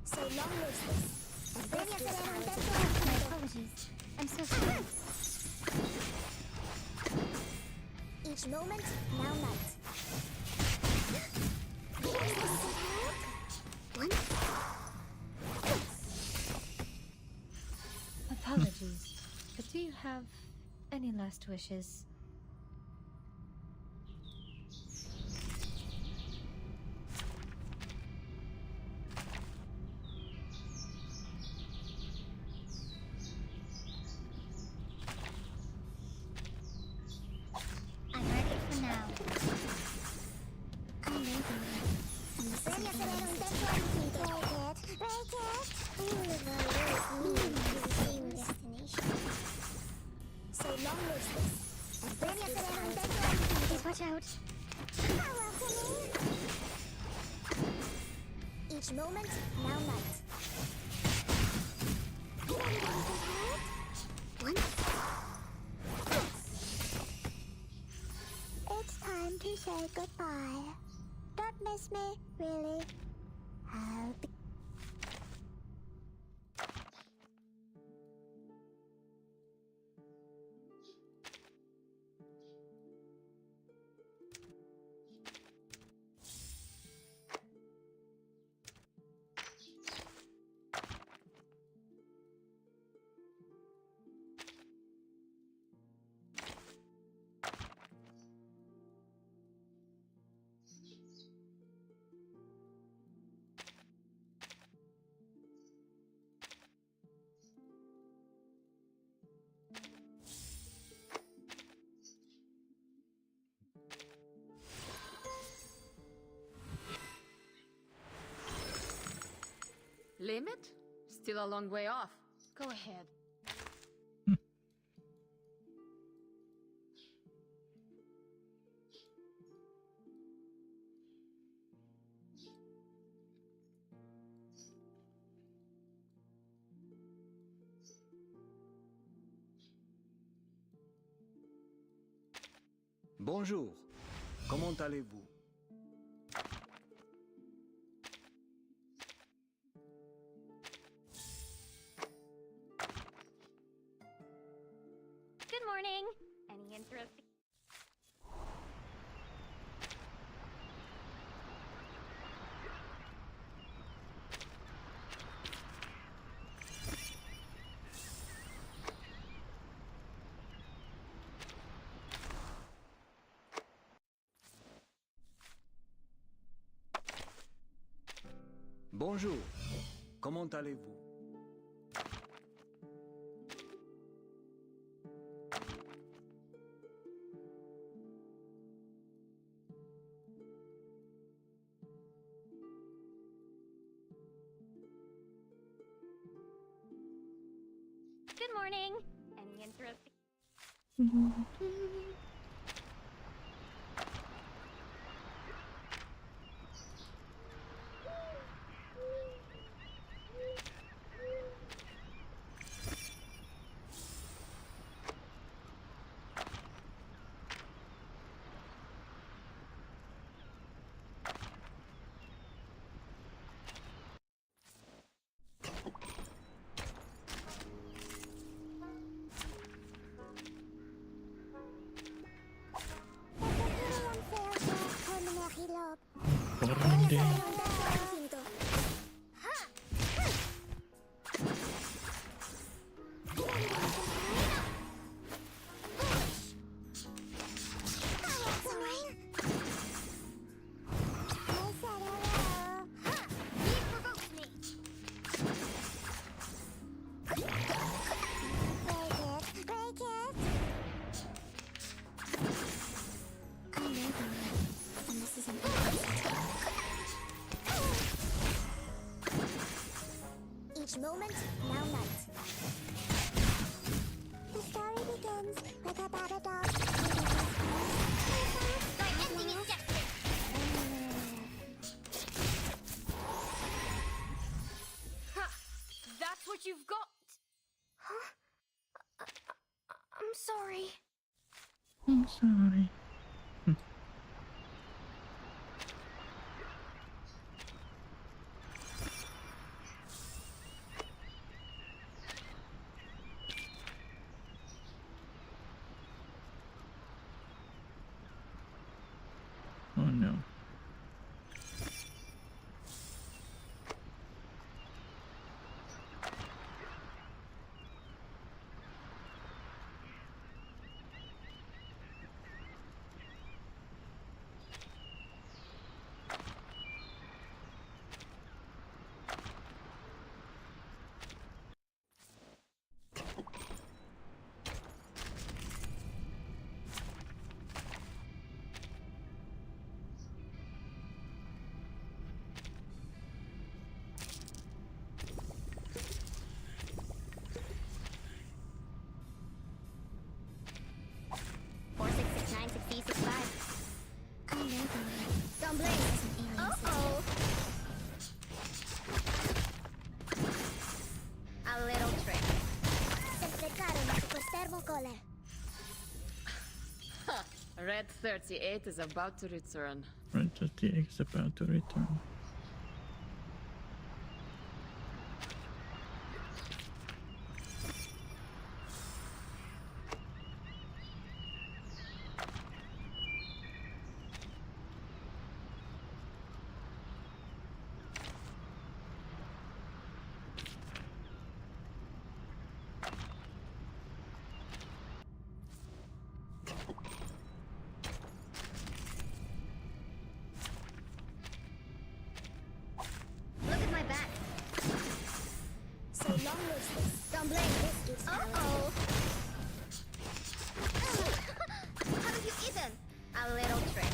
So long live this. My apologies. I'm so sorry. Each moment, now night. Apologies. But do you have any last wishes? I mark it for now. I'm ready. So long live this. Please watch out. Each moment, now night. It's time to say goodbye. Don't miss me, really. I'll be... Limit? Still a long way off. Go ahead. Bonjour. Comment allez-vous? Good morning. Any interesting... Bonjour. Comment allez-vous? Good morning. Any interesting? Orang deh. Each moment, now night. The story begins with a battle dog. My ending is desperate. Ha! That's what you've got! Huh? I'm sorry. I'm sorry. Oh no. Don't blame me. Uh-oh. A little trick. Se cercaron a tu postermo cole. Red 38 is about to return. Red 38 is about to return. Look at my back. So long live this. Don't blame this gives Uh-oh. Haven't you eaten? A little trick.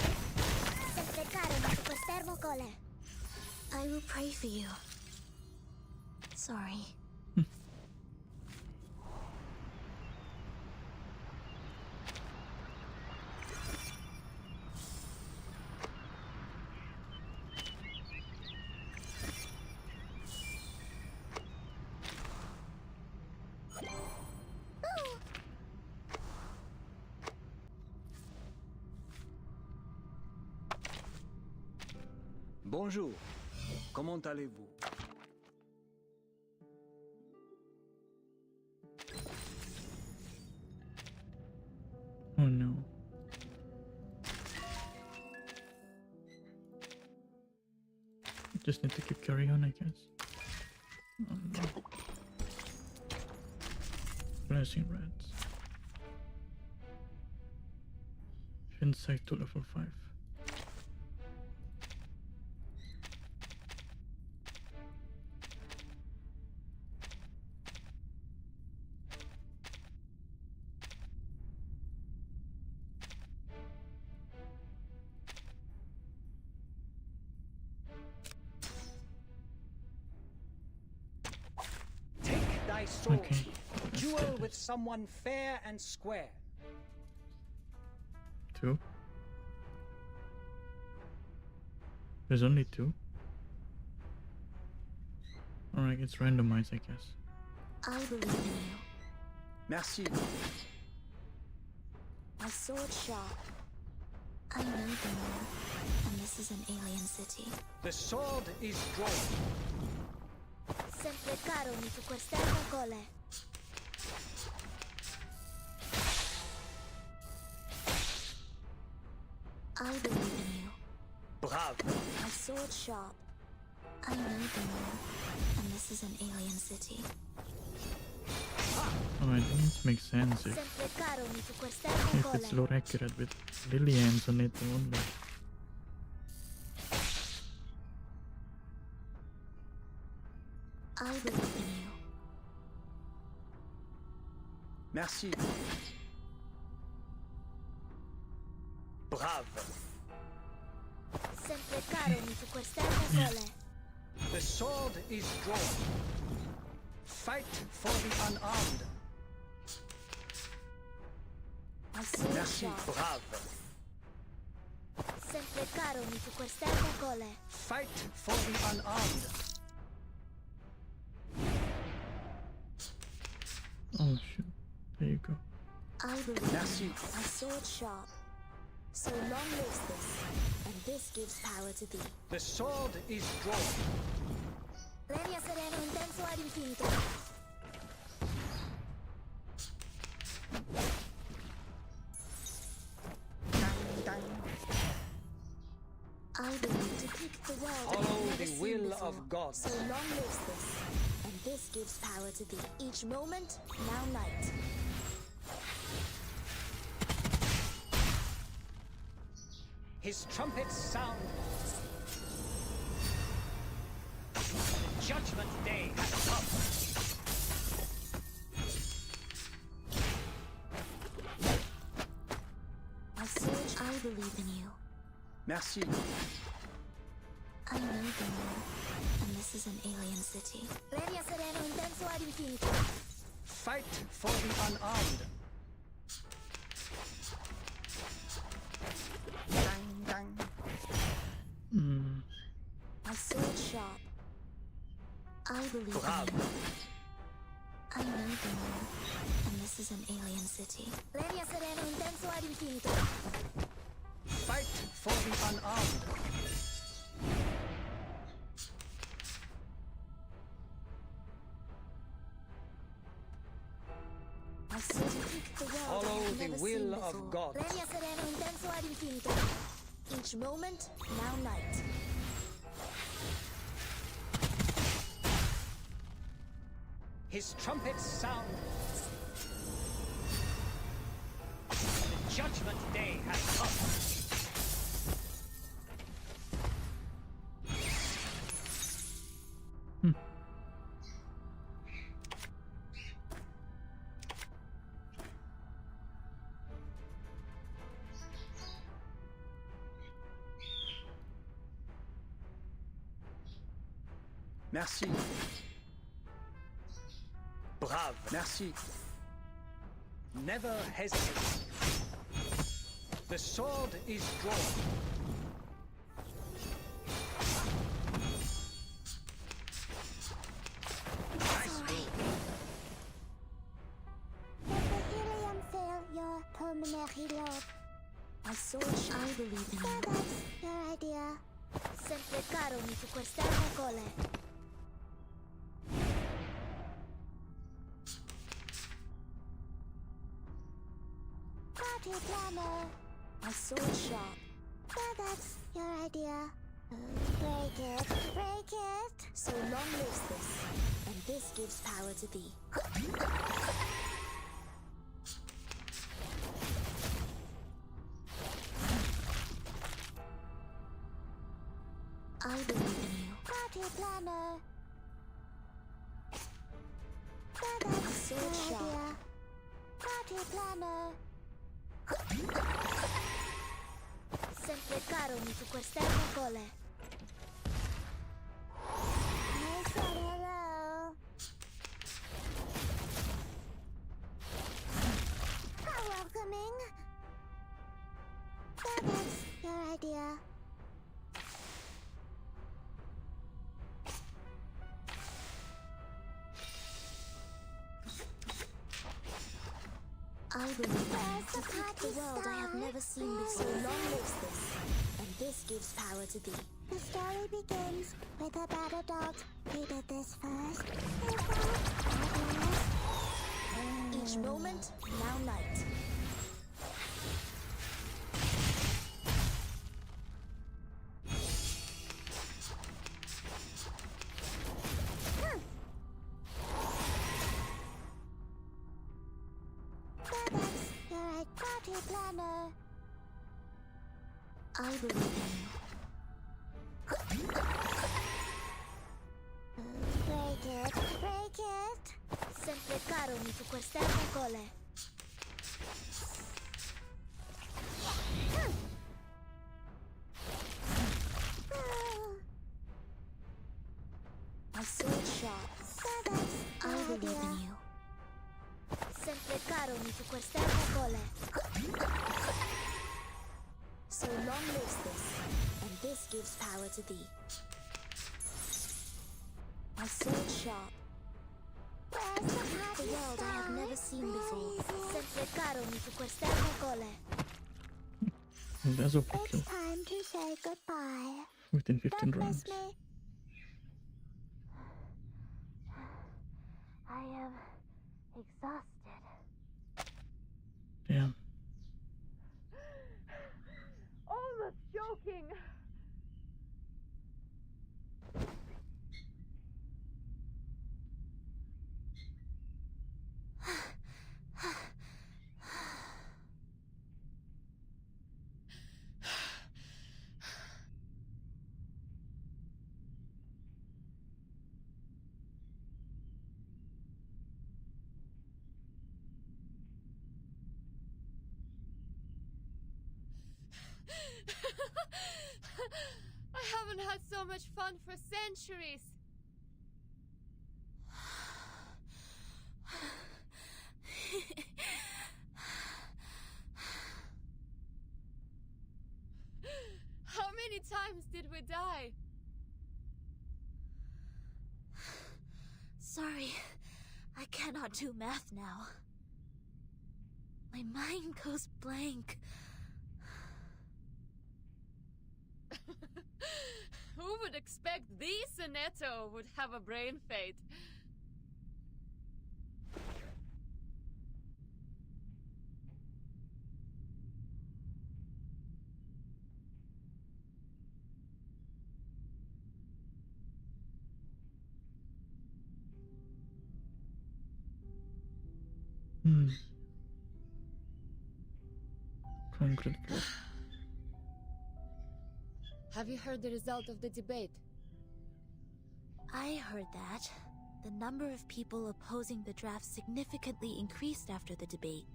Se cercaron a tu postermo cole. I will pray for you. Sorry. Bonjour. Comment allez-vous? Oh no. Just need to keep carrying on, I guess. Oh no. Flashing rats. Insight to level 5. sword. Okay, Duel with someone fair and square. 2. There's only 2. Alright, it's randomized, I guess. I believe in you. Merci. My sword sharp. I know the moon, and this is an alien city. The sword is drawn. Sempre caro mi tu quest'erba cole. I believe in you. Brave. My sword sharp. I know the moon, and this is an alien city. Alright, this makes sense if Sempre caro mi tu quest'erba it's cole. lore accurate with lily hands on it only. I believe in you. Merci. Brave. Sempre caro mi tu quest'erba cole. The sword is drawn. Fight for the unarmed. My sword Merci. sharp. Brave. Sempre caro mi tu quest'erba cole. Fight for the unarmed. Oh shoot, there you go. I believe Merci. in you. My sword sharp. So long lives this, and this gives power to thee. The sword is drawn. Leria sereno intenso ad infinito. I believe to pick the world. Follow I've never the seen will before. of God. So long lives this, and this gives power to thee. Each moment, now night. His trumpets sound. Judgment Day has come. My sword, I believe in you. Merci. I know the moon, and this is an alien city. Leria sereno intenso ad infinito. Fight for the unarmed. Dang, dang. My sword sharp. I believe in Brave. you. I know the moon, and this is an alien city. Leria sereno intenso ad infinito. Fight for the unarmed. My sword pick the world Follow I've the never will seen of before. God. Leria sereno intenso ad infinito. Each moment, now night. His trumpets sound. The Judgment Day has come. Merci. Brave. Merci. Never hesitate. The sword is drawn. Nice move. Let the helium fill your pulmonary lobe. My sword, I believe in you. That's your idea. Sempre caro mi tu quest'erba cole. Party planner. My sword shop. That's your idea. Break it, break it. So long lives this, and this gives power to thee. I believe in you. Party planner. That's your idea. Party planner. Sempre caro mi tu quest'erba cole. I said hello. The world I have never seen before. So long lives this, and this gives power to thee. The story begins with a bad adult. He did this first. Each moment, now night. You're a party planner. I believe in you. Break it, break it. Sempre caro mi tu quest'erba cole. My sword sharp. I believe in you. Sempre caro mi tu quest'erba cole. So long lives this, and this gives power to thee. My sword sharp. Where's the world I have never seen before. Sempre caro mi tu quest'erba cole. That's a quick kill. It's time to say goodbye. Within 15 Don't rounds. miss me. I am exhausted. Damn. Almost joking. I haven't had so much fun for centuries. How many times did we die? Sorry, I cannot do math now. My mind goes blank. Who would expect the Sonetto would have a brain fade? Concrete block. Have you heard the result of the debate? I heard that. The number of people opposing the draft significantly increased after the debate.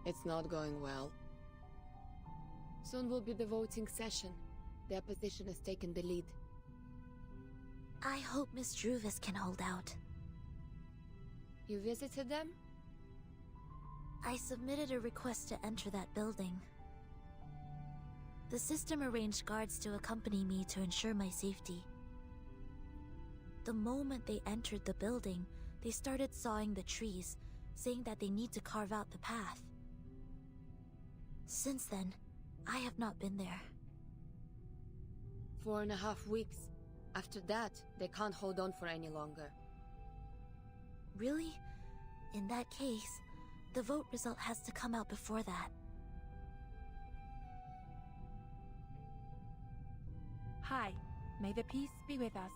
It's not going well. Soon will be the voting session. The opposition has taken the lead. I hope Miss Druvis can hold out. You visited them? I submitted a request to enter that building. The system arranged guards to accompany me to ensure my safety. The moment they entered the building, they started sawing the trees, saying that they need to carve out the path. Since then, I have not been there. 4.5 weeks. After that, they can't hold on for any longer. Really? In that case, the vote result has to come out before that. Hi, may the peace be with us.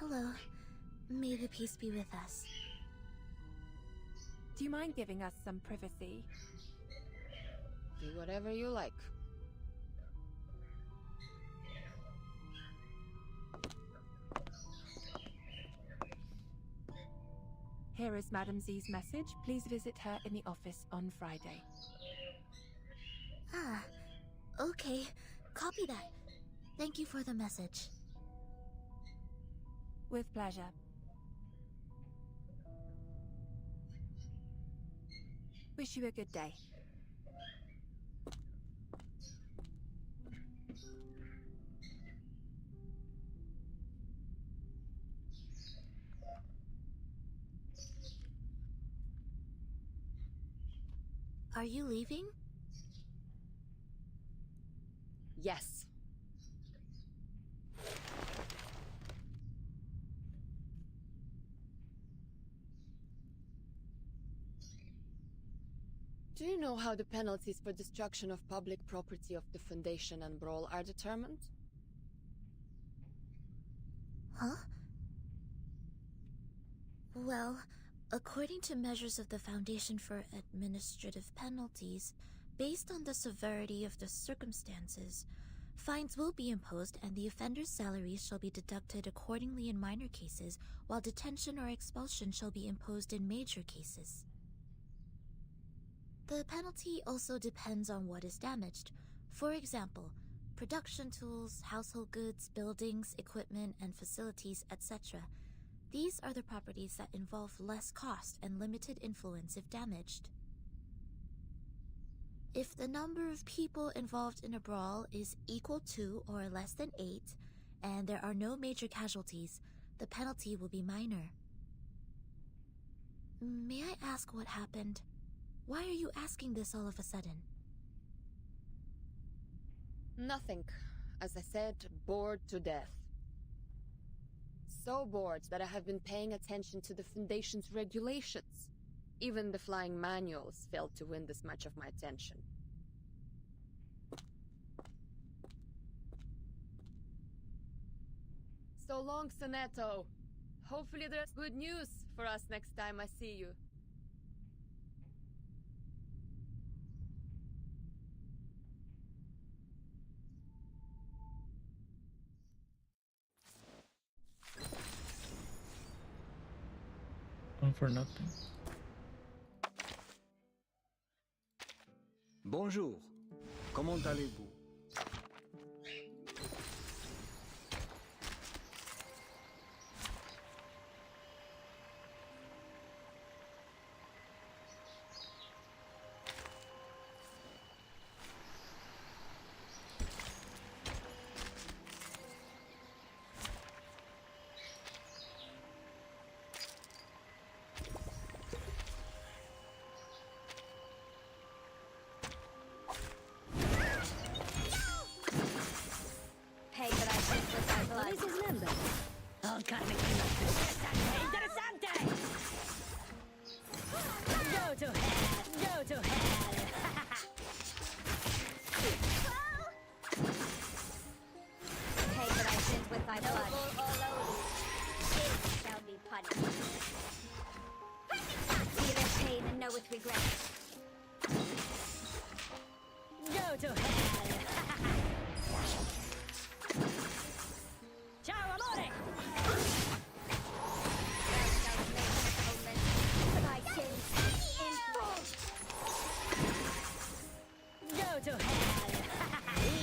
Hello. May the peace be with us. Do you mind giving us some privacy? Do whatever you like. Here is Madam Z's message. Please visit her in the office on Friday. Ah, okay. Copy that. Thank you for the message. With pleasure. Wish you a good day. Are you leaving? Yes. Do you know how the penalties for destruction of public property of the Foundation and Brawl are determined? Huh? Well, according to measures of the Foundation for Administrative Penalties, based on the severity of the circumstances, fines will be imposed and the offender's salaries shall be deducted accordingly in minor cases, while detention or expulsion shall be imposed in major cases. The penalty also depends on what is damaged. For example, production tools, household goods, buildings, equipment, and facilities, etc. These are the properties that involve less cost and limited influence if damaged. If the number of people involved in a brawl is equal to or less than 8, and there are no major casualties, the penalty will be minor. May I ask what happened? Why are you asking this all of a sudden? Nothing. As I said, bored to death. So bored that I have been paying attention to the Foundation's regulations. Even the flying manuals failed to win this much of my attention. So long, Sonetto. Hopefully there's good news for us next time I see you. All for nothing. Bonjour. Comment allez-vous? With regret. Go to hell! Ciao, amore! Go to hell!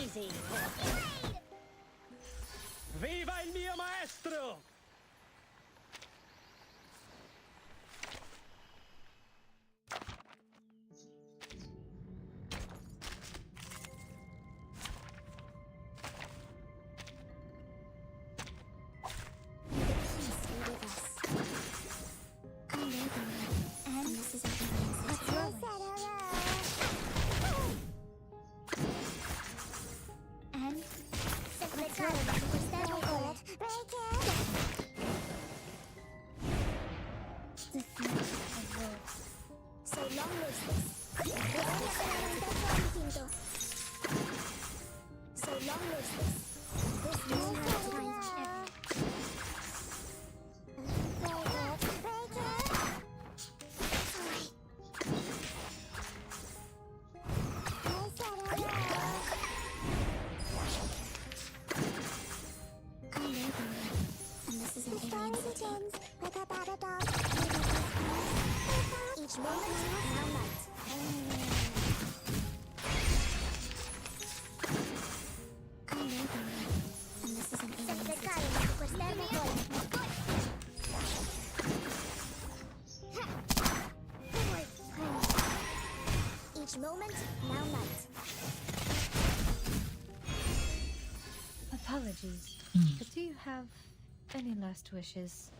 Easy. Viva il mio maestro! Moment, now night. Apologies, but do you have any last wishes?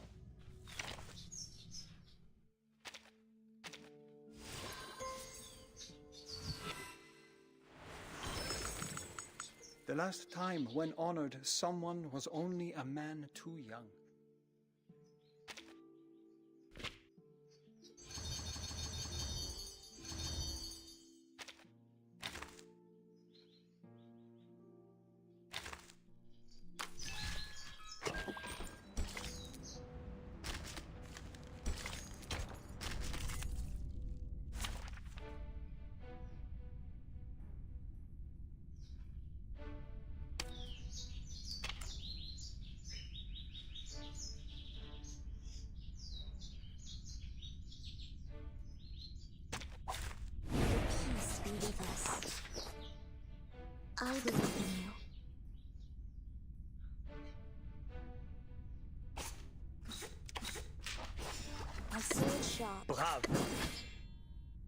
The last time when honored, someone was only a man too young. I believe in you. My sword sharp. Bravo.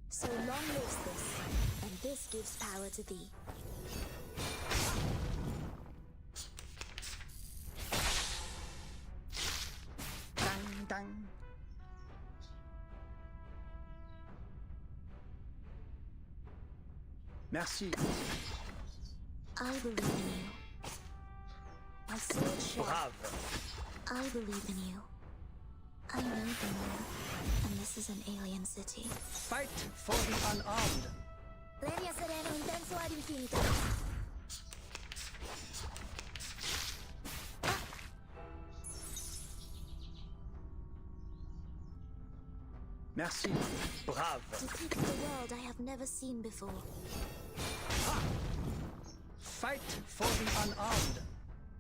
So long lives this, and this gives power to thee. Dang, dang. Merci. I believe in you. My sword sharp. Bravo. I believe in you. I know the moon, and this is an alien city. Fight for the unarmed. Leria sereno intenso ad infinito. Merci. Bravo. Depict the world I have never seen before. Fight for the unarmed.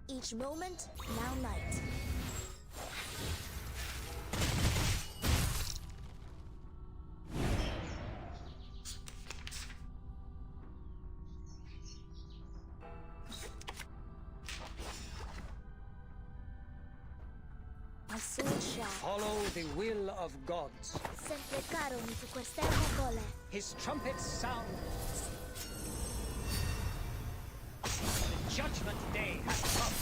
Each moment, now night. My sword sharp. Follow the will of gods. Sempre caro mi tu quest'ermo cole. His trumpets sound. The judgment day has come.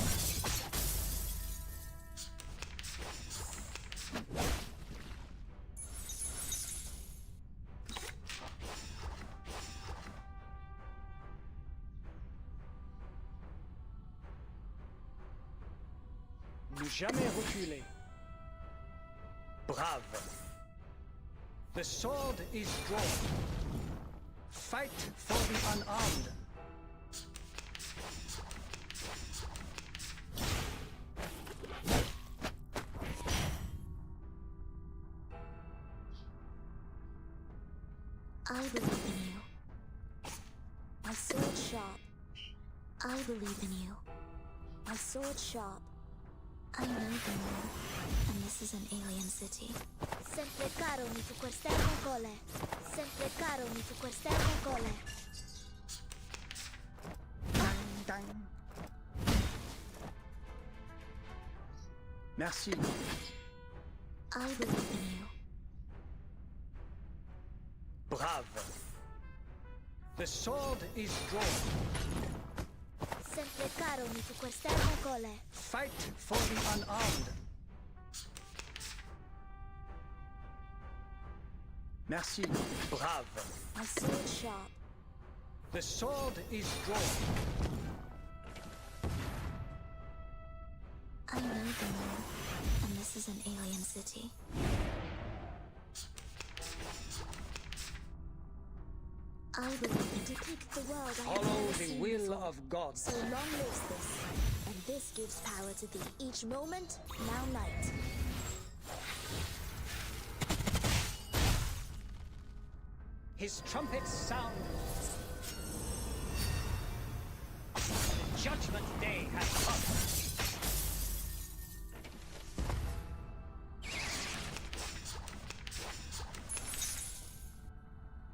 Ne jamais reculer. Bravo. The sword is drawn. Fight for the unarmed. I believe in you. My sword sharp. I believe in you. My sword sharp. I know the moon, and this is an alien city. Sempre caro mi tu quest'ermo cole. Sempre caro mi tu quest'ermo cole. Dang, dang. Merci. I believe in you. Bravo. The sword is drawn. Sempre caro mi tu quest'ermo cole. Fight for the unarmed. Merci. Bravo. My sword sharp. The sword is drawn. I know the moon, and this is an alien city. I believe in depict the world I have Follow never the seen will before. of gods. So long lives this, and this gives power to thee. Each moment, now night. His trumpets sound. The judgment day has come.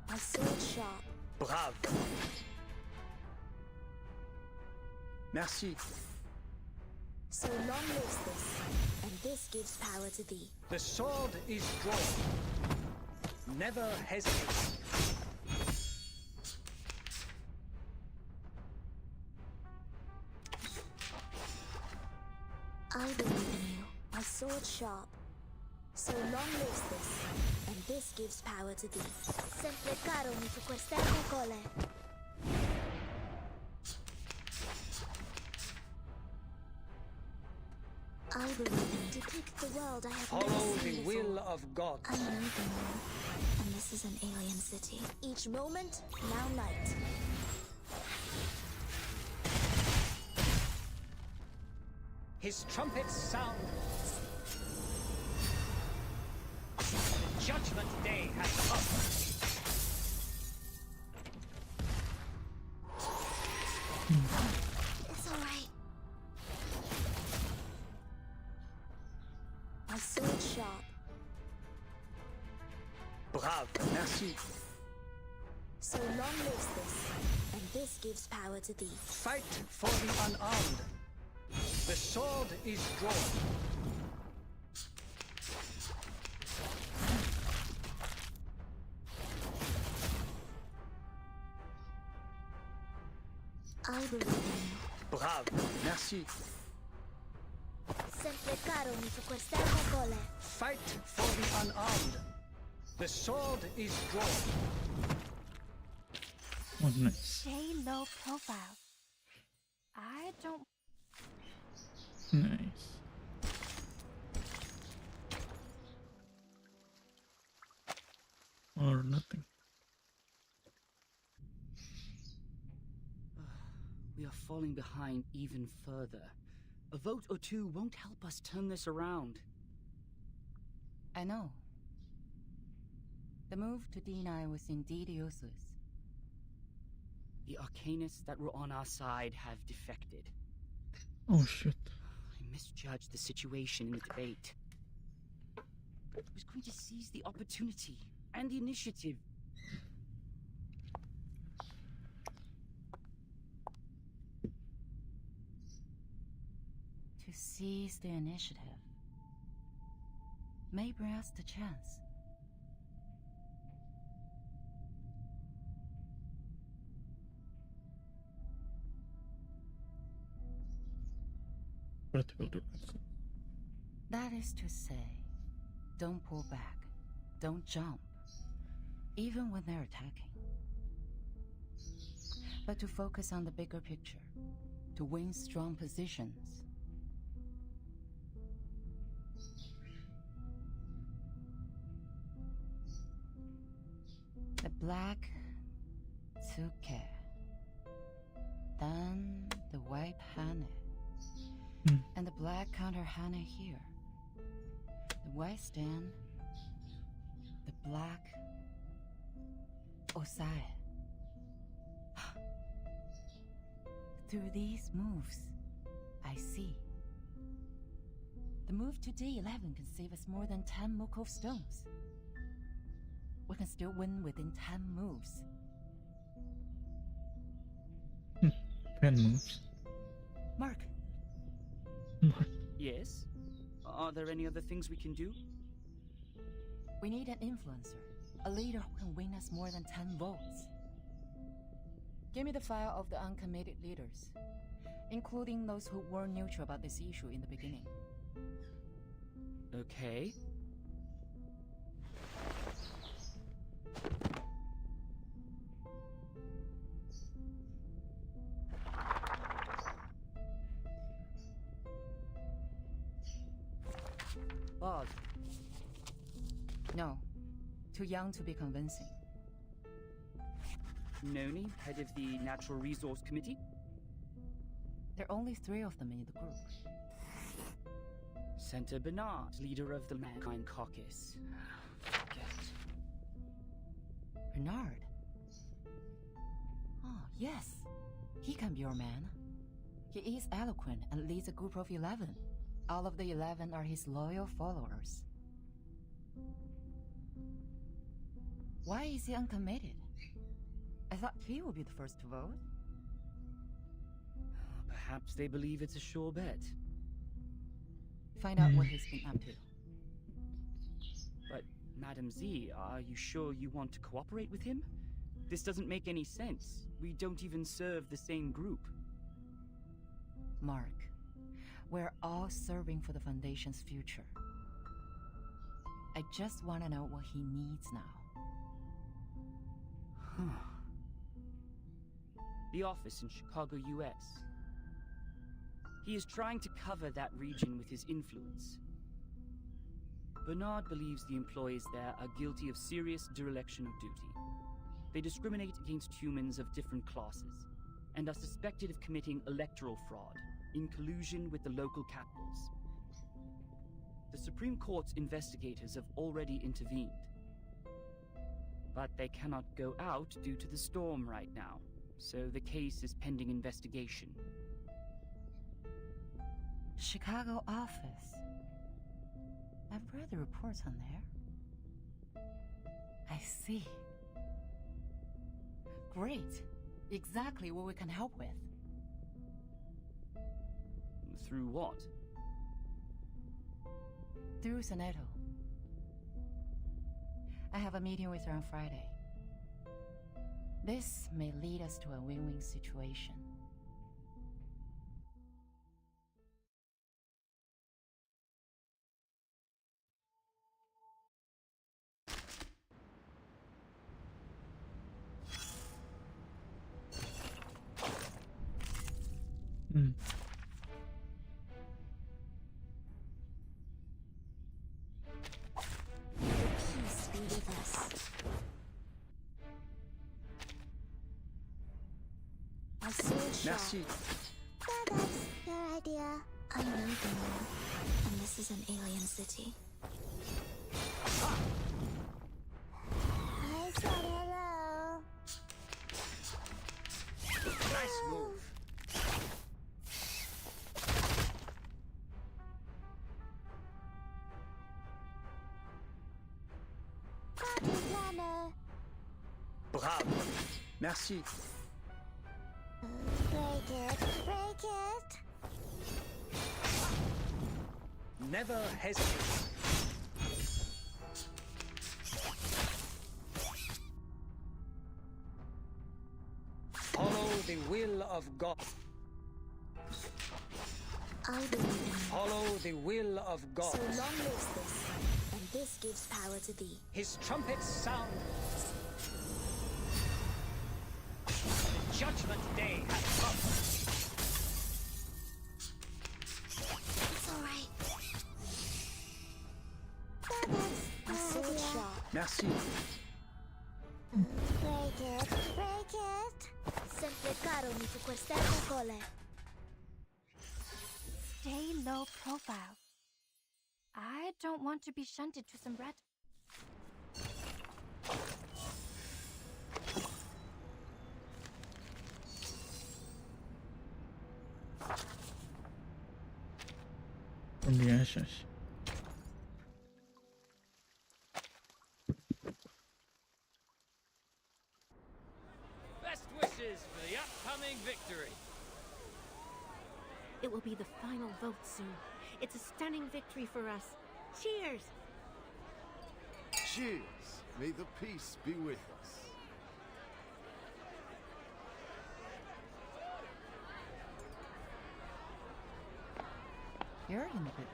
My sword sharp. Bravo. Merci. So long lives this, and this gives power to thee. The sword is drawn. Never hesitate. I believe in you. My sword sharp. So long lives this, and this gives power to thee. Sempre caro mi tu quest'ermo cole. world I have Follow never the seen will before. of God. I know the moon, and this is an alien city. Each moment, now night. His trumpets sound. The judgment day has come. It's all right. My sword sharp. Brave. Merci. So long lives this, and this gives power to thee. Fight for the unarmed. The sword is drawn. I believe in you. Brave. Merci. Sempre caro mi su quest'erba cole. Fight for the unarmed. The sword is drawn. Oh, nice. Stay low profile. I don't. Nice. Or nothing. We are falling behind even further. A vote or two won't help us turn this around. I know. The move to deny was indeed useless. The arcanists that were on our side have defected. Oh shit. I misjudged the situation in the debate. I was going to seize the opportunity and the initiative. To seize the initiative may bring us the chance. Practical duress. That is to say, don't pull back, don't jump, even when they're attacking. But to focus on the bigger picture, to win strong positions. The black tsuke, then the white hane, and the black counter hane here. The white stand, the black osai. Through these moves, I see. The move to D11 can save us more than 10 Mukov stones. We can still win within 10 moves. 10 moves. Mark. Yes? Are there any other things we can do? We need an influencer. A leader who can win us more than 10 votes. Give me the file of the uncommitted leaders, including those who were neutral about this issue in the beginning. Okay. Bob. No. Too young to be convincing. Noni, head of the Natural Resource Committee? There are only 3 of them in the group. Senator Bernard, leader of the Mankind Caucus. Forget. Bernard? Oh, yes. He can be your man. He is eloquent and leads a group of 11. All of the 11 are his loyal followers. Why is he uncommitted? I thought he would be the first to vote. Perhaps they believe it's a sure bet. Find out what he's been up to. But, Madam Z, are you sure you want to cooperate with him? This doesn't make any sense. We don't even serve the same group. Mark, we're all serving for the Foundation's future. I just want to know what he needs now. The office in Chicago, US. He is trying to cover that region with his influence. Bernard believes the employees there are guilty of serious dereliction of duty. They discriminate against humans of different classes and are suspected of committing electoral fraud in collusion with the local capitals. The Supreme Court's investigators have already intervened, but they cannot go out due to the storm right now, so the case is pending investigation. Chicago office. I've read the reports on there. I see. Great. Exactly what we can help with. Through what? Through Soneto. I have a meeting with her on Friday. This may lead us to a win-win situation. Peace be with us. I sold shop. Merci. That's your idea. I know them, and this is an alien city. I said hello. Nice move. Party planner. Bravo. Merci. Break it. Break it. Never hesitate. Follow the will of God. I believe in you. Follow the will of God. So long lives this, and this gives power to thee. His trumpets sound. The judgment day has come. It's all right. I sold shop. Merci. Break it. Break it. Sempre caro mi tu queste cole. Stay low profile. I don't want to be shunted to some rat. From the ashes. Best wishes for the upcoming victory. It will be the final vote soon. It's a stunning victory for us. Cheers! Cheers! May the peace be with us. You're in a good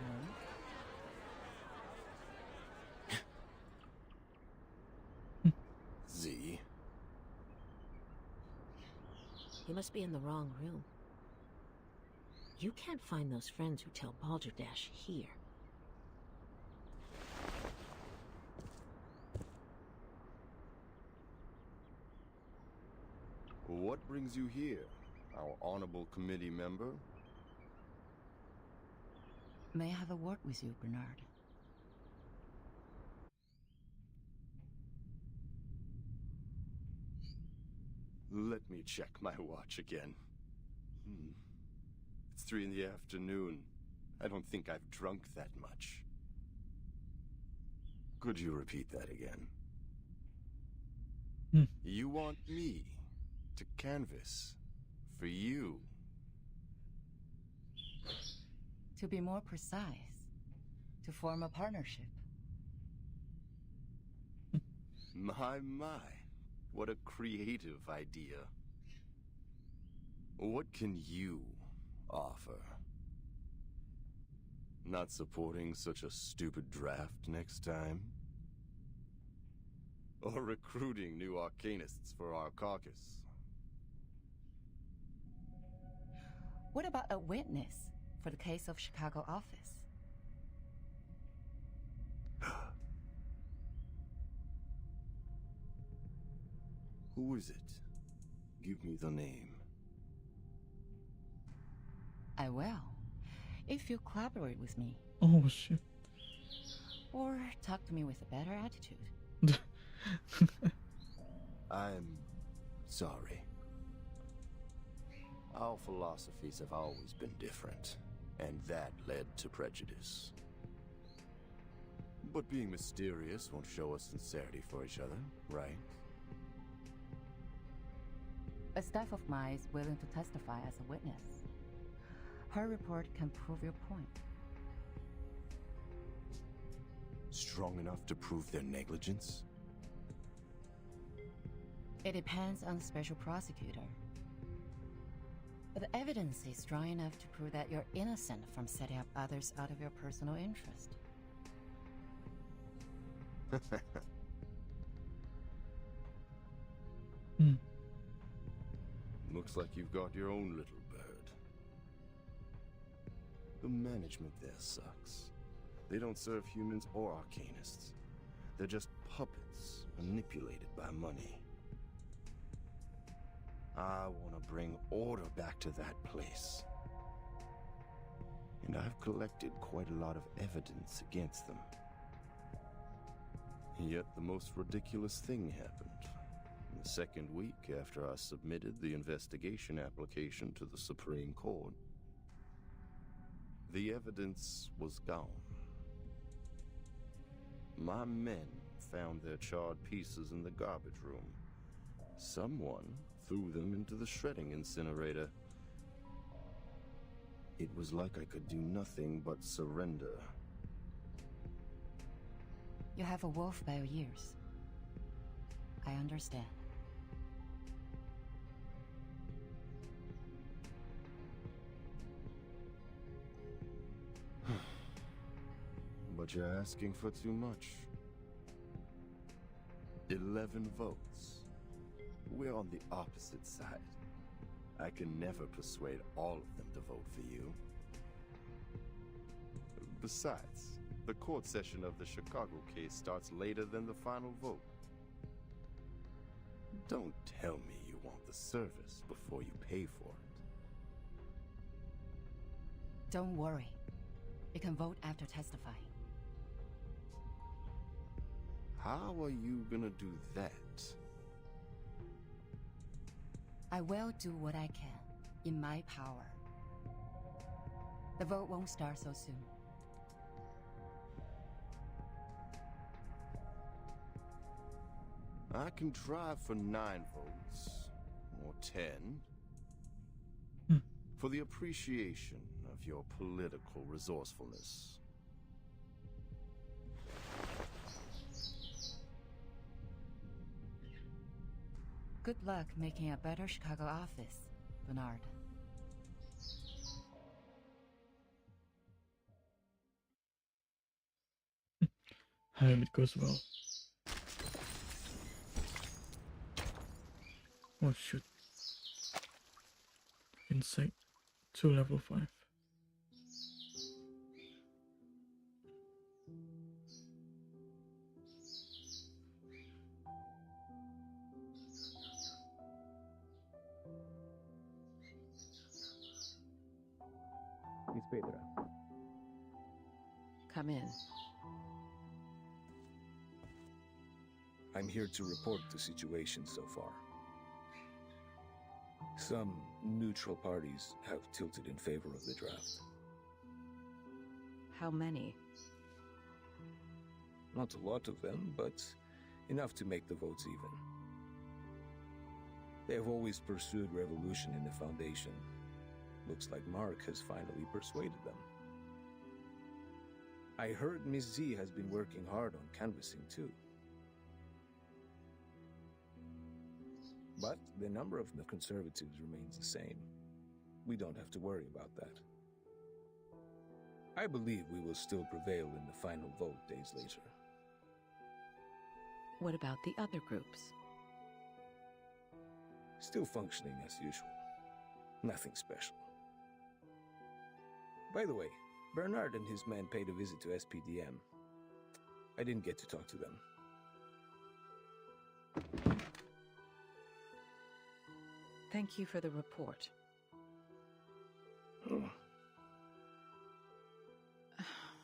mood. Z. You must be in the wrong room. You can't find those friends who tell Balderdash here. What brings you here, our honorable committee member? May I have a word with you, Bernard? Let me check my watch again. It's 3 in the afternoon. I don't think I've drunk that much. Could you repeat that again? You want me to canvass for you? To be more precise, to form a partnership. My, what a creative idea. What can you offer? Not supporting such a stupid draft next time? Or recruiting new arcanists for our caucus? What about a witness for the case of Chicago office? Who is it? Give me the name. I will, if you collaborate with me. Oh shit. Or talk to me with a better attitude. I'm sorry. Our philosophies have always been different, and that led to prejudice. But being mysterious won't show us sincerity for each other, right? A staff of mine is willing to testify as a witness. Her report can prove your point. Strong enough to prove their negligence? It depends on the special prosecutor. But the evidence is strong enough to prove that you're innocent from setting up others out of your personal interest. Looks like you've got your own little bird. The management there sucks. They don't serve humans or arcanists. They're just puppets manipulated by money. I want to bring order back to that place. And I've collected quite a lot of evidence against them. Yet the most ridiculous thing happened. The second week after I submitted the investigation application to the Supreme Court, the evidence was gone. My men found their charred pieces in the garbage room. Someone threw them into the shredding incinerator. It was like I could do nothing but surrender. You have a wolf by your ears. I understand. But you're asking for too much. 11 votes. We're on the opposite side. I can never persuade all of them to vote for you. Besides, the court session of the Chicago case starts later than the final vote. Don't tell me you want the service before you pay for it. Don't worry. You can vote after testifying. How are you gonna do that? I will do what I can, in my power. The vote won't start so soon. I can try for 9 votes, or 10, for the appreciation of your political resourcefulness. Good luck making a better Chicago office, Bernard. I hope it goes well. Oh shoot. Insight to level 5. Miss Petra. Come in. I'm here to report the situation so far. Some neutral parties have tilted in favor of the draft. How many? Not a lot of them, but enough to make the votes even. They have always pursued revolution in the Foundation. Looks like Mark has finally persuaded them. I heard Miss Z has been working hard on canvassing too. But the number of the conservatives remains the same. We don't have to worry about that. I believe we will still prevail in the final vote days later. What about the other groups? Still functioning as usual. Nothing special. By the way, Bernard and his men paid a visit to SPDM. I didn't get to talk to them. Thank you for the report.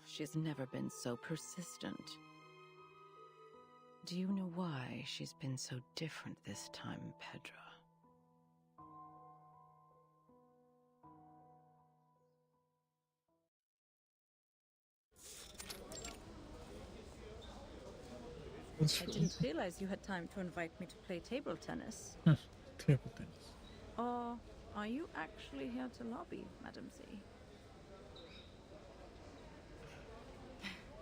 She's never been so persistent. Do you know why she's been so different this time, Pedro? I didn't realize you had time to invite me to play table tennis. Table tennis. Or are you actually here to lobby, Madam Z?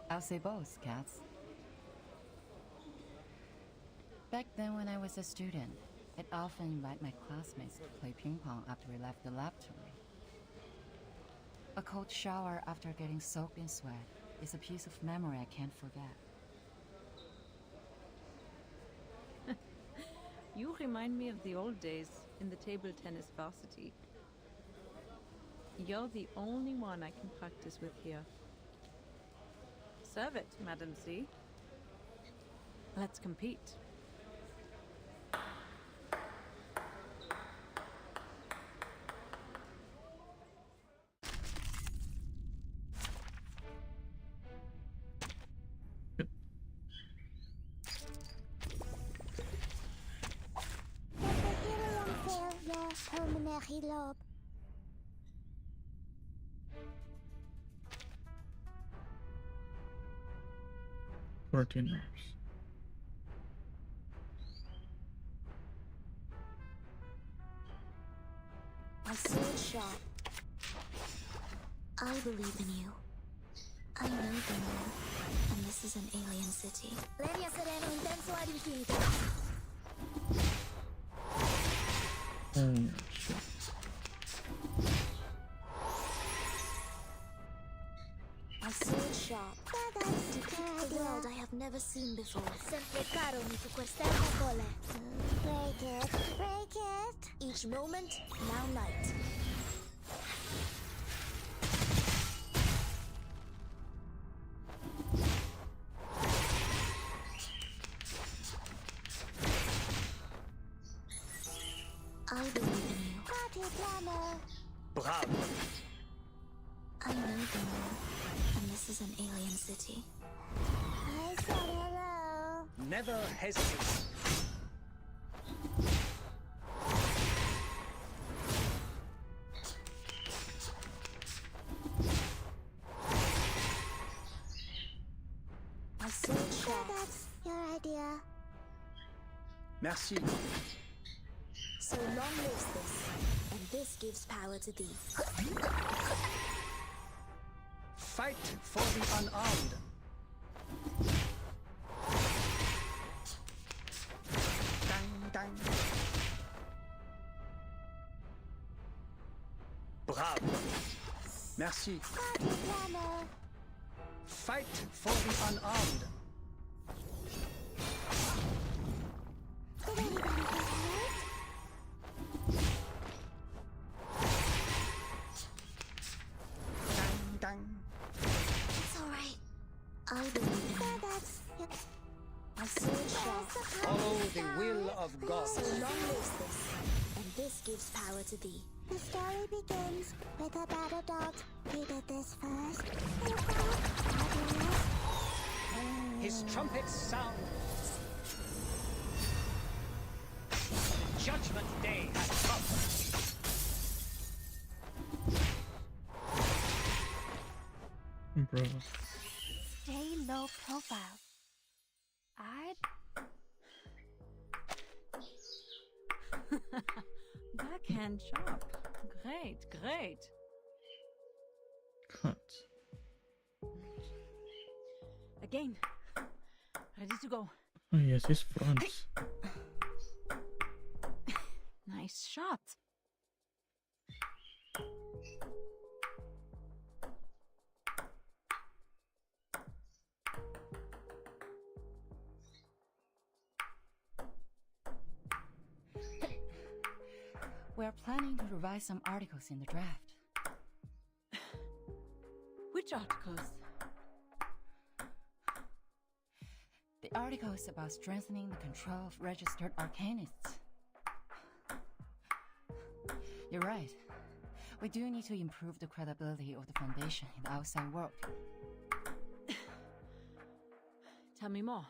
I'll say both, Cats. Back then when I was a student, I'd often invite my classmates to play ping pong after we left the laboratory. A cold shower after getting soaked in sweat is a piece of memory I can't forget. You remind me of the old days in the table tennis varsity. You're the only one I can practice with here. Serve it, Madam Z. Let's compete. Menyelam. 14 hours. I see it sharp. I believe in you. I know the moon, and this is an alien city. Leria Sereno intenso ad infinito. Shit. I see it sharp. Depict the world I have never seen before. Sempre caro mi tu quest'erba cole. Break it, break it. Each moment, now night. I believe in you. Bravo. I know the moon, and this is an alien city. I said hello. Never hesitate. I see it sharp. That's your idea. Merci. So long lives this, and this gives power to thee. Fight for the unarmed. Dang, dang. Bravo. Merci. Fight for the unarmed. Dang, dang. It's all right. I believe in you. I see it sharp. Follow the will of God. So long lives this, and this gives power to thee. The story begins with a battle dog. He did this first. His trumpets sound. Judgment Day has come. Bro. Stay low profile. Backhand chop. Great, great. Cut. Again. Ready to go. Oh yes, his fronts. Nice shot. We're planning to revise some articles in the draft. Which articles? The article is about strengthening the control of registered arcanists. You're right. We do need to improve the credibility of the Foundation in the outside world. Tell me more.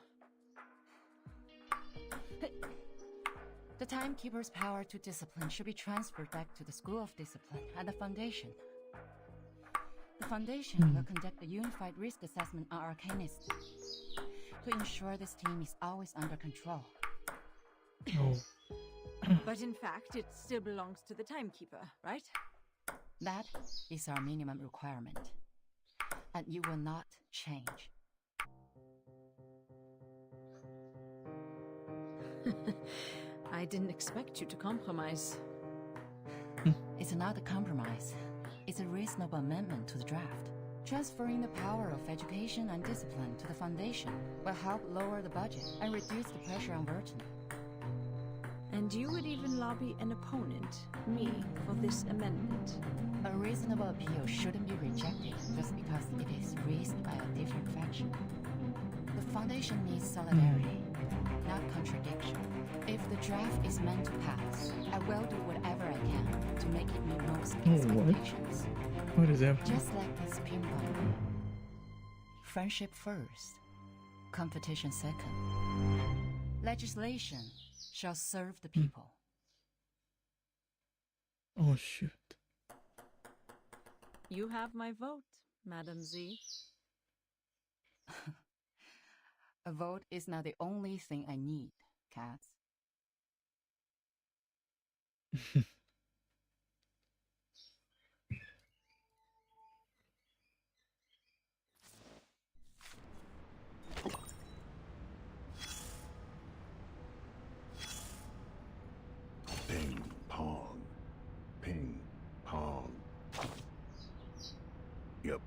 The Timekeeper's power to discipline should be transferred back to the School of Discipline and the Foundation. The Foundation will conduct a unified risk assessment on Arcanists to ensure this team is always under control. But in fact, it still belongs to the Timekeeper, right? That is our minimum requirement. And you will not change. I didn't expect you to compromise. It's not a compromise. It's a reasonable amendment to the draft. Transferring the power of education and discipline to the Foundation will help lower the budget and reduce the pressure on Verton. And you would even lobby an opponent, me, for this amendment. A reasonable appeal shouldn't be rejected just because it is raised by a different faction. The Foundation needs solidarity, not contradiction. If the draft is meant to pass, I will do whatever I can to make it meet most expectations. What is that? Just like this ping pong. Friendship first, competition second. Legislation shall serve the people. Oh, shoot. You have my vote, Madam Z. A vote is not the only thing I need, Cats. Ping pong. Ping pong. Yep,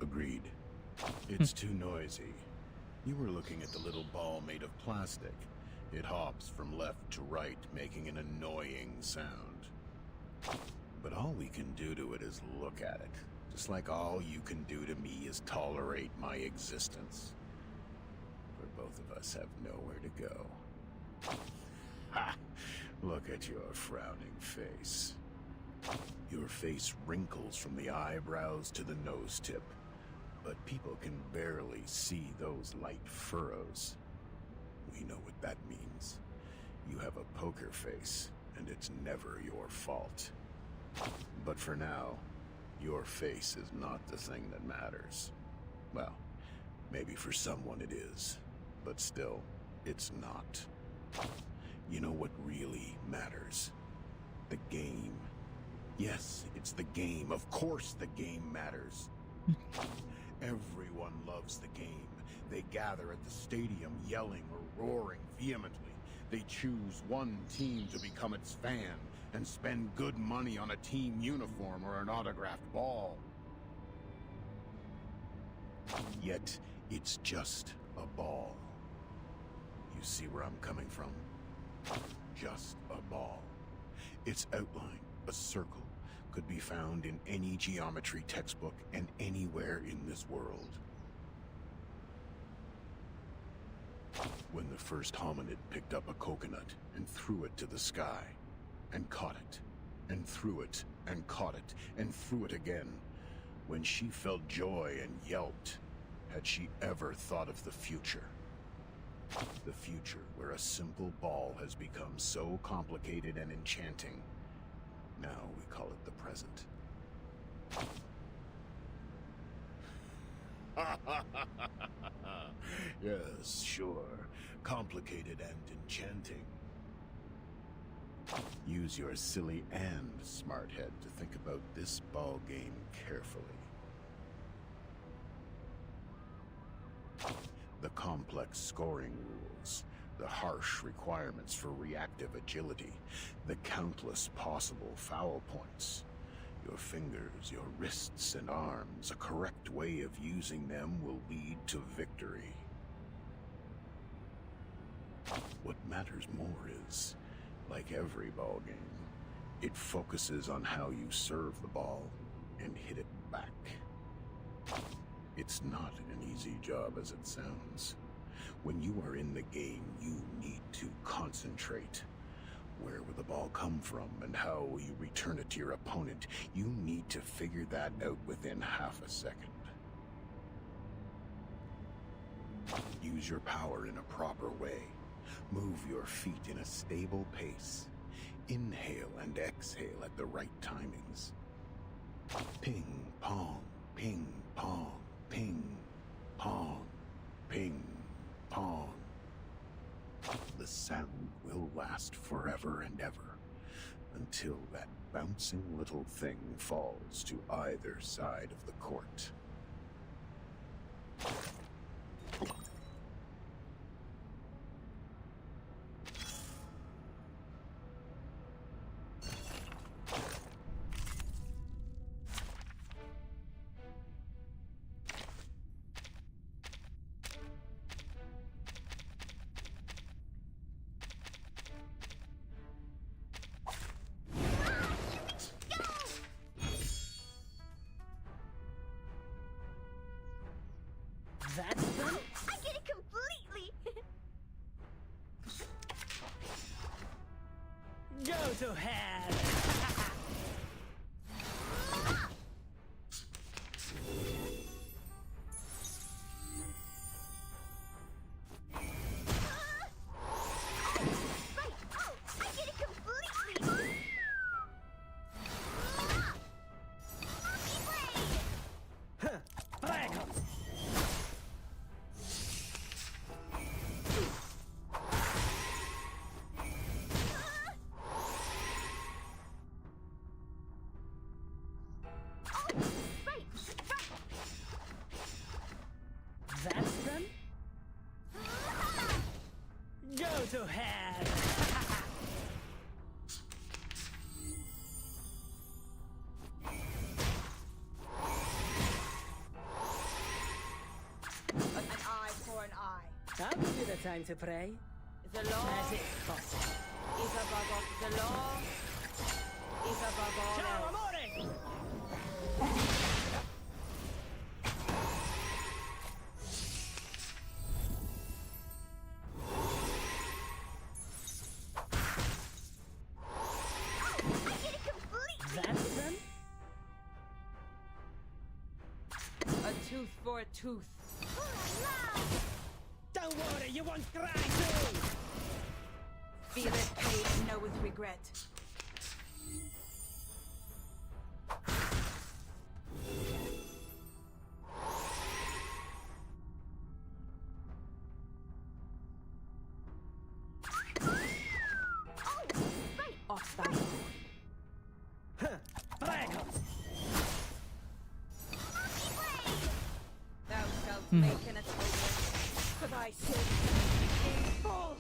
agreed. It's too noisy. You were looking at the little ball made of plastic. It hops from left to right, making an annoying sound. But all we can do to it is look at it. Just like all you can do to me is tolerate my existence. For both of us have nowhere to go. Ha! Look at your frowning face. Your face wrinkles from the eyebrows to the nose tip. But people can barely see those light furrows. We know what that means. You have a poker face, and it's never your fault. But for now, your face is not the thing that matters. Well, maybe for someone it is, but still, it's not. You know what really matters? The game. Yes, it's the game. Of course the game matters. Everyone loves the game. They gather at the stadium yelling or roaring vehemently. They choose one team to become its fan and spend good money on a team uniform or an autographed ball. Yet, it's just a ball. You see where I'm coming from? Just a ball. Its outline, a circle, could be found in any geometry textbook and anywhere in this world. When the first hominid picked up a coconut and threw it to the sky, and caught it, and threw it, and caught it, and threw it again, when she felt joy and yelped, had she ever thought of the future? The future where a simple ball has become so complicated and enchanting. Now we call it the present. Yes, sure. Complicated and enchanting. Use your silly and smart head to think about this ball game carefully. The complex scoring rules, the harsh requirements for reactive agility, the countless possible foul points. Your fingers, your wrists and arms, a correct way of using them will lead to victory. What matters more is, like every ball game, it focuses on how you serve the ball and hit it back. It's not an easy job as it sounds. When you are in the game, you need to concentrate. Where will the ball come from and how will you return it to your opponent? You need to figure that out within half a second. Use your power in a proper way. Move your feet in a stable pace. Inhale and exhale at the right timings. Ping, pong, ping, pong, ping, pong, ping, pong. The sound will last forever and ever, until that bouncing little thing falls to either side of the court. That's done? I get it completely! Go to hell! That's done? Go to hell! An eye for an eye. I'll give you the time to pray. The law As if possible. is above all. The law is above all Ciao, else. amore! That's done? A tooth for a tooth. Don't worry, you won't cry too! Feel it, paid, and know with regret. Off thy Prego! Thou shalt make an atonement for thy sin in full.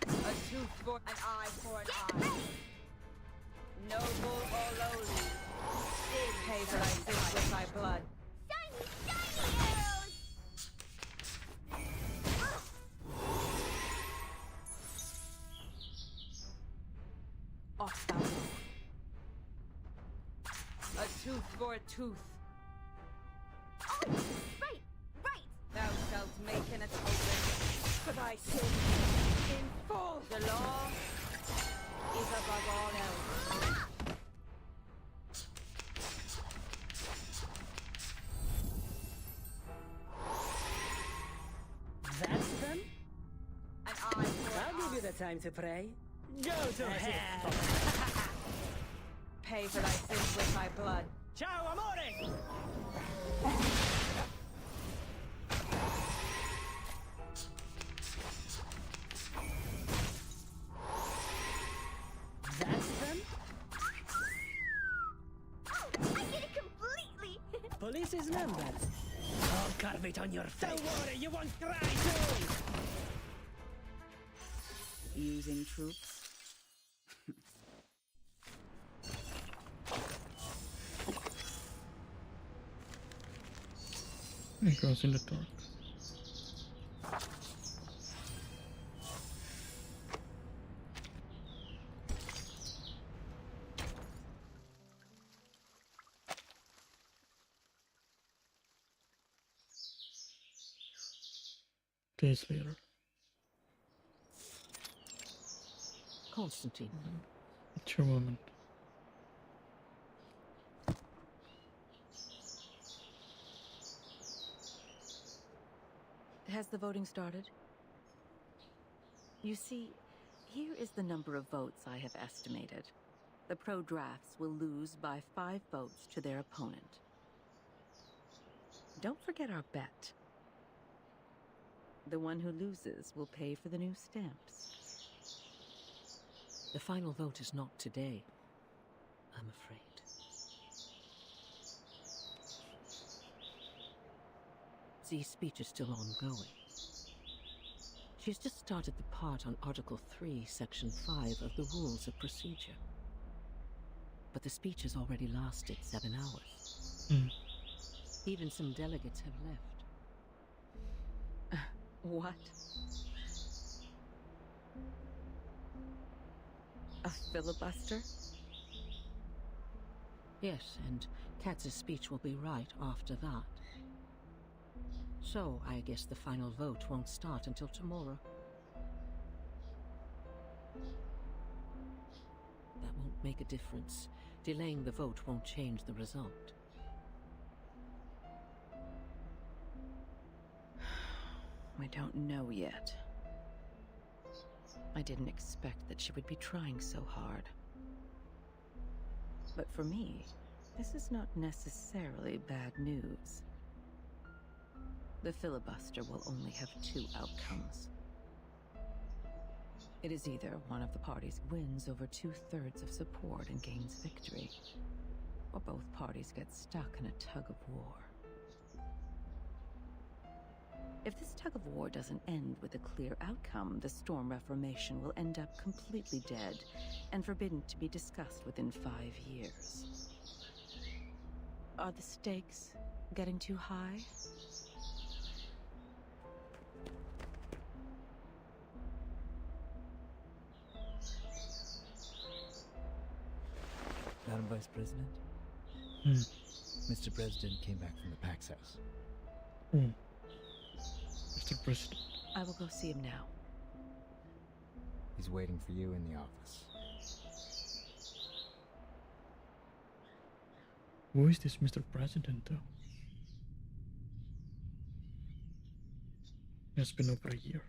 A tooth for an eye for an eye. Noble or lowly, pay for thy sins with thy blood. Off thou go. A tooth for a tooth. Thou shalt make an atonement for thy sin in full. The law is above all else. That's done? An eye for an I'll give you eye. the time to pray. Go to As if hell! Pay for thy sins with thy blood. Ciao, amore! That's done? I get it completely! Police is number. I'll carve it on your face. Don't worry, you won't cry too! Using troops. It goes in the dark. Days later. Constantine. It's your moment. Has the voting started? You see, here is the number of votes I have estimated. The pro-drafts will lose by 5 votes to their opponent. Don't forget our bet. The one who loses will pay for the new stamps. The final vote is not today, I'm afraid. Z's speech is still ongoing. She's just started the part on Article 3, Section 5 of the Rules of Procedure. But the speech has already lasted 7 hours. Even some delegates have left. What? A filibuster? Yes, and Katz's speech will be right after that. So, I guess the final vote won't start until tomorrow. That won't make a difference. Delaying the vote won't change the result. We don't know yet. I didn't expect that she would be trying so hard. But for me, this is not necessarily bad news. The filibuster will only have 2 outcomes. It is either one of the parties wins over 2/3 of support and gains victory, or both parties get stuck in a tug of war. If this tug of war doesn't end with a clear outcome, the Storm Reformation will end up completely dead and forbidden to be discussed within 5 years. Are the stakes getting too high? Madam Vice President? Mr. President came back from the PAX house. Mr. President. I will go see him now. He's waiting for you in the office. Who is this Mr. President, though? It's been over a year.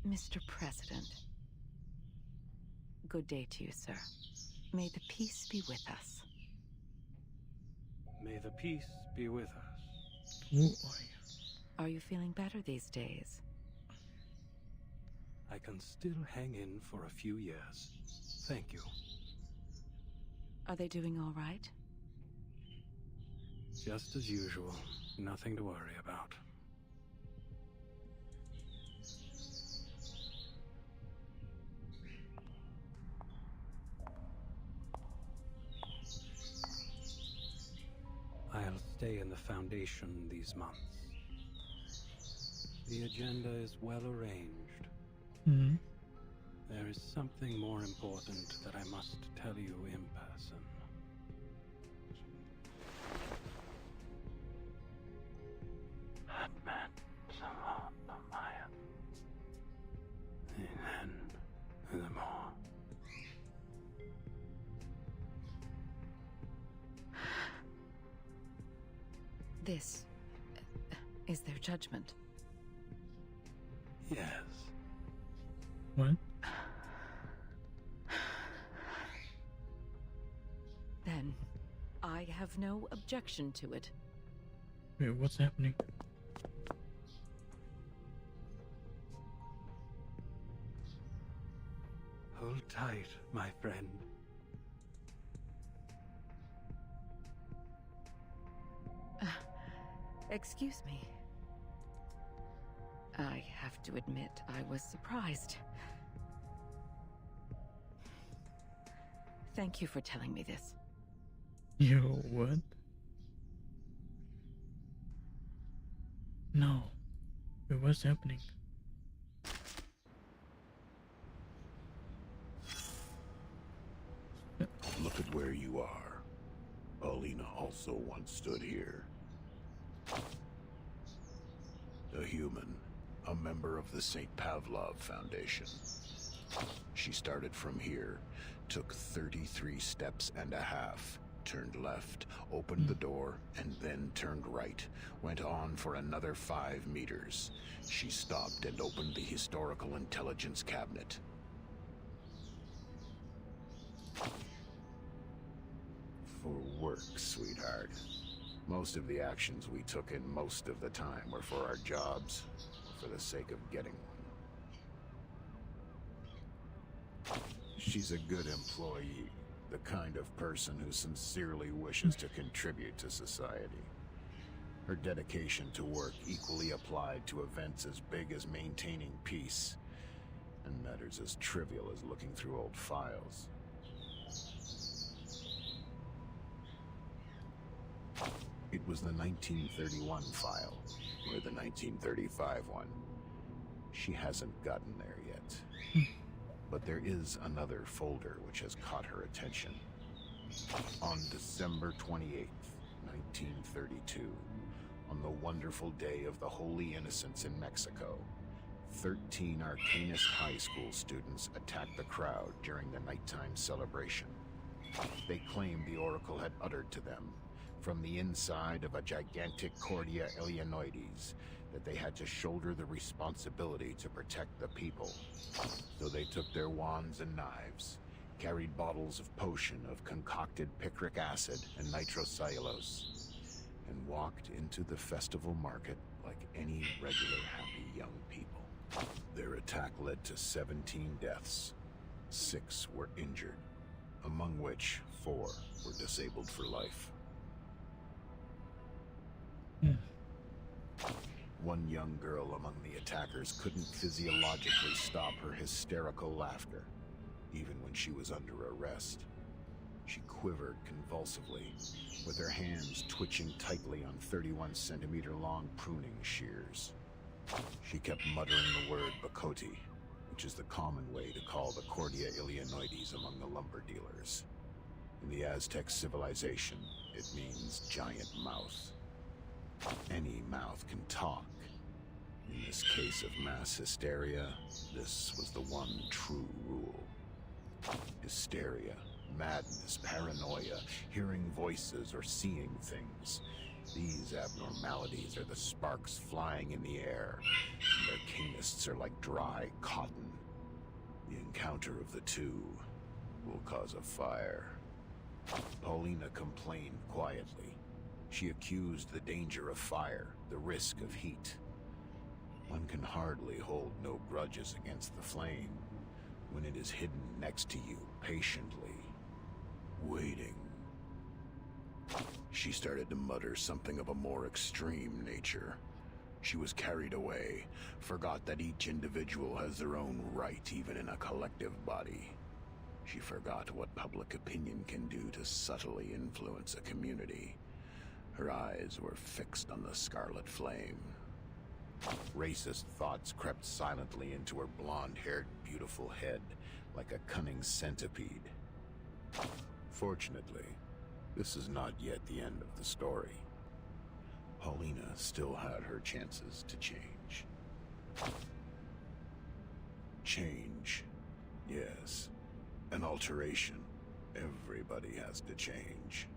Mr. President. Good day to you, sir. May the peace be with us. May the peace be with us. Who are you? Are you feeling better these days? I can still hang in for a few years. Thank you. Are they doing all right? Just as usual. Nothing to worry about. I'll stay in the Foundation these months. The agenda is well arranged. There is something more important that I must tell you in person. This is their judgment. Yes. What? Then, I have no objection to it. Wait, what's happening? Hold tight, my friend. Excuse me. I have to admit, I was surprised. Thank you for telling me this. Yo, what? No. Wait, what's happening? also once stood here. A human, a member of the St. Pavlov Foundation. She started from here, took 33 steps and a half, turned left, opened the door, and then turned right, went on for another 5 meters. She stopped and opened the historical intelligence cabinet. For work, sweetheart. Most of the actions we took in most of the time were for our jobs, or for the sake of getting one. She's a good employee, the kind of person who sincerely wishes to contribute to society. Her dedication to work equally applied to events as big as maintaining peace, and matters as trivial as looking through old files. It was the 1931 file, or the 1935 one. She hasn't gotten there yet. But there is another folder which has caught her attention. On December 28th, 1932, on the wonderful day of the Holy Innocents in Mexico, 13 Arcanist High School students attacked the crowd during the nighttime celebration. They claimed the Oracle had uttered to them, from the inside of a gigantic Cordia Illinoides, that they had to shoulder the responsibility to protect the people. So they took their wands and knives, carried bottles of potion of concocted picric acid and nitrocellulose, and walked into the festival market like any regular happy young people. Their attack led to 17 deaths. 6 were injured, among which 4 were disabled for life. One young girl among the attackers couldn't physiologically stop her hysterical laughter, even when she was under arrest. She quivered convulsively, with her hands twitching tightly on 31-centimeter-long pruning shears. She kept muttering the word Bacoti, which is the common way to call the Cordia Illinoides among the lumber dealers. In the Aztec civilization, it means giant mouth. Any mouth can talk. In this case of mass hysteria, this was the one true rule. Hysteria, madness, paranoia, hearing voices or seeing things. These abnormalities are the sparks flying in the air, and their canists are like dry cotton. The encounter of the two will cause a fire. Paulina complained quietly. She accused the danger of fire, the risk of heat. One can hardly hold no grudges against the flame when it is hidden next to you, patiently, waiting. She started to mutter something of a more extreme nature. She was carried away, forgot that each individual has their own right even in a collective body. She forgot what public opinion can do to subtly influence a community. Her eyes were fixed on the scarlet flame. Racist thoughts crept silently into her blonde-haired, beautiful head like a cunning centipede. Fortunately, this is not yet the end of the story. Paulina still had her chances to change. Change. Yes. An alteration. Everybody has to change.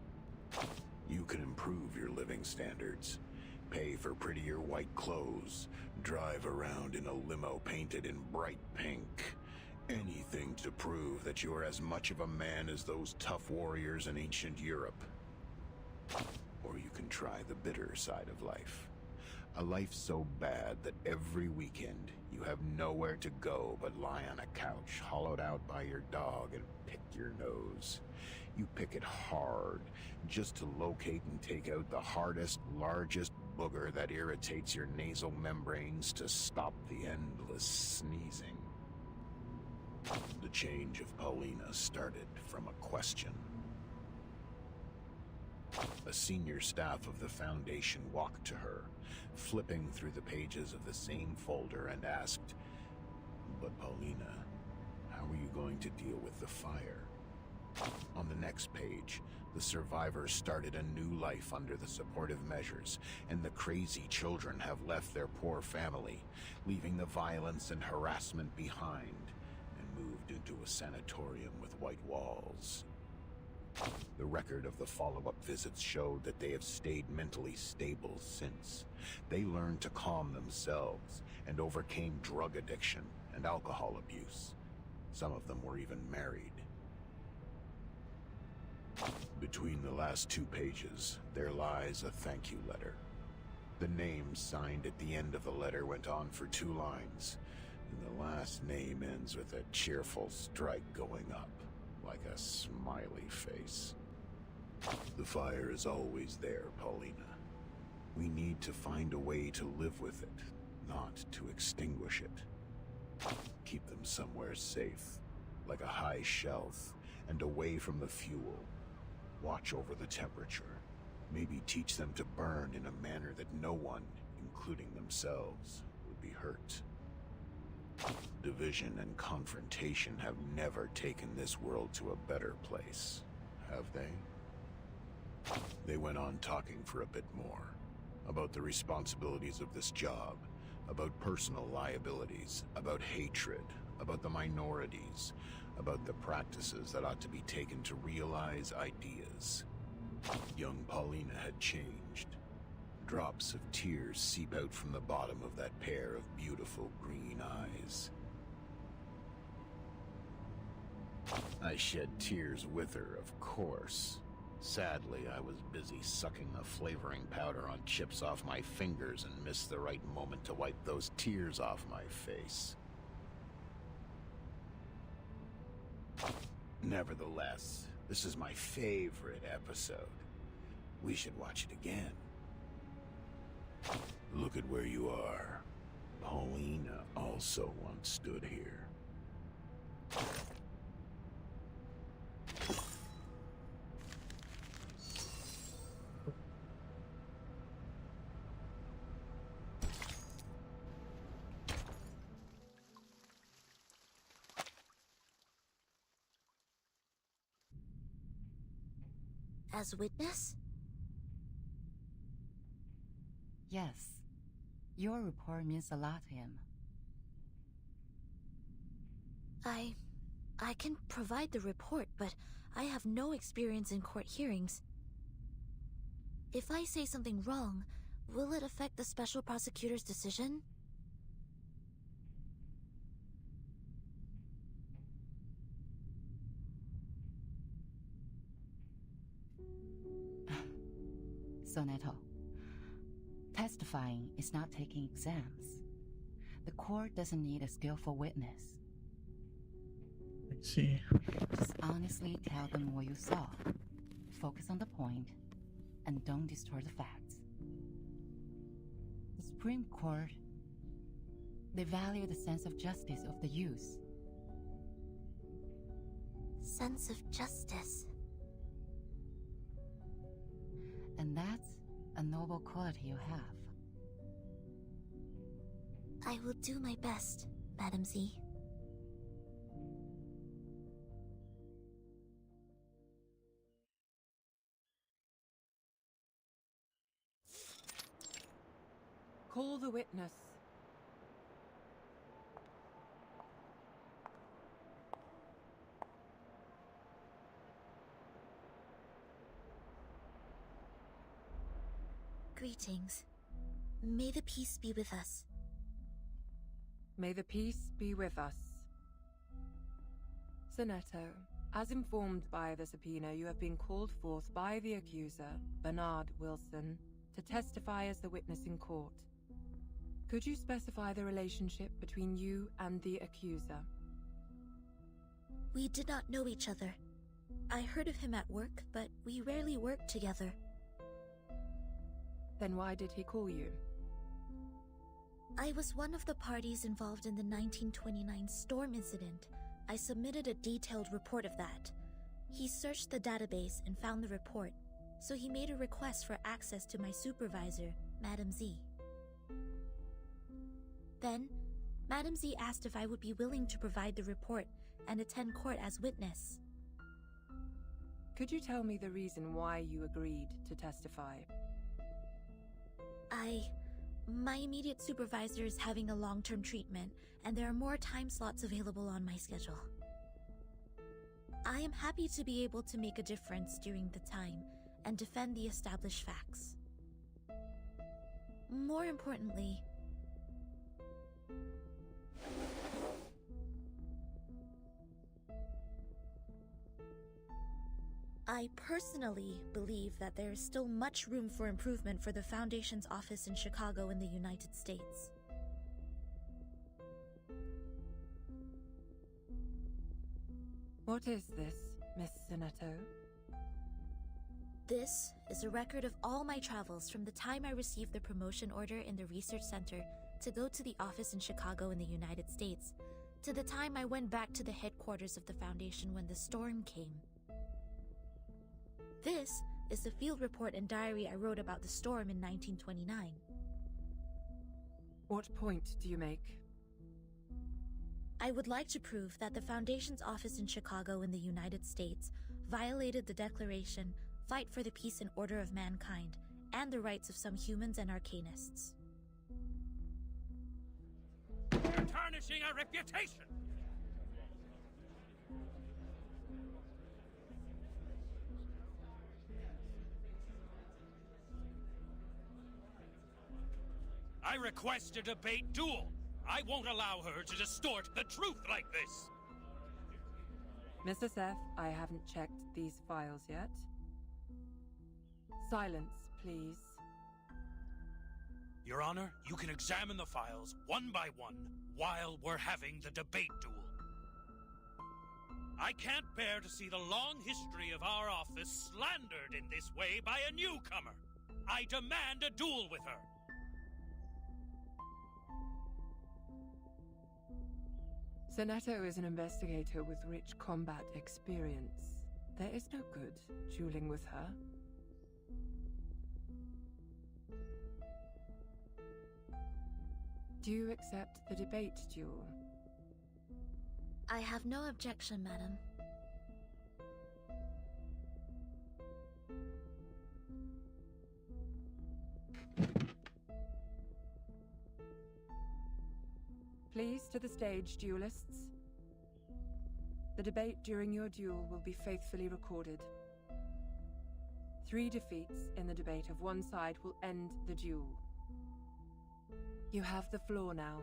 You can improve your living standards, pay for prettier white clothes, drive around in a limo painted in bright pink. Anything to prove that you're as much of a man as those tough warriors in ancient Europe. Or you can try the bitter side of life. A life so bad that every weekend you have nowhere to go but lie on a couch hollowed out by your dog and pick your nose. You pick it hard, just to locate and take out the hardest, largest booger that irritates your nasal membranes to stop the endless sneezing. The change of Paulina started from a question. A senior staff of the Foundation walked to her, flipping through the pages of the same folder and asked, "But Paulina, how are you going to deal with the fire? On the next page, the survivors started a new life under the supportive measures, and the crazy children have left their poor family, leaving the violence and harassment behind, and moved into a sanatorium with white walls. The record of the follow-up visits showed that they have stayed mentally stable since. They learned to calm themselves and overcame drug addiction and alcohol abuse. Some of them were even married. Between the last 2 pages, there lies a thank you letter. The name signed at the end of the letter went on for 2 lines, and the last name ends with a cheerful strike going up, like a smiley face. The fire is always there, Paulina. We need to find a way to live with it, not to extinguish it. Keep them somewhere safe, like a high shelf, and away from the fuel. Watch over the temperature. Maybe teach them to burn in a manner that no one, including themselves, would be hurt. Division and confrontation have never taken this world to a better place, have they? They went on talking for a bit more, about the responsibilities of this job, about personal liabilities, about hatred, about the minorities, about the practices that ought to be taken to realize ideas. Young Paulina had changed. Drops of tears seep out from the bottom of that pair of beautiful green eyes. I shed tears with her, of course. Sadly, I was busy sucking the flavoring powder on chips off my fingers and missed the right moment to wipe those tears off my face. Nevertheless, this is my favorite episode. We should watch it again. Look at where you are. Paulina also once stood here. As witness? Yes. Your report means a lot to him. I can provide the report, but I have no experience in court hearings. If I say something wrong, will it affect the special prosecutor's decision? Soneto, testifying is not taking exams. The court doesn't need a skillful witness. I see. Just honestly tell them what you saw. Focus on the point, and don't distort the facts. The Supreme Court, they value the sense of justice of the youth. Sense of justice. And that's a noble quality you have. I will do my best, Madam Z. Call the witness. Greetings. May the peace be with us. May the peace be with us. Soneto, as informed by the subpoena, you have been called forth by the accuser, Bernard Wilson, to testify as the witness in court. Could you specify the relationship between you and the accuser? We did not know each other. I heard of him at work, but we rarely worked together. Then why did he call you? I was one of the parties involved in the 1929 storm incident. I submitted a detailed report of that. He searched the database and found the report, so he made a request for access to my supervisor, Madam Z. Then, Madam Z asked if I would be willing to provide the report and attend court as witness. Could you tell me the reason why you agreed to testify? My immediate supervisor is having a long-term treatment, and there are more time slots available on my schedule. I am happy to be able to make a difference during the time and defend the established facts. More importantly, I personally believe that there is still much room for improvement for the Foundation's office in Chicago in the United States. What is this, Miss Sinetto? This is a record of all my travels from the time I received the promotion order in the research center to go to the office in Chicago in the United States, to the time I went back to the headquarters of the Foundation when the storm came. This is the field report and diary I wrote about the storm in 1929. What point do you make? I would like to prove that the Foundation's office in Chicago in the United States violated the Declaration, Fight for the Peace and Order of Mankind, and the rights of some humans and arcanists. You're tarnishing our reputation! I request a debate duel. I won't allow her to distort the truth like this. Mr. Seth, I haven't checked these files yet. Silence, please. Your Honor, you can examine the files one by one while we're having the debate duel. I can't bear to see the long history of our office slandered in this way by a newcomer. I demand a duel with her. Sinetto is an investigator with rich combat experience. There is no good dueling with her. Do you accept the debate duel? I have no objection, madam. Please to the stage, duelists. The debate during your duel will be faithfully recorded. 3 defeats in the debate of one side will end the duel. You have the floor now.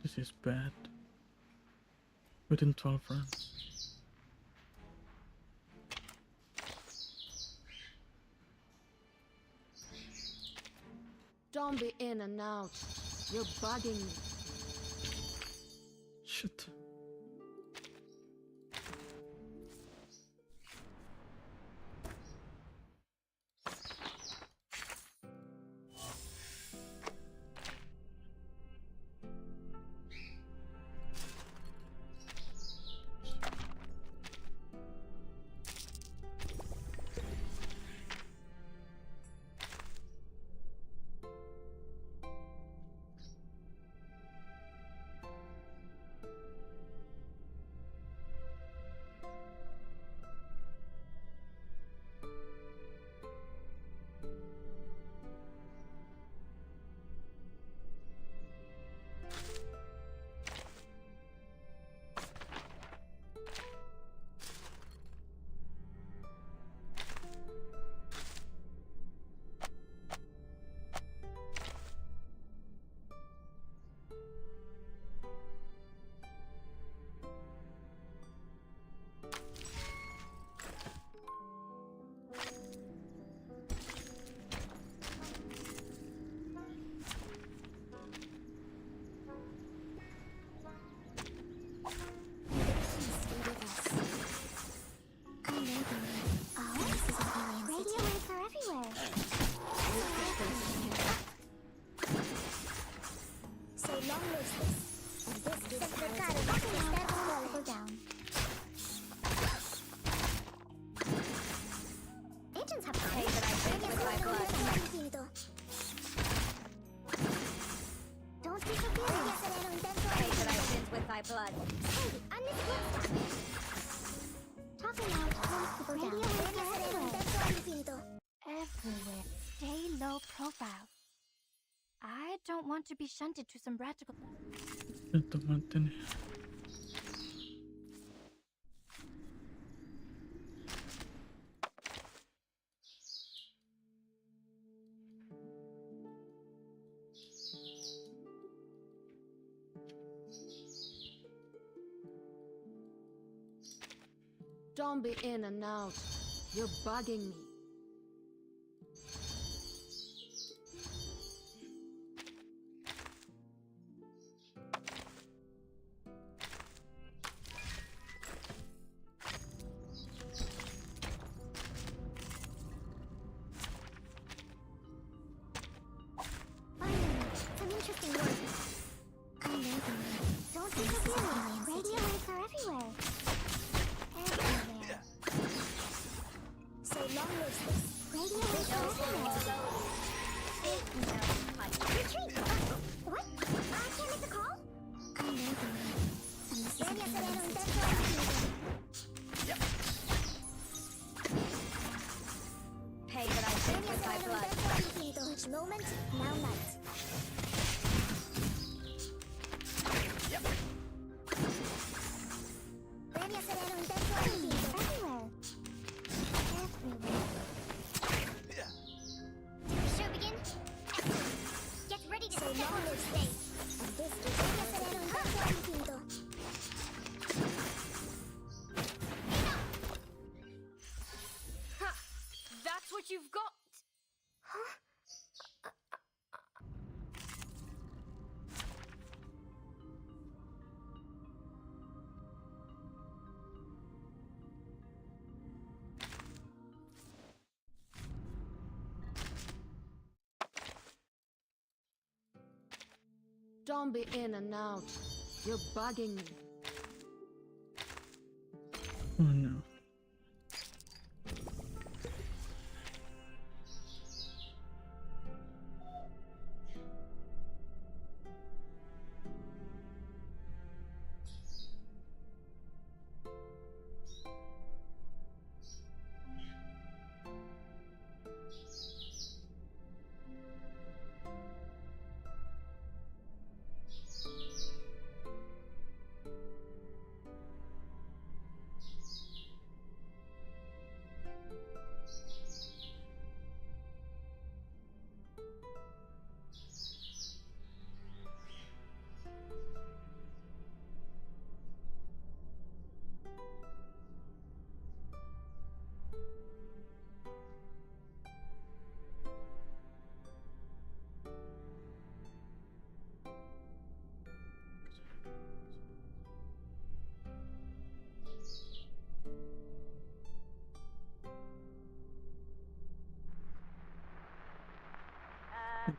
This is bad. Within 12 rounds. Don't be in and out. You're bugging me. Shit. low profile. I don't want to be shunted to some radical. Don't be in and out. You're bugging me. Some interesting work. Amazing. Don't disappear. Radio waves are everywhere. Everywhere. So long lives this. Radio waves are everywhere. Retreat! What? I can't make the call? Amazing. Venia sereno intento activo. Yep. Pay what I think with my blood. Each moment, now night. Yep. Venia sereno intento activo. Everywhere. Everywhere. Did the show begin? Excellent. Get ready to step on the stage. And this is Venia sereno intento activo. Ha! That's what you've got. Huh? Don't be in and out. You're bugging me. Oh no.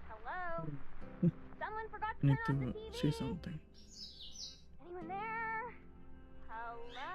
Hello? Someone forgot I to need turn on the to TV? say something. Anyone there? Hello?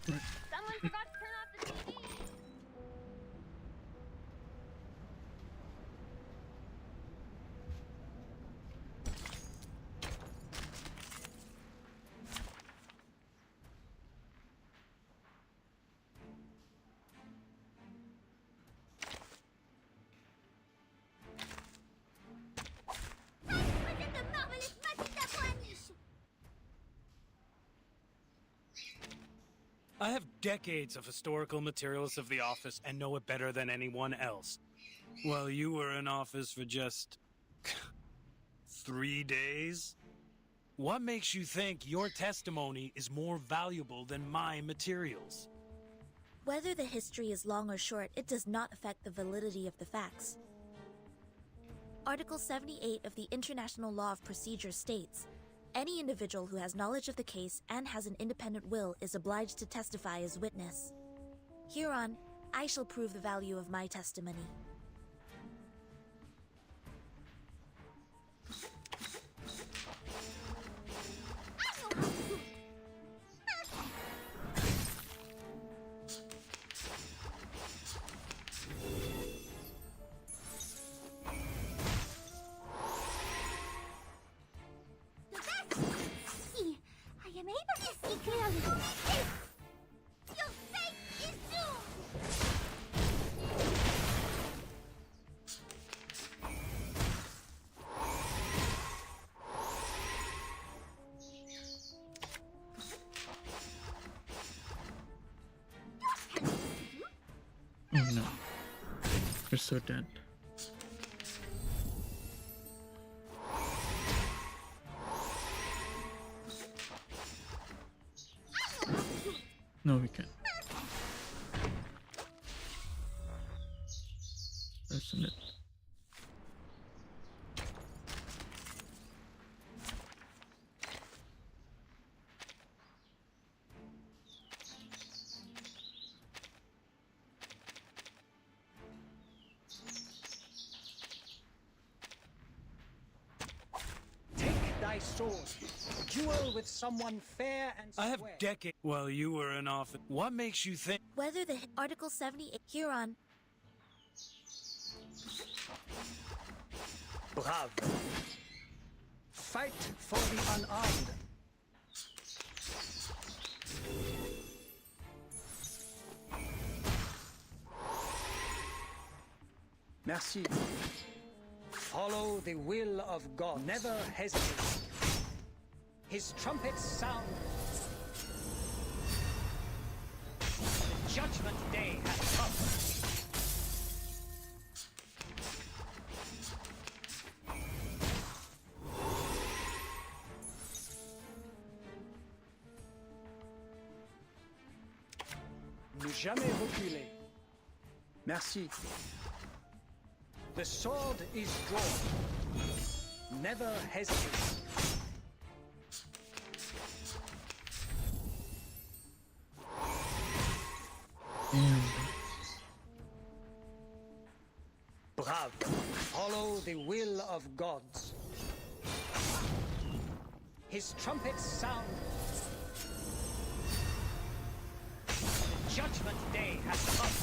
Someone forgot to turn off the TV. I have decades of historical materials of the office and know it better than anyone else. While you were in office for just 3 days? What makes you think your testimony is more valuable than my materials? Whether the history is long or short, it does not affect the validity of the facts. Article 78 of the International Law of Procedure states, any individual who has knowledge of the case and has an independent will is obliged to testify as witness. Hereon, I shall prove the value of my testimony. I am able to see clearly. Your fate is doomed! Oh no. You're so dead. No, we can't. Isn't it? Take thy sword. Duel with someone fair and square. I have decades. While you were in office, what makes you think? Whether the Article 78 Huron. Brave. Fight for the unarmed. Merci. Follow the will of God. Never hesitate. His trumpets sound. The judgment day has come. Ne jamais reculer. Merci. The sword is drawn. Never hesitate. Brave. Follow the will of gods. His trumpets sound. The judgment day has come.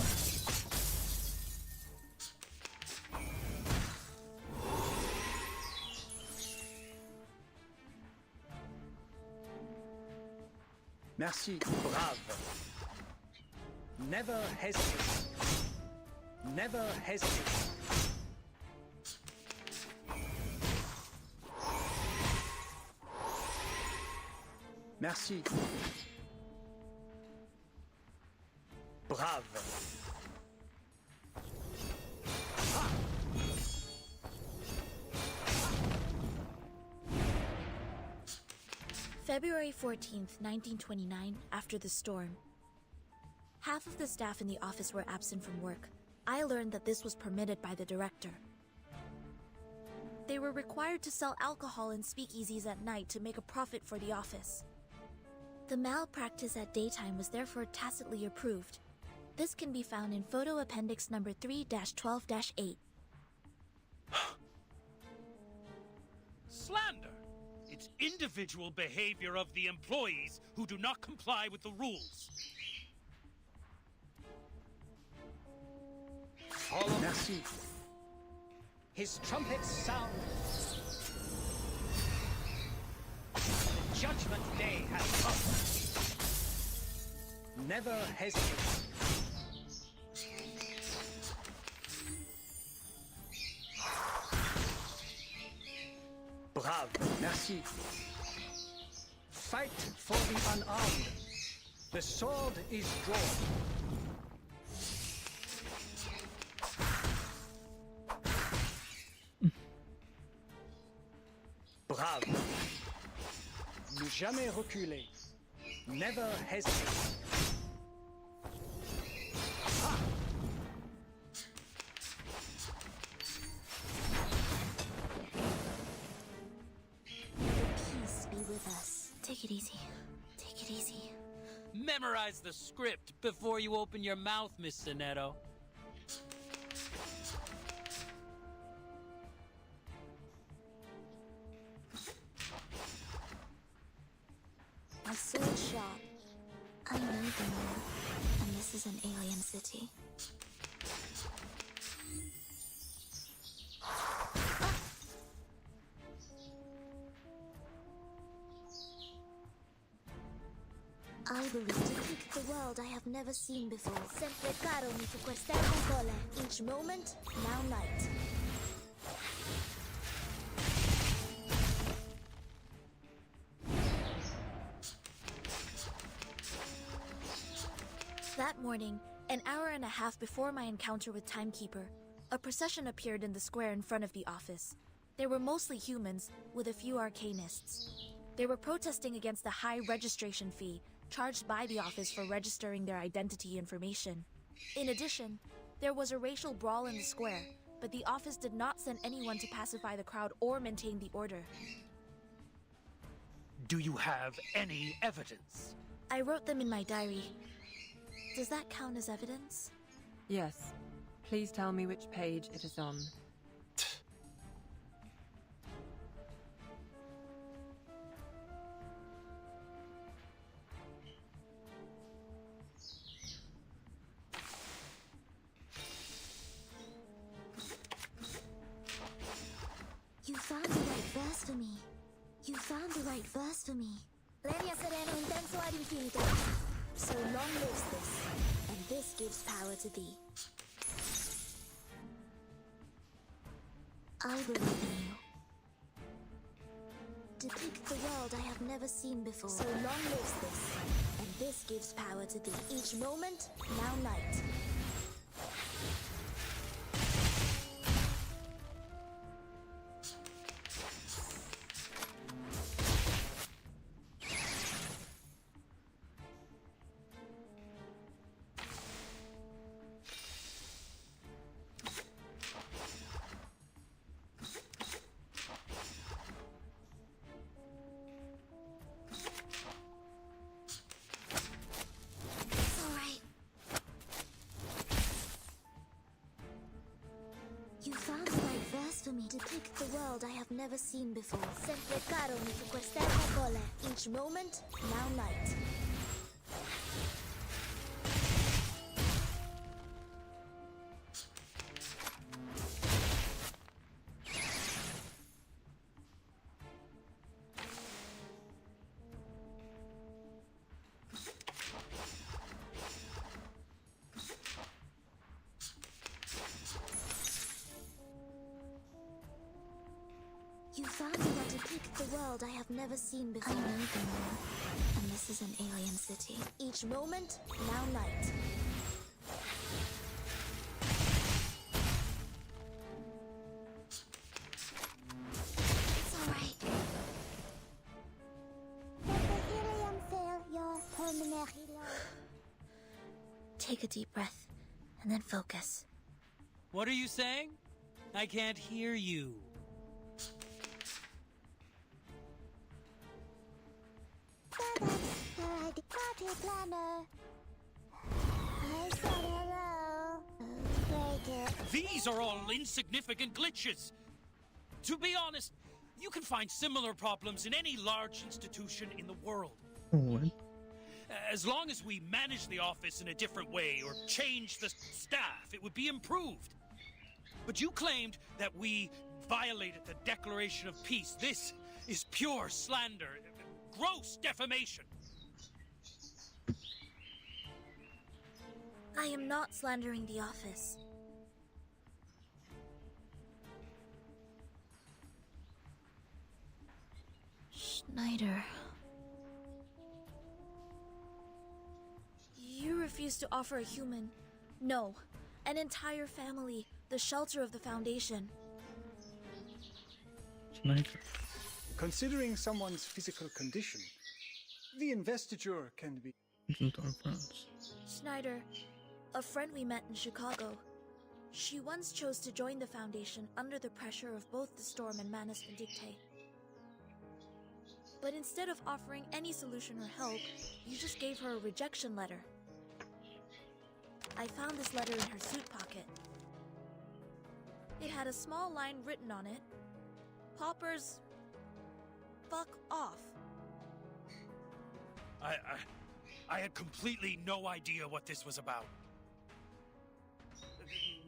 Merci. Brave. Never hesitate. Never hesitate. Merci. Brave. February 14th, 1929, after the storm. Half of the staff in the office were absent from work. I learned that this was permitted by the director. They were required to sell alcohol in speakeasies at night to make a profit for the office. The malpractice at daytime was therefore tacitly approved. This can be found in photo appendix number 3-12-8. Slander! It's is individual behavior of the employees who do not comply with the rules. Follow. Merci. His trumpets sound. The judgment day has come. Never hesitate. Bravo. Merci. Fight for the unarmed. The sword is drawn. Bravo. Ne jamais reculer. Never hesitate. Ah. Peace be with us. Take it easy. Take it easy. Memorize the script before you open your mouth, Miss Sonetto. A sword shop. I know them, and this is an alien city. I believe to pick the world I have never seen before. Sempre caro mi fu questa cole. Each moment, now night. That morning, an hour and a half before my encounter with Timekeeper, a procession appeared in the square in front of the office. They were mostly humans, with a few arcanists. They were protesting against the high registration fee charged by the office for registering their identity information. In addition, there was a racial brawl in the square, but the office did not send anyone to pacify the crowd or maintain the order. Do you have any evidence? I wrote them in my diary. Does that count as evidence? Yes. Please tell me which page it is on. You found the right verse for me. You found the right verse for me. Lenia sereno intenso ad infinito. So long lives this, and this gives power to thee. I believe in you. Depict the world I have never seen before. So long lives this, and this gives power to thee. Each moment, now night. You found the right verse for me. Depict the world I have never seen before. Sempre caro mi fu questa cole. Each moment, now night. You found the way to pick the world I have never seen before. I know them all, and this is an alien city. Each moment, now night. It's alright. Let the helium fill your pulmonary lobe. Take a deep breath, and then focus. What are you saying? I can't hear you. Party planner. I said hello. Break it. These are all insignificant glitches. To be honest, You can find similar problems in any large institution in the world. What? As long as we manage the office in a different way or change the staff, it would be improved. But you claimed that we violated the Declaration of Peace. This is pure slander, gross defamation. I am not slandering the office. Schneider. You refuse to offer a human, no, an entire family, the shelter of the Foundation. Schneider. Considering someone's physical condition, the investiture can be... Schneider, a friend we met in Chicago. She once chose to join the Foundation under the pressure of both the Storm and Manus Vindicte. But instead of offering any solution or help, you just gave her a rejection letter. I found this letter in her suit pocket. It had a small line written on it. Poppers... fuck off. I had completely no idea what this was about.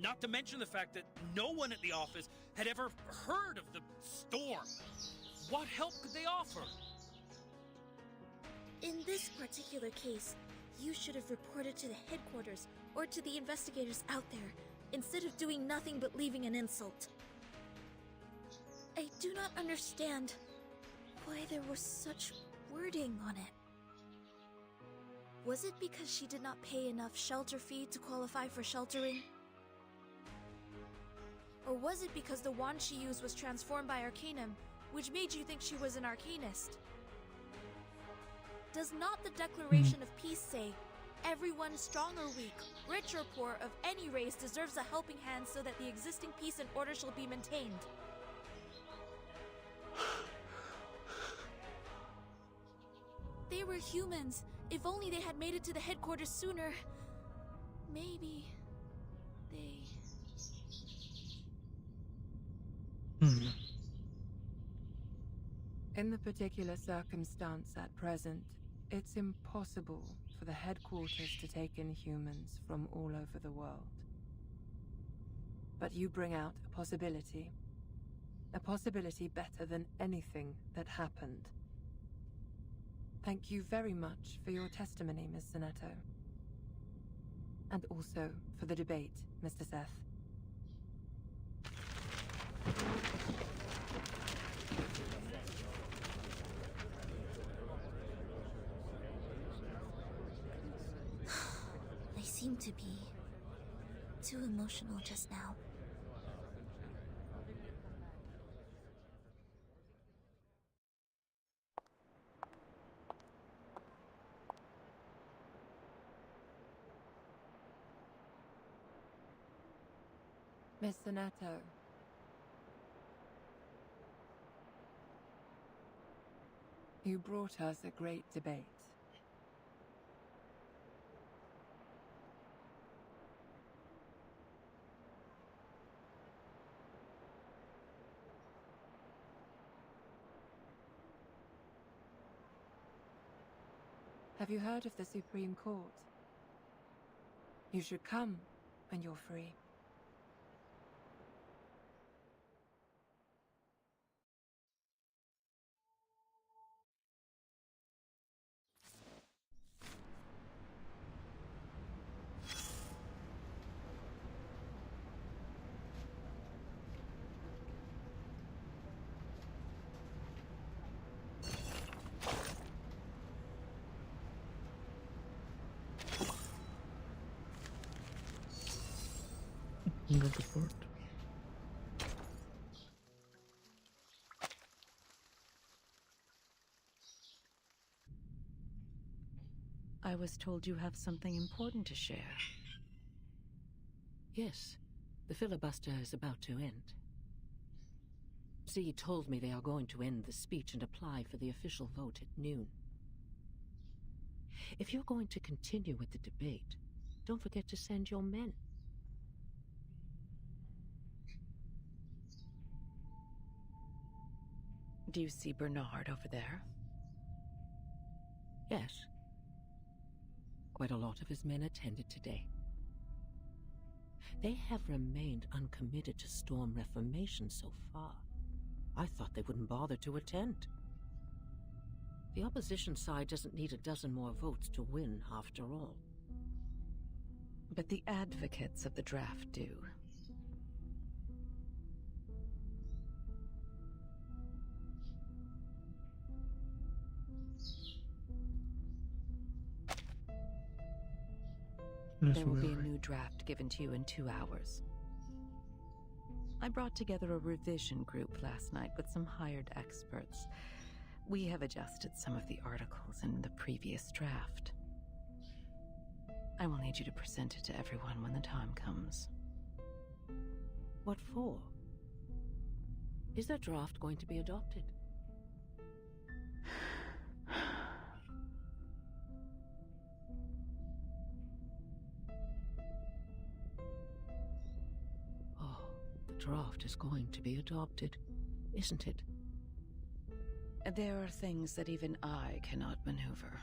Not to mention the fact that no one at the office had ever heard of the Storm. What help could they offer? In this particular case, you should have reported to the headquarters or to the investigators out there, instead of doing nothing but leaving an insult. I do not understand why there was such wording on it. Was it because she did not pay enough shelter fee to qualify for sheltering? Or was it because the wand she used was transformed by Arcanum, which made you think she was an Arcanist? Does not the Declaration of Peace say, everyone strong or weak, rich or poor, of any race deserves a helping hand so that the existing peace and order shall be maintained? They were humans. If only they had made it to the headquarters sooner. Maybe they... In the particular circumstance at present, it's impossible for the headquarters to take in humans from all over the world. But you bring out a possibility better than anything that happened. Thank you very much for your testimony, Miss Sonetto. And also for the debate, Mr. Seth. I seem to be too emotional just now. Miss Sonetto. You brought us a great debate. Have you heard of the Supreme Court? You should come when you're free. Go to port. I was told you have something important to share. Yes, the filibuster is about to end. Z told me they are going to end the speech and apply for the official vote at noon. If you're going to continue with the debate, don't forget to send your men. Do you see Bernard over there? Yes. Quite a lot of his men attended today. They have remained uncommitted to Storm Reformation so far. I thought they wouldn't bother to attend. The opposition side doesn't need a dozen more votes to win, after all. But the advocates of the draft do. There will be a new draft given to you in 2 hours. I brought together a revision group last night with some hired experts. We have adjusted some of the articles in the previous draft. I will need you to present it to everyone when the time comes. What for? Is that draft going to be adopted? Draft is going to be adopted, isn't it? There are things that even I cannot maneuver.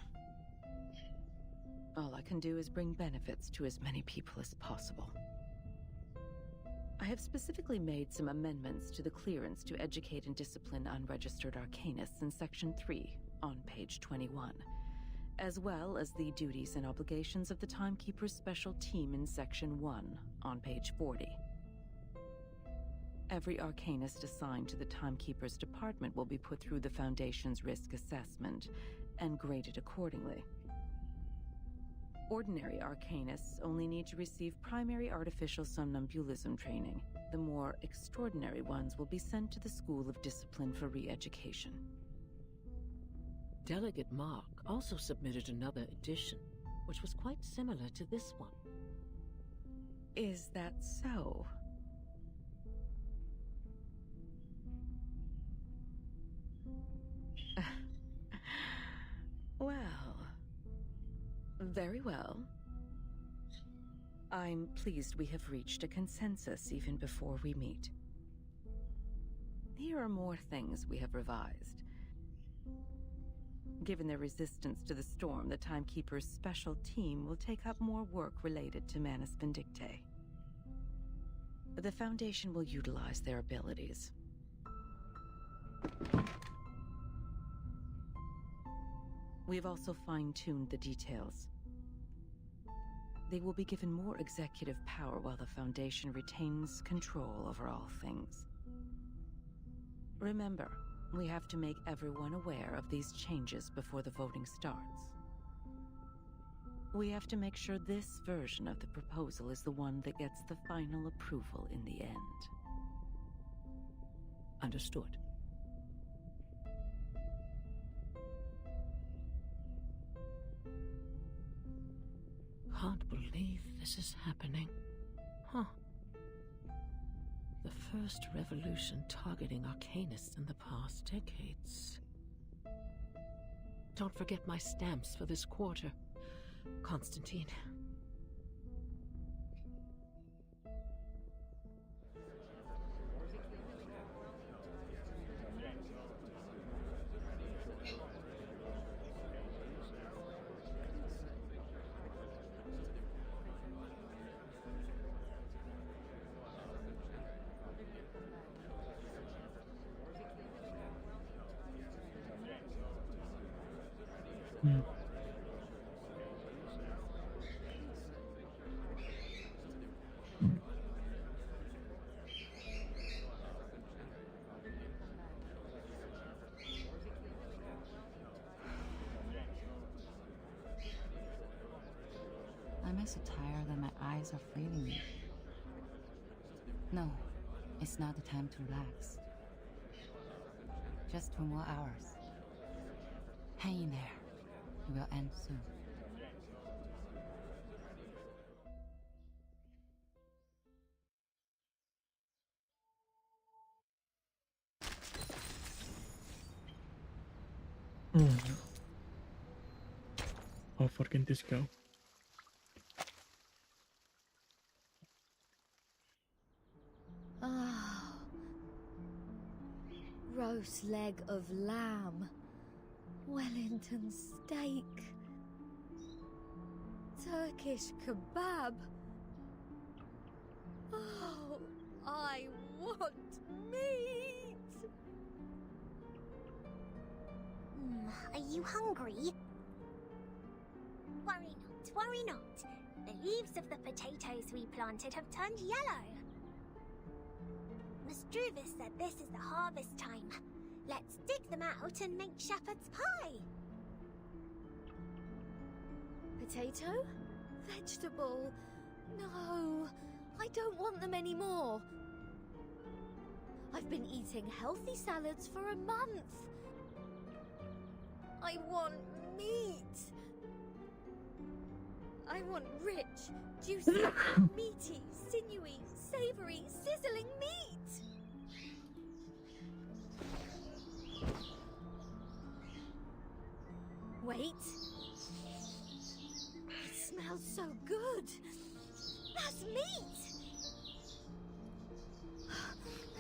All I can do is bring benefits to as many people as possible. I have specifically made some amendments to the clearance to educate and discipline unregistered arcanists in Section 3 on page 21, as well as the duties and obligations of the Timekeeper's Special Team in Section 1 on page 40. Every arcanist assigned to the Timekeeper's department will be put through the Foundation's risk assessment and graded accordingly. Ordinary arcanists only need to receive primary artificial somnambulism training. The more extraordinary ones will be sent to the School of Discipline for re-education. Delegate Mark also submitted another edition, which was quite similar to this one. Is that so? Well, very well. I'm pleased we have reached a consensus even before we meet. Here are more things we have revised. Given their resistance to the storm, the Timekeeper's special team will take up more work related to Manus Vindictae. The Foundation will utilize their abilities. We've also fine-tuned the details. They will be given more executive power while the Foundation retains control over all things. Remember, we have to make everyone aware of these changes before the voting starts. We have to make sure this version of the proposal is the one that gets the final approval in the end. Understood. Can't believe this is happening. Huh. The first revolution targeting arcanists in the past decades. Don't forget my stamps for this quarter, Constantine. Am I so tired that my eyes are failing me? No, it's not the time to relax. Just 2 more hours. Hang in there. It will end soon. Oh no. How far can this go? Ah, Roth. roast leg of lamb, Wellington steak, Turkish kebab. Oh, I want meat! Are you hungry? Worry not. The leaves of the potatoes we planted have turned yellow. Struvis said this is the harvest time. Let's dig them out and make shepherd's pie. Potato? Vegetable? No, I don't want them anymore. I've been eating healthy salads for a month. I want meat. I want rich, juicy, meaty, sinewy, savory, sizzling meat. Wait. It smells so good. That's meat.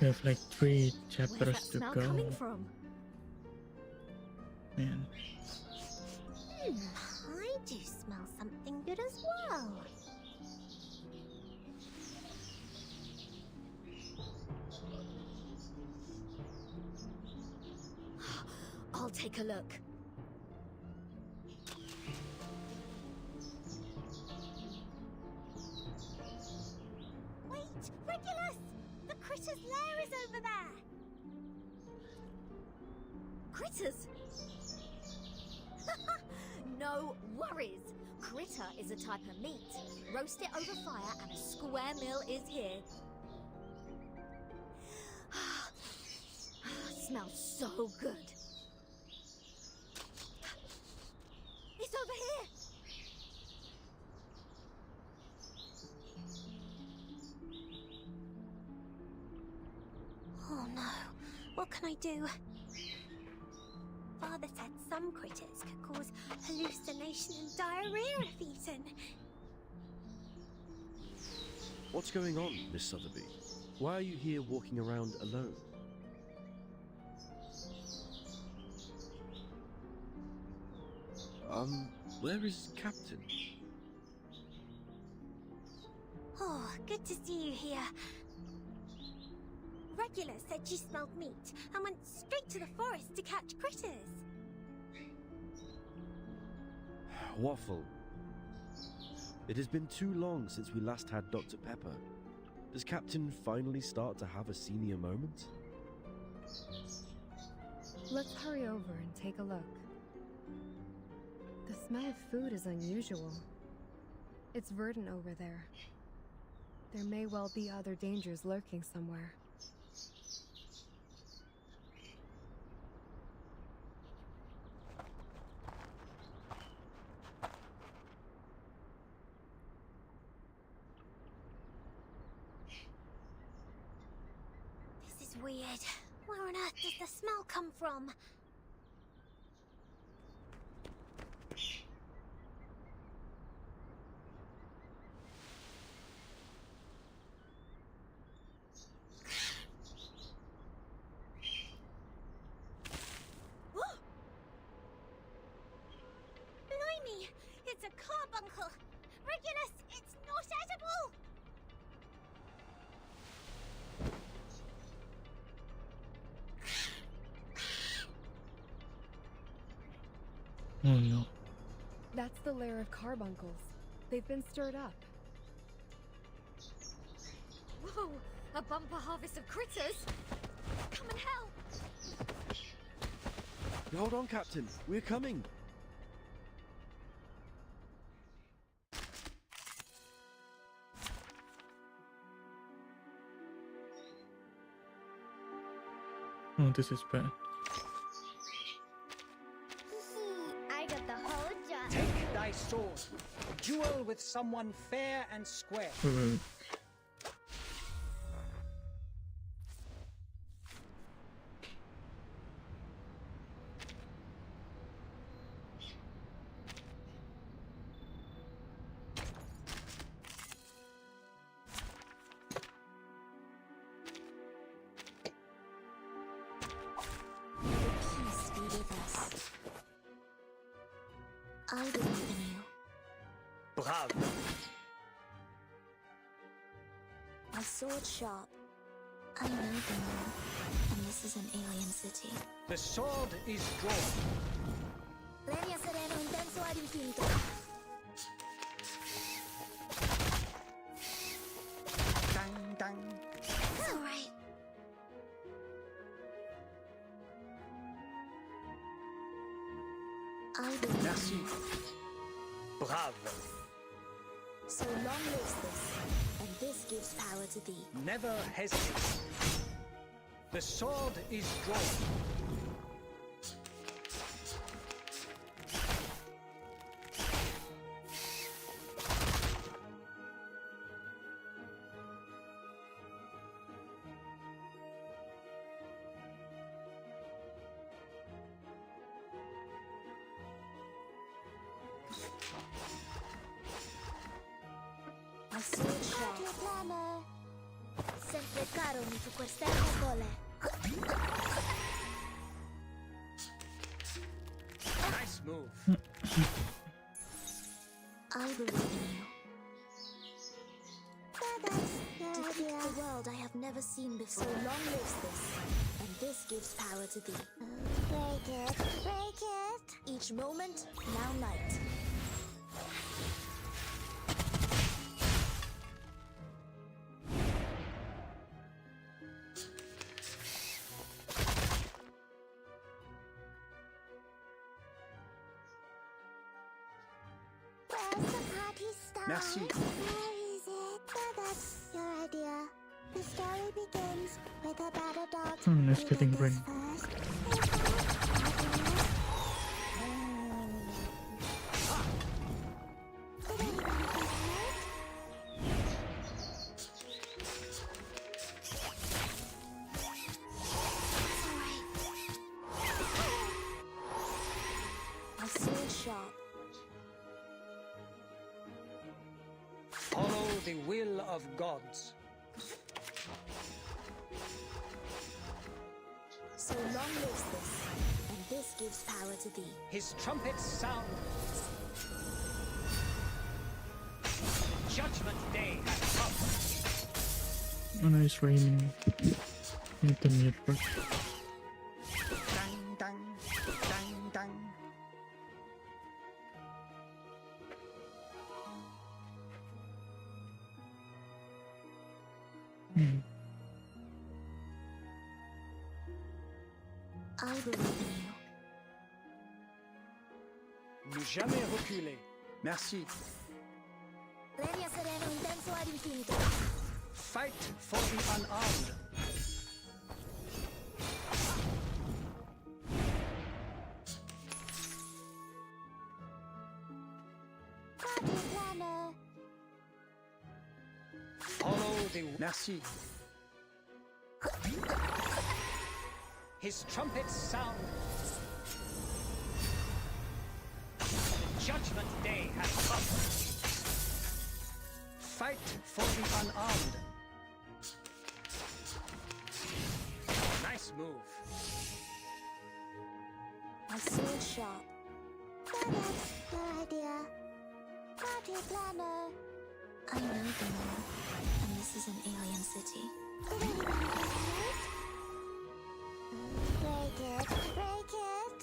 We have like 3 chapters Where's that to smell go. coming from? Man. I do smell something good as well. I'll take a look. Wait, Regulus! The critter's lair is over there! Critters? No worries. Critter is a type of meat. Roast it over fire and a square meal is here. Smells so good. It's over here. Oh no, what can I do? Father said some critters could cause hallucination and diarrhea if eaten. What's going on, Miss Sotheby? Why are you here walking around alone? Where is Captain? Oh, good to see you here. Regulus said you smelled meat and went straight to the forest to catch critters. Waffle. It has been too long since we last had Dr. Pepper. Does Captain finally start to have a senior moment? Let's hurry over and take a look. The smell of food is unusual. It's verdant over there. There may well be other dangers lurking somewhere. This is weird. Where on earth does the smell come from? Blimey! It's a carbuncle! Regulus, it's not edible! Oh no. That's the lair of carbuncles. They've been stirred up. Whoa! A bumper harvest of critters? Come and help! Hold on, Captain. We're coming. Oh, this is bad. I got the whole job. Take thy sword. Duel with someone fair and square. Wait. I believe in you. Bravo. My sword sharp. I know the moon, and this is an alien city. The sword is drawn. Legna sereno intenso ad infinito. Dang, dang. It's all right. I believe. Merci. Bravo. So long lives this, and this gives power to thee. Never hesitate. The sword is drawn. My sword sharp. Sempre caro mi tu quest'erba cole. Nice move. I believe in you. Depict the world I have never seen before. So long lives this, and this gives power to thee. Break it, break it. Each moment, now night. Where's the party star? Merci. Where is it? So that's your idea. The story begins with a battle dog. Nice fitting brain. First. Did anybody get hurt? My sword sharp. Follow the will of gods. So long lives this, and this gives power to thee. His trumpets sound. Judgment Day has come. Oh no, it's raining. Need to mute first. Dang, dang, dang, dang. I believe in you. Ne jamais reculer. Merci. Legna sereno intenso ad infinito. Fight for the unarmed. Party planner. Follow the... Merci. His trumpets sound. The Judgment Day has come. Fight for the unarmed. Nice move. My sword sharp. So that's your idea. Party planner. I know the moon, and this is an alien city. Did anybody get hurt? Break it, break it.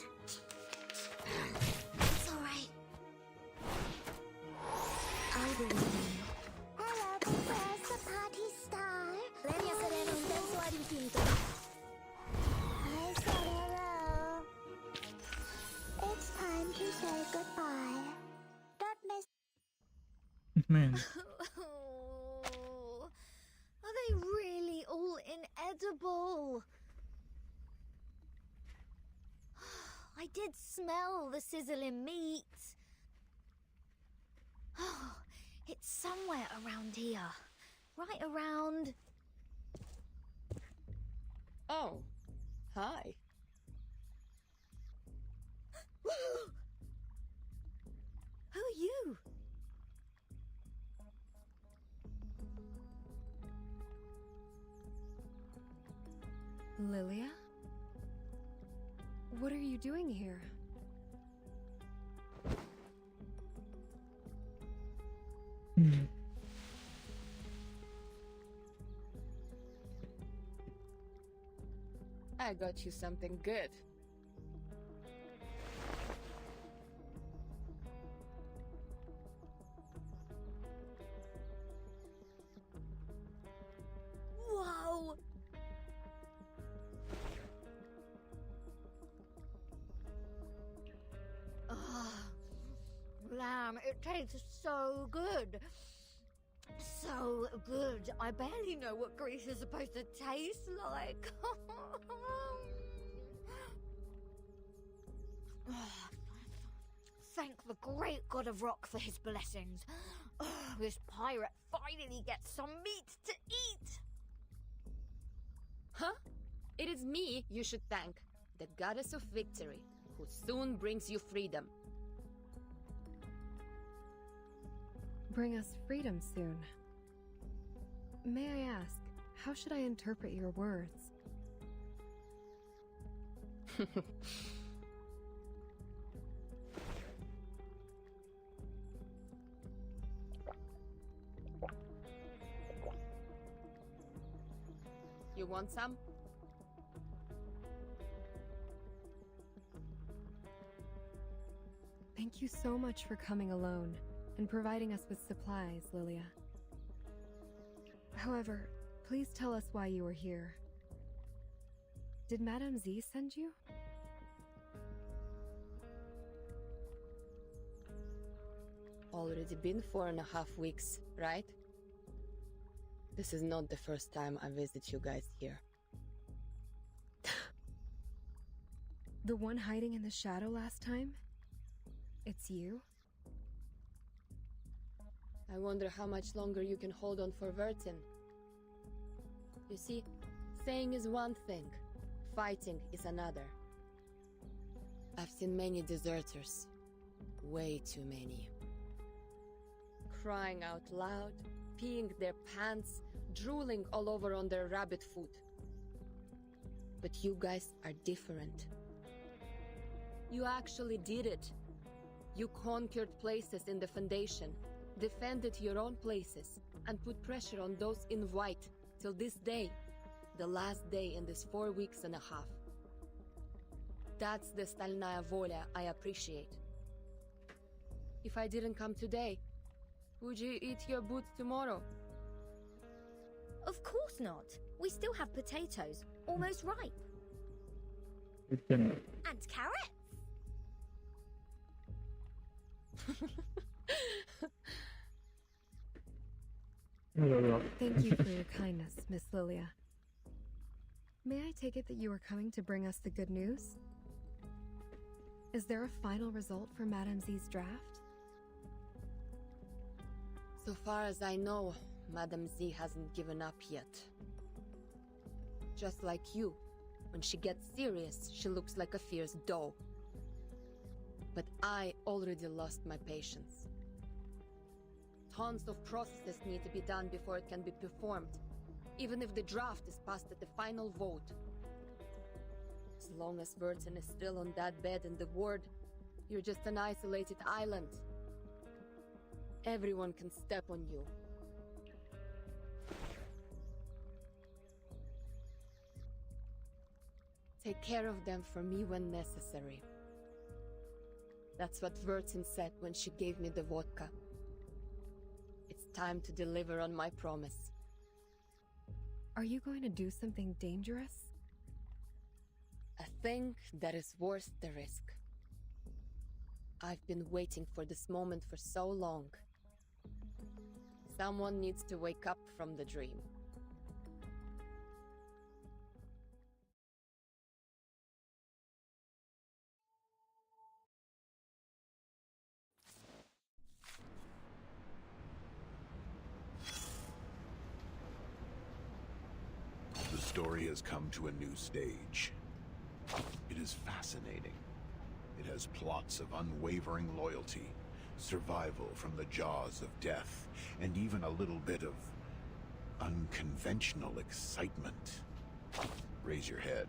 It's all right. I believe in you. Hello, but where's the party star? Legna sereno intenso ad infinito. I said hello. It's time to say goodbye. Don't miss. Man. Oh, are they really all inedible? I did smell the sizzling meat. Oh, it's somewhere around here. Right around... Oh, hi. Who are you? Lilia? What are you doing here? I got you something good. Whoa! Lamb, it tastes so good. So good. I barely know what grease is supposed to taste like. Thank the great god of rock for his blessings. This pirate finally gets some meat to eat. Huh? It is me you should thank, the goddess of victory, who soon brings you freedom. Bring us freedom soon. May I ask, how should I interpret your words? You want some? Thank you so much for coming alone and providing us with supplies, Lilia. However, please tell us why you were here. Did Madame Z send you? Already been 4.5 weeks, right? This is not the first time I visit you guys here. The one hiding in the shadow last time? It's you? I wonder how much longer you can hold on for Vertin. You see, saying is one thing, fighting is another. I've seen many deserters. Way too many. Crying out loud, peeing their pants, drooling all over on their rabbit foot. But you guys are different. You actually did it. You conquered places in the Foundation, defended your own places, and put pressure on those in white till this day, the last day in this 4.5 weeks. That's the Stalnaya Volia I appreciate. If I didn't come today, would you eat your boots tomorrow? Of course not. We still have potatoes, almost ripe. And And carrots. Thank you for your kindness, Miss Lilia. May I take it that you are coming to bring us the good news? Is there a final result for Madame Z's draft? So far as I know, Madame Z hasn't given up yet. Just like you, when she gets serious, she looks like a fierce doe. But I already lost my patience. Tons of processes need to be done before it can be performed, even if the draft is passed at the final vote. As long as Vertin is still on that bed in the ward, you're just an isolated island. Everyone can step on you. Take care of them for me when necessary. That's what Vertin said when she gave me the vodka. It's time to deliver on my promise. Are you going to do something dangerous? A thing that is worth the risk. I've been waiting for this moment for so long. Someone needs to wake up from the dream. The story has come to a new stage. It is fascinating. It has plots of unwavering loyalty, survival from the jaws of death, and even a little bit of unconventional excitement. Raise your head,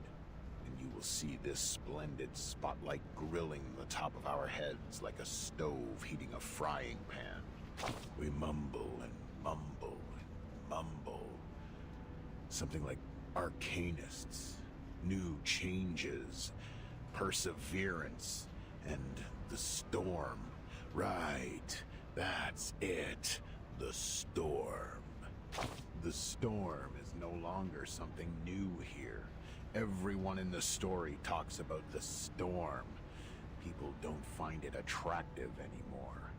and you will see this splendid spotlight grilling the top of our heads like a stove heating a frying pan. We mumble and mumble and mumble. Something like arcanists, new changes, perseverance, and the storm. Right, that's it. The storm. The storm is no longer something new here. Everyone in the story talks about the storm. People don't find it attractive anymore.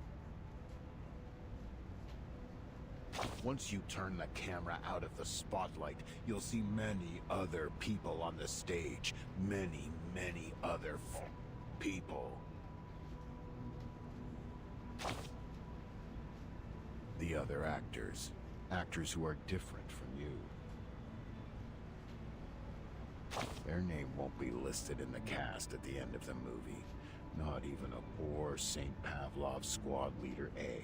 Once you turn the camera out of the spotlight, you'll see many other people on the stage. Many, many other people. The other actors. Actors who are different from you. Their name won't be listed in the cast at the end of the movie. Not even a poor St. Pavlov squad leader A.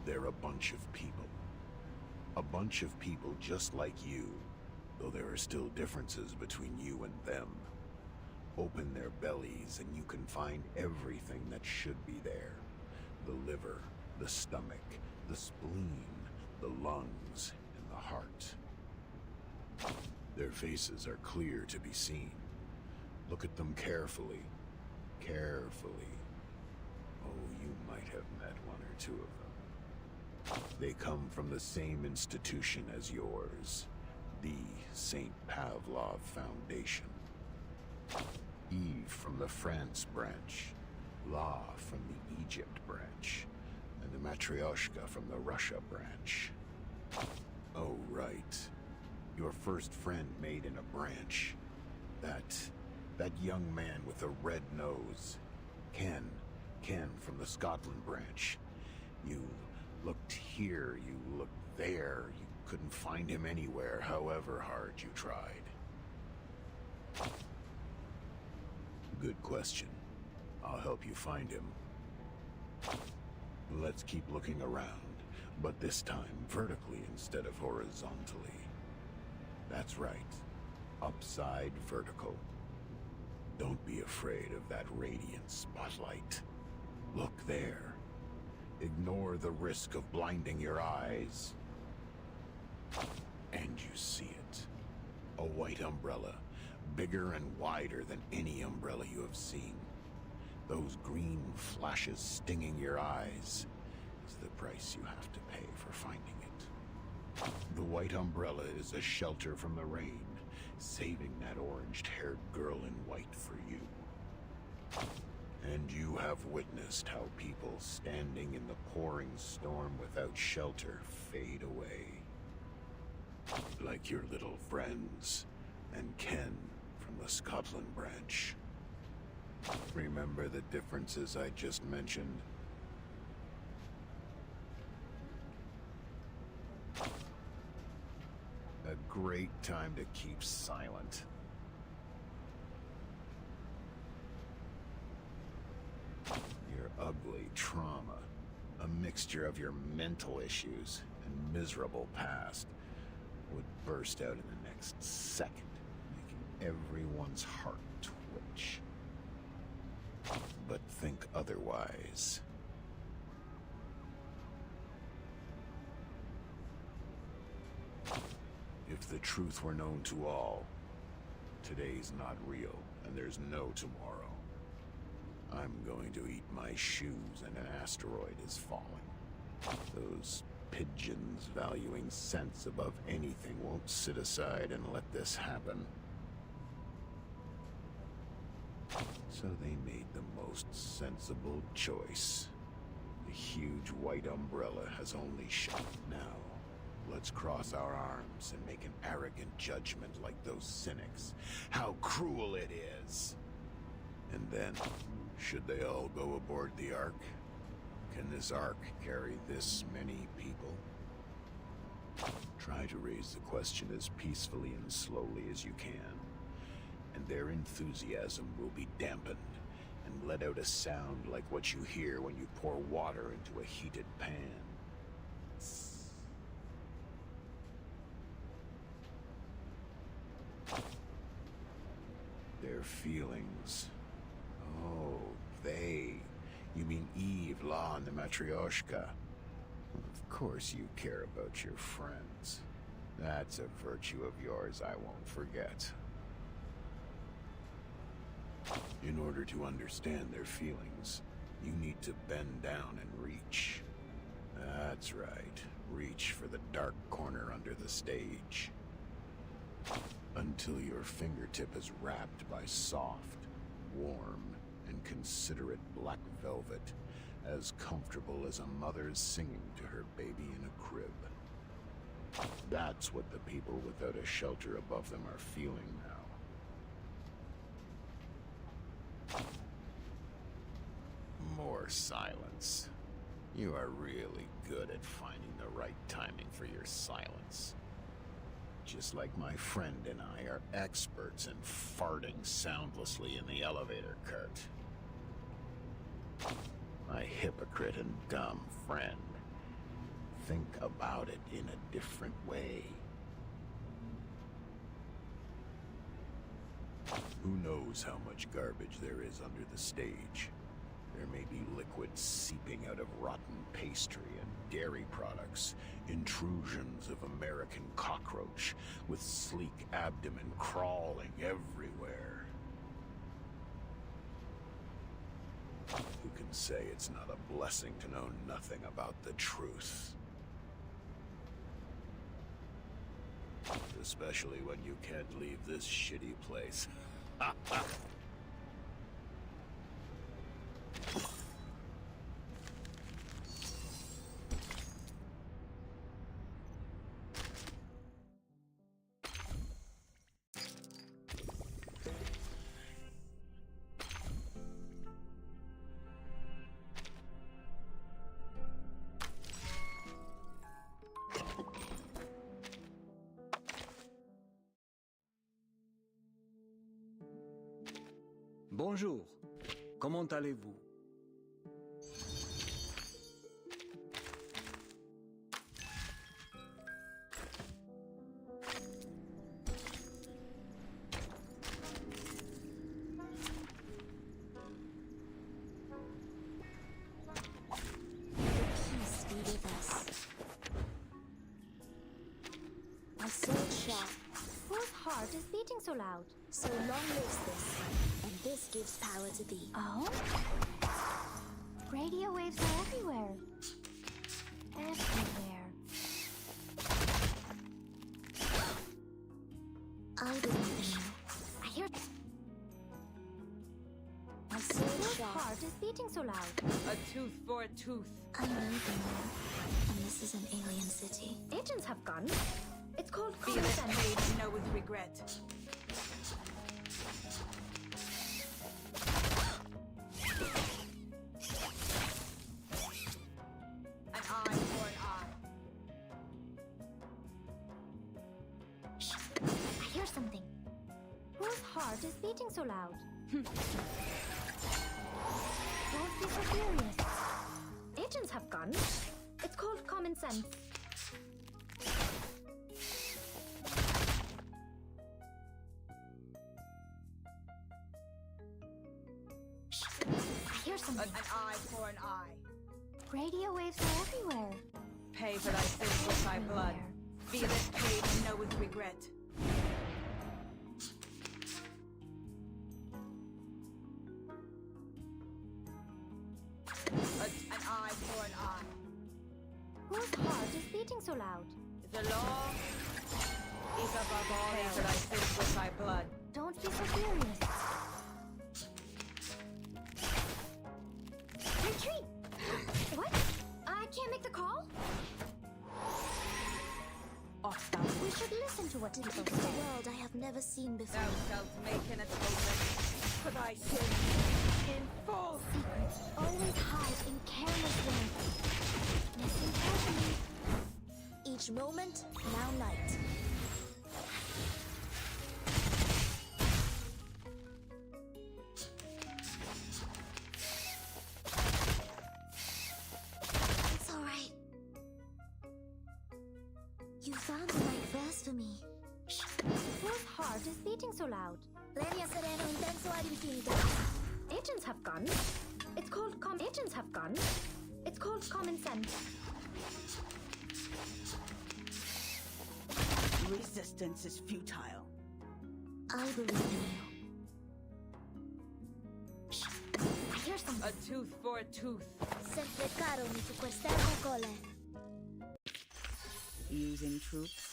They're a bunch of people. A bunch of people just like you, though there are still differences between you and them. Open their bellies and you can find everything that should be there. The liver, the stomach, the spleen, the lungs, and the heart. Their faces are clear to be seen. Look at them carefully. Carefully. Oh, you might have met one or two of them. They come from the same institution as yours, the St. Pavlov Foundation. Eve from the France branch, La from the Egypt branch, and the Matryoshka from the Russia branch. Oh, right. Your first friend made in a branch. That young man with a red nose. Ken from the Scotland branch. You looked here, you looked there. You couldn't find him anywhere, however hard you tried. Good question. I'll help you find him. Let's keep looking around, but this time vertically instead of horizontally. That's right. Upside vertical. Don't be afraid of that radiant spotlight. Look there. Ignore the risk of blinding your eyes. And you see it. A white umbrella, bigger and wider than any umbrella you have seen. Those green flashes stinging your eyes is the price you have to pay for finding it. The white umbrella is a shelter from the rain, saving that orange-haired girl in white for you. And you have witnessed how people standing in the pouring storm without shelter fade away. Like your little friends, and Ken from the Scotland branch. Remember the differences I just mentioned? A great time to keep silent. Your ugly trauma, a mixture of your mental issues and miserable past, would burst out in the next second, making everyone's heart twitch. But think otherwise. If the truth were known to all, today's not real, and there's no tomorrow. I'm going to eat my shoes and an asteroid is falling. Those pigeons valuing sense above anything won't sit aside and let this happen. So they made the most sensible choice. The huge white umbrella has only shone. Now, let's cross our arms and make an arrogant judgment like those cynics. How cruel it is! And then, should they all go aboard the Ark? Can this Ark carry this many people? Try to raise the question as peacefully and slowly as you can, and their enthusiasm will be dampened and let out a sound like what you hear when you pour water into a heated pan. Their feelings. Oh, they. You mean Eve, blonde Matryoshka. Of course you care about your friends. That's a virtue of yours I won't forget. In order to understand their feelings, you need to bend down and reach. That's right. Reach for the dark corner under the stage. Until your fingertip is wrapped by soft, warm, and considerate black velvet, as comfortable as a mother's singing to her baby in a crib. That's what the people without a shelter above them are feeling now. More silence. You are really good at finding the right timing for your silence. Just like my friend and I are experts in farting soundlessly in the elevator cart. My hypocrite and dumb friend. Think about it in a different way. Who knows how much garbage there is under the stage? There may be liquid seeping out of rotten pastry and dairy products, intrusions of American cockroach with sleek abdomen crawling everywhere. Who can say it's not a blessing to know nothing about the truth? Especially when you can't leave this shitty place. Bonjour. Comment allez-vous? Peace be with us. My sword sharp. Whose heart is beating so loud? So long lives this, and this gives power to thee. Oh? Radio waves are everywhere. Everywhere. I don't even know. I hear... My sword Whose sharp. heart is beating so loud? A tooth for a tooth. I know them all, and this is an alien city. Agents have guns. It's called Feel common it sense. paid and know with regret. An eye for an eye. Shh. I hear something. Whose heart is beating so loud? Don't be so furious. Agents have guns. It's called common sense. I hear something. An eye for an eye. Radio waves are everywhere. Pay for thy sins with thy blood. Feel it paid and know with regret. An eye for an eye. Whose heart is beating so loud? The law is above all. Pay for thy sins with thy blood. Don't be so furious. Retreat! What? I can't make the call? Off thou We should listen to what people Depicts a say. world I have never seen before. Thou shalt make an atonement for thy sins in full. Secrets always hide in careless ways. Listen carefully. Each moment, now night. It's all right. You found the right verse for me. Shh. Whose heart is beating so loud? Lenia sereno intenso ad infinito. Agents have guns. It's called Agents have guns. It's called common sense. Resistance is futile. I believe in you. I hear something. A tooth for a tooth. Sempre caro mi tu quest'ermo cole. Using troops.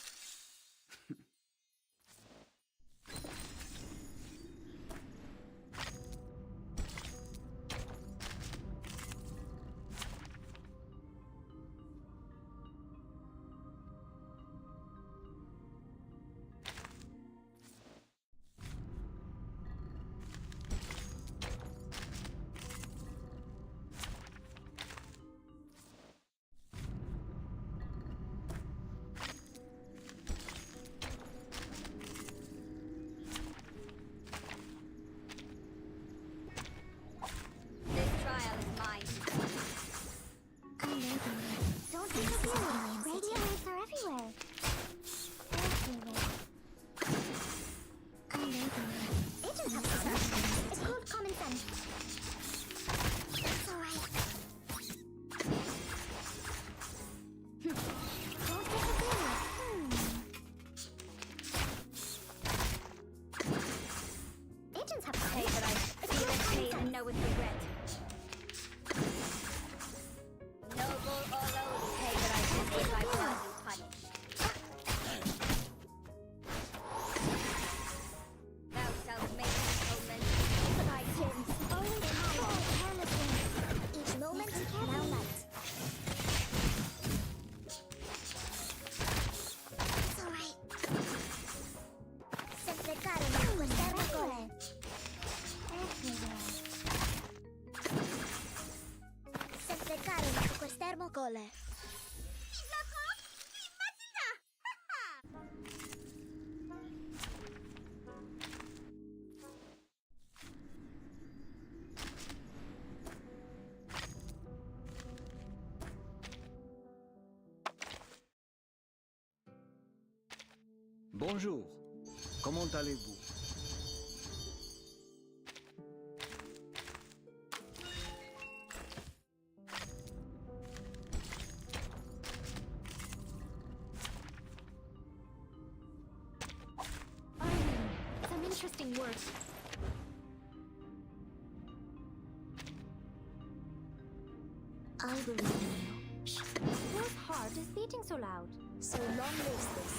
This trial is mine. Don't be so serious. Radio waves are everywhere. Agents have to. It's called common sense. It's alright. Don't be so serious. Agents have to. Hey, but I feel it pain and know with regret. Noble or lowly. Hey, but I can see my blood be punished. Thou shalt make atonement. But I sins. Always fall carelessly. Each moment, now light. It's alright. Sempre caro mi tu quest'ermo cole. Sempre caro mi tu quest'ermo cole. Bonjour. Comment allez-vous? Some interesting work. I believe in you. Whose heart is beating so loud? So long lives this,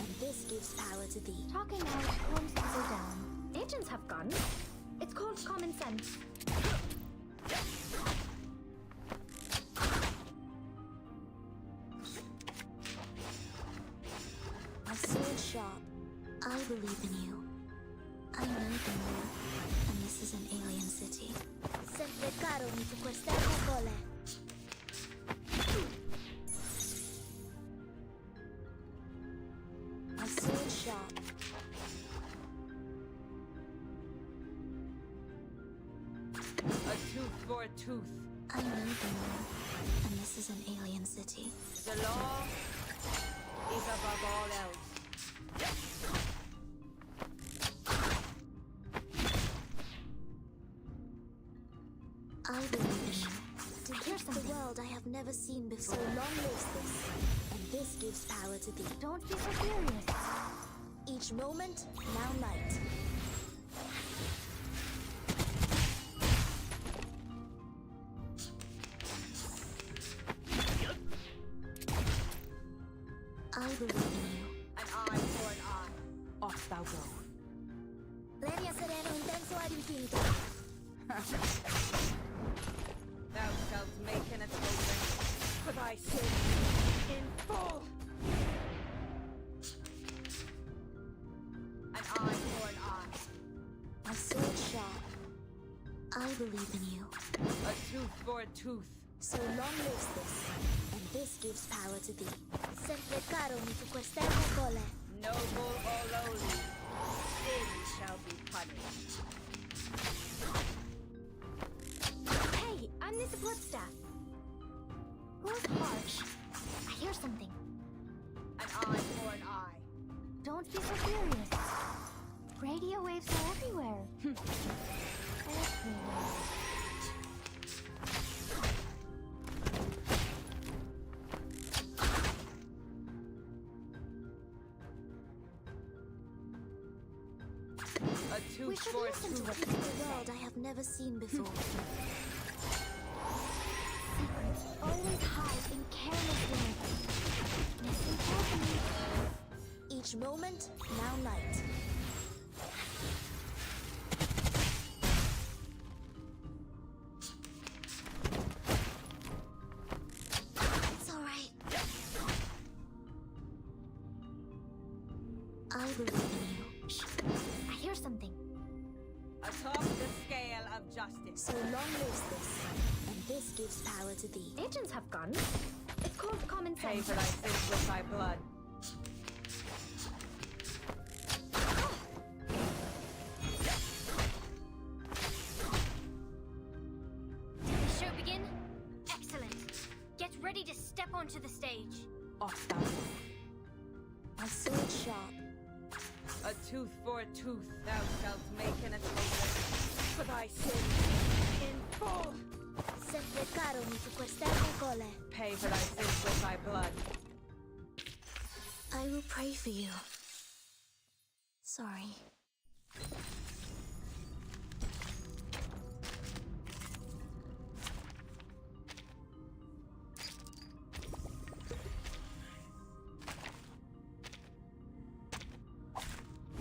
and this gives power to thee. Talking out calms people down. Agents have guns. It's called common sense. My sword sharp. I believe in you. I know the moon, and this is an alien city. Sempre caro mi tu quest'ermo cole. My sword sharp. A tooth for a tooth. I know the moon, and this is an alien city. The law is above all else. I believe in you. To keep the world I have never seen before. So long lives this, and this gives power to thee. Don't be so serious. Each moment, now night. I believe in you. An eye for an eye. Off thou go. Legna sereno intenso ad infinito. Thou shalt make an atonement for thy sin in full. An eye for an eye. My sword sharp. I believe in you. A tooth for a tooth. So long lives this, and this gives power to thee. Sempre caro mi tu quest'ermo cole. Noble or lowly, sin shall be punished. Hey, I'm the support staff. Who's harsh? I hear something. An eye for an eye. Don't be so serious. Radio waves are everywhere. Everywhere. We should listen to what people in the world I have never seen before. Secrets always hide in careless words. Listen carefully. Each moment, now night. It's all right. I believe in you. Shh. I hear something. Atop the scale of justice. So long lives this, and this gives power to thee. Agents have guns. It's called common Pay sense. for thy sins with thy blood. Did the show begin? Excellent. Get ready to step onto the stage. Off thou. My sword sharp. A tooth for a tooth, thou shalt make an atonement for thy sins in full. Sempre caro mi tu quest'erba cole. Pay for thy sins with thy blood. I will pray for you. Sorry.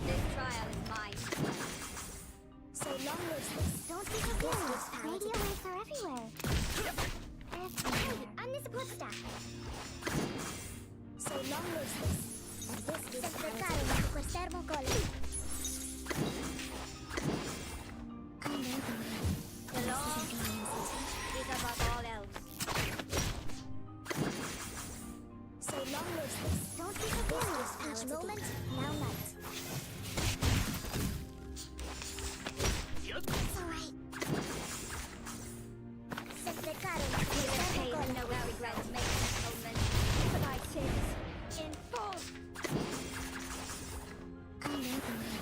This trial is mine. So long lives this. Don't be so curious. Radio waves are everywhere. Hey, I'm the support staff. So long lives this. And this gives power to quest'erbo cole. I know the way. The law is above all else. So long lives this. Don't be so curious. Each moment, now night. It's all right. Sempre caro mi tu We will pay quest'erbo no cole. regret to make an atonement for thy sins in full. I know the way.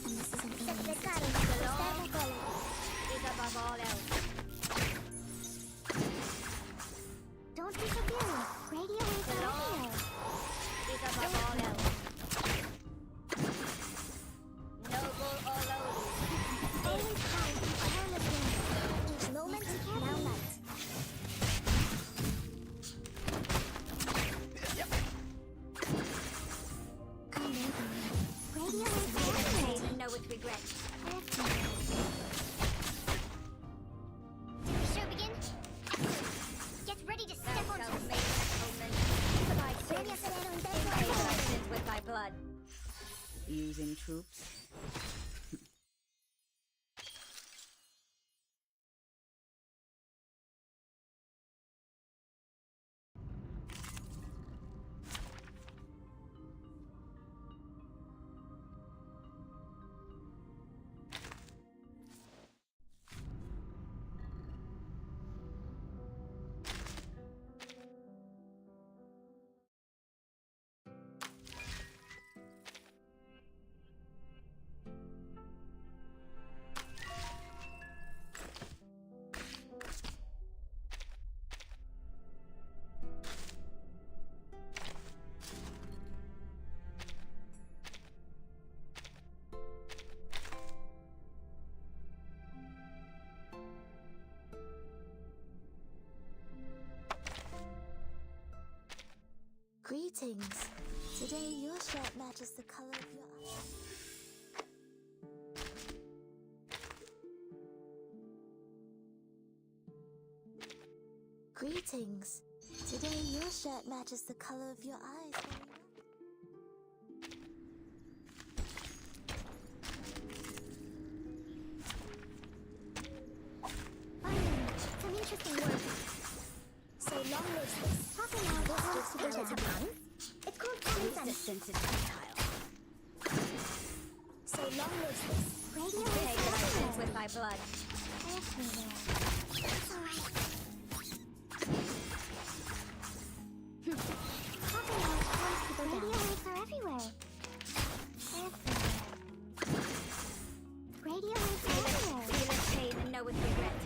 And this isn't the Sempre end. caro mi tu quest'erbo cole is above all else. Don't be so curious. Radio waves The are law everywhere. is above all else. Noble or lowly, Always hide in careless words. Each moment, now night. I know the way. Radio waves are pain everywhere. and know with regret. Everywhere. Did the show begin? Excellent. Get ready to step onto the make an atonement for thy sins. Pay for thy sins with thy blood. Using troops? Greetings. Today your shirt matches the color of your eyes. Greetings. Today your shirt matches the color of your eyes very well. Some interesting work. So long lives this. Talking now, This gives agents power have to guns. It's called common sense. Resistance is futile. So long lives this. Radio pay for thy sins with thy blood. Everywhere. It's all right. Talking now, calms people down. Radio waves are everywhere. Everywhere. Radio waves are everywhere. Feel its pain and know with regret.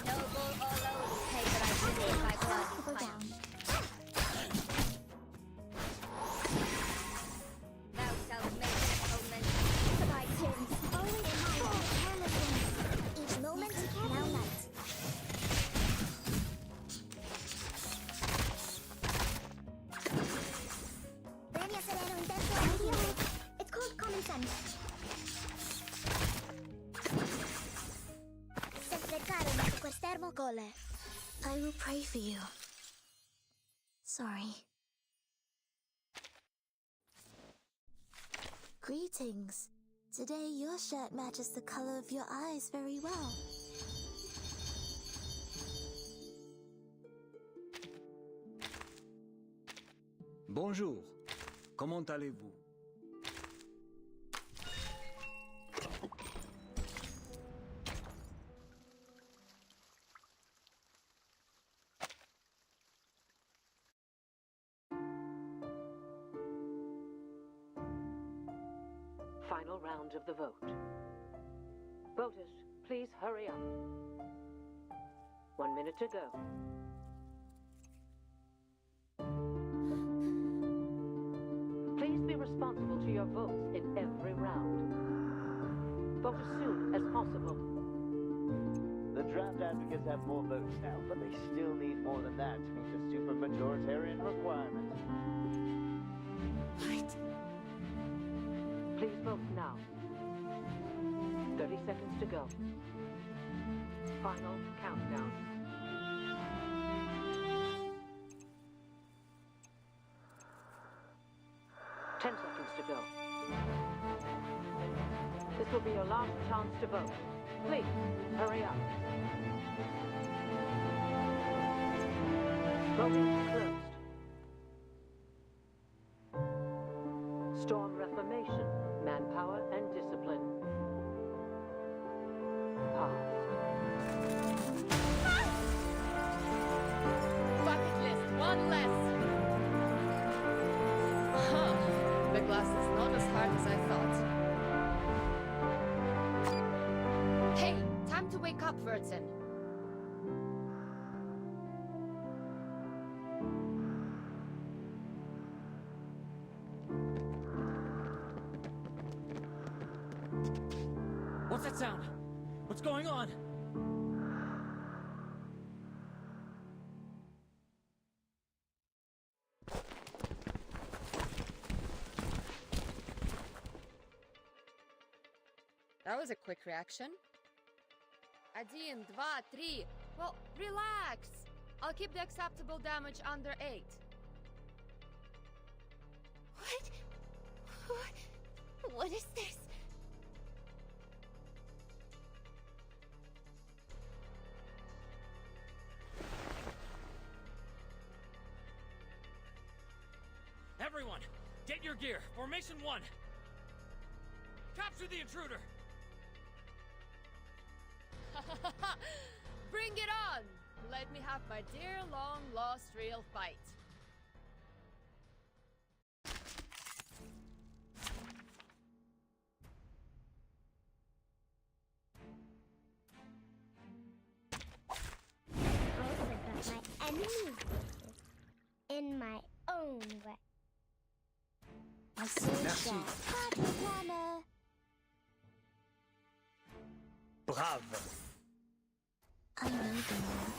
Noble or lowly, pay for thy sins with thy blood. People down. Thou shalt make an Kokole. I will pray for you. Sorry. Greetings. Today your shirt matches the color of your eyes very well. Bonjour. Comment allez-vous? Final round of the vote. Voters, please hurry up. 1 minute to go. Please be responsible to your votes in every round. Vote as soon as possible. The draft advocates have more votes now, but they still need more than that to meet the supermajoritarian requirement. What? Please vote now. 30 seconds to go. Final countdown. Ten seconds to go. This will be your last chance to vote. Please, hurry up. Voting closed. Storm Reformation, Manpower and Discipline. Passed. Bucket list, one less. Huh. The glass is not as hard as I thought. Hey, time to wake up, Vertin. What's that sound? What's going on? That was a quick reaction. 1, 2, 3. Well, relax. I'll keep the acceptable damage under 8. What is this? Everyone, get your gear. Formation 1. Capture the intruder. Bring it on! Let me have my dear long-lost real fight. I forgot my enemy in my own way. I see Merci. Party planner. Brave. I know the moon,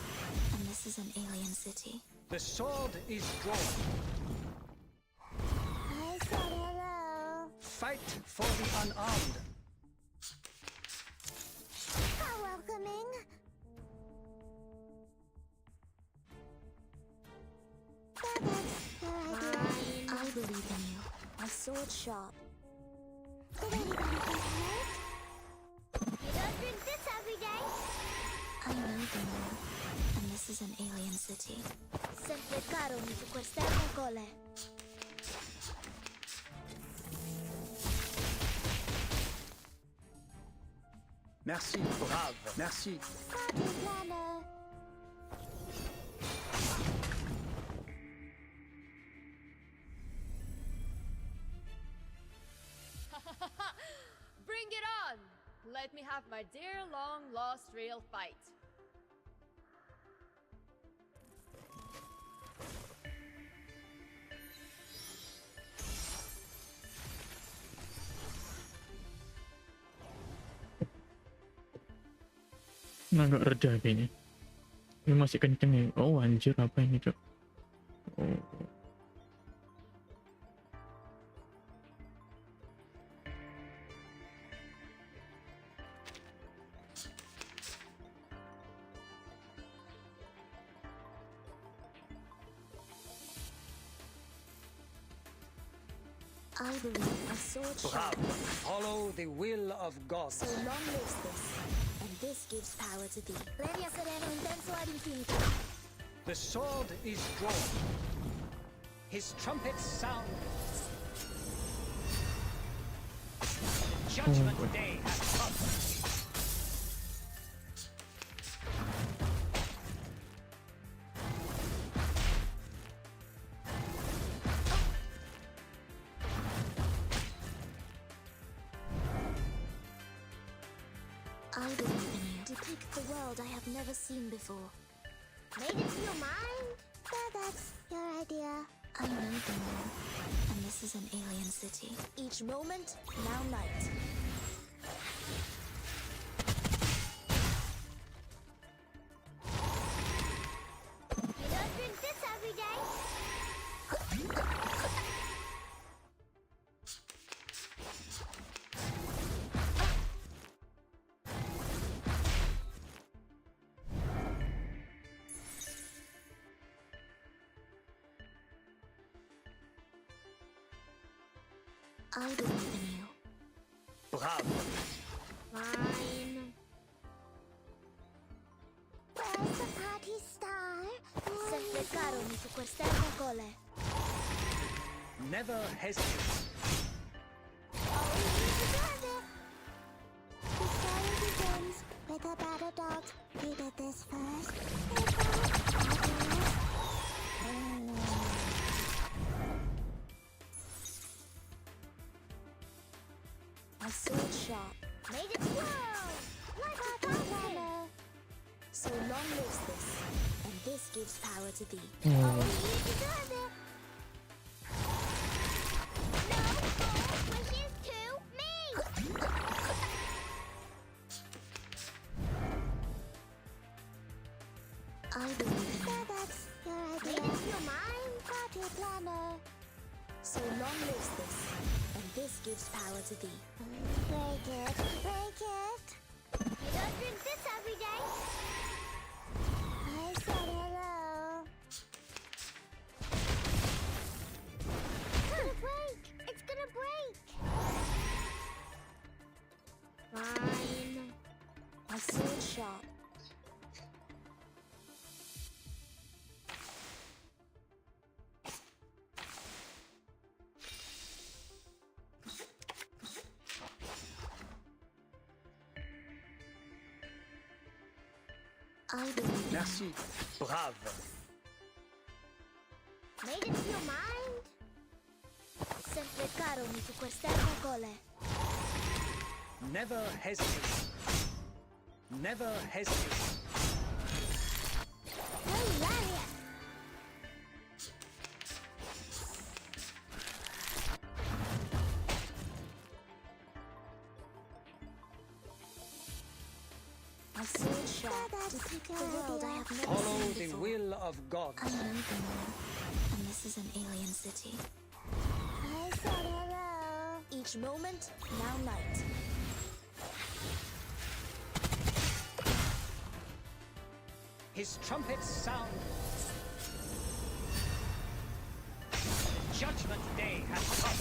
and this is an alien city. The sword is drawn. I said hello. Fight for the unarmed. How welcoming. That's your idea. I believe in you. My sword sharp. Did anybody get hurt? You don't drink this every day. I know the moon, and this is an alien city. Sempre caro mi su quest'erba cole. Merci, brave. Merci. Party planner. Bring it on! Let me have my dear long-lost real fight. Nah, agak reda kayaknya. Ini masih kenceng ya. Oh anjir, apa ini cok? Oh. I believe a sword sharp. Follow the will of God. So long lives this, and this gives power to thee. Levi sereno intenso ad infinito. The sword is drawn. His trumpets sound. Judgment Day has come. I believe in you. Depict the world I have never seen before. Made it to your mind? That's your idea. I know the moon, and this is an alien city. Each moment, now night. You don't drink this every day. I believe in you. Bravo. Fine. Where's the party star? Sempre caro mi su quest'erba cole. Never hesitate. The story begins with a battle dog. He did this first. A sword sharp. Made it slow. Like a fountain. So long lives this, and this gives power to thee. Oh, you deserve it. No more wishes to me. I believe in you. That's your idea. Made it to your mind? Party planner. So long lives this, and this gives power to thee. Break it, break it. You don't drink this every day. I said hello. It's gonna break. It's gonna break. Fine. A sword sharp. I believe. Merci. Brave. Made it to your mind? Sempre caro mi su quest'erba cole. Never hesitate. Never hesitate. Hilarious. A sword sharp. Depict the world I have never Follow seen the before. will of God. I know the moon, and this is an alien city. I said hello. Each moment, now night. His trumpets sound. Judgment Day has come.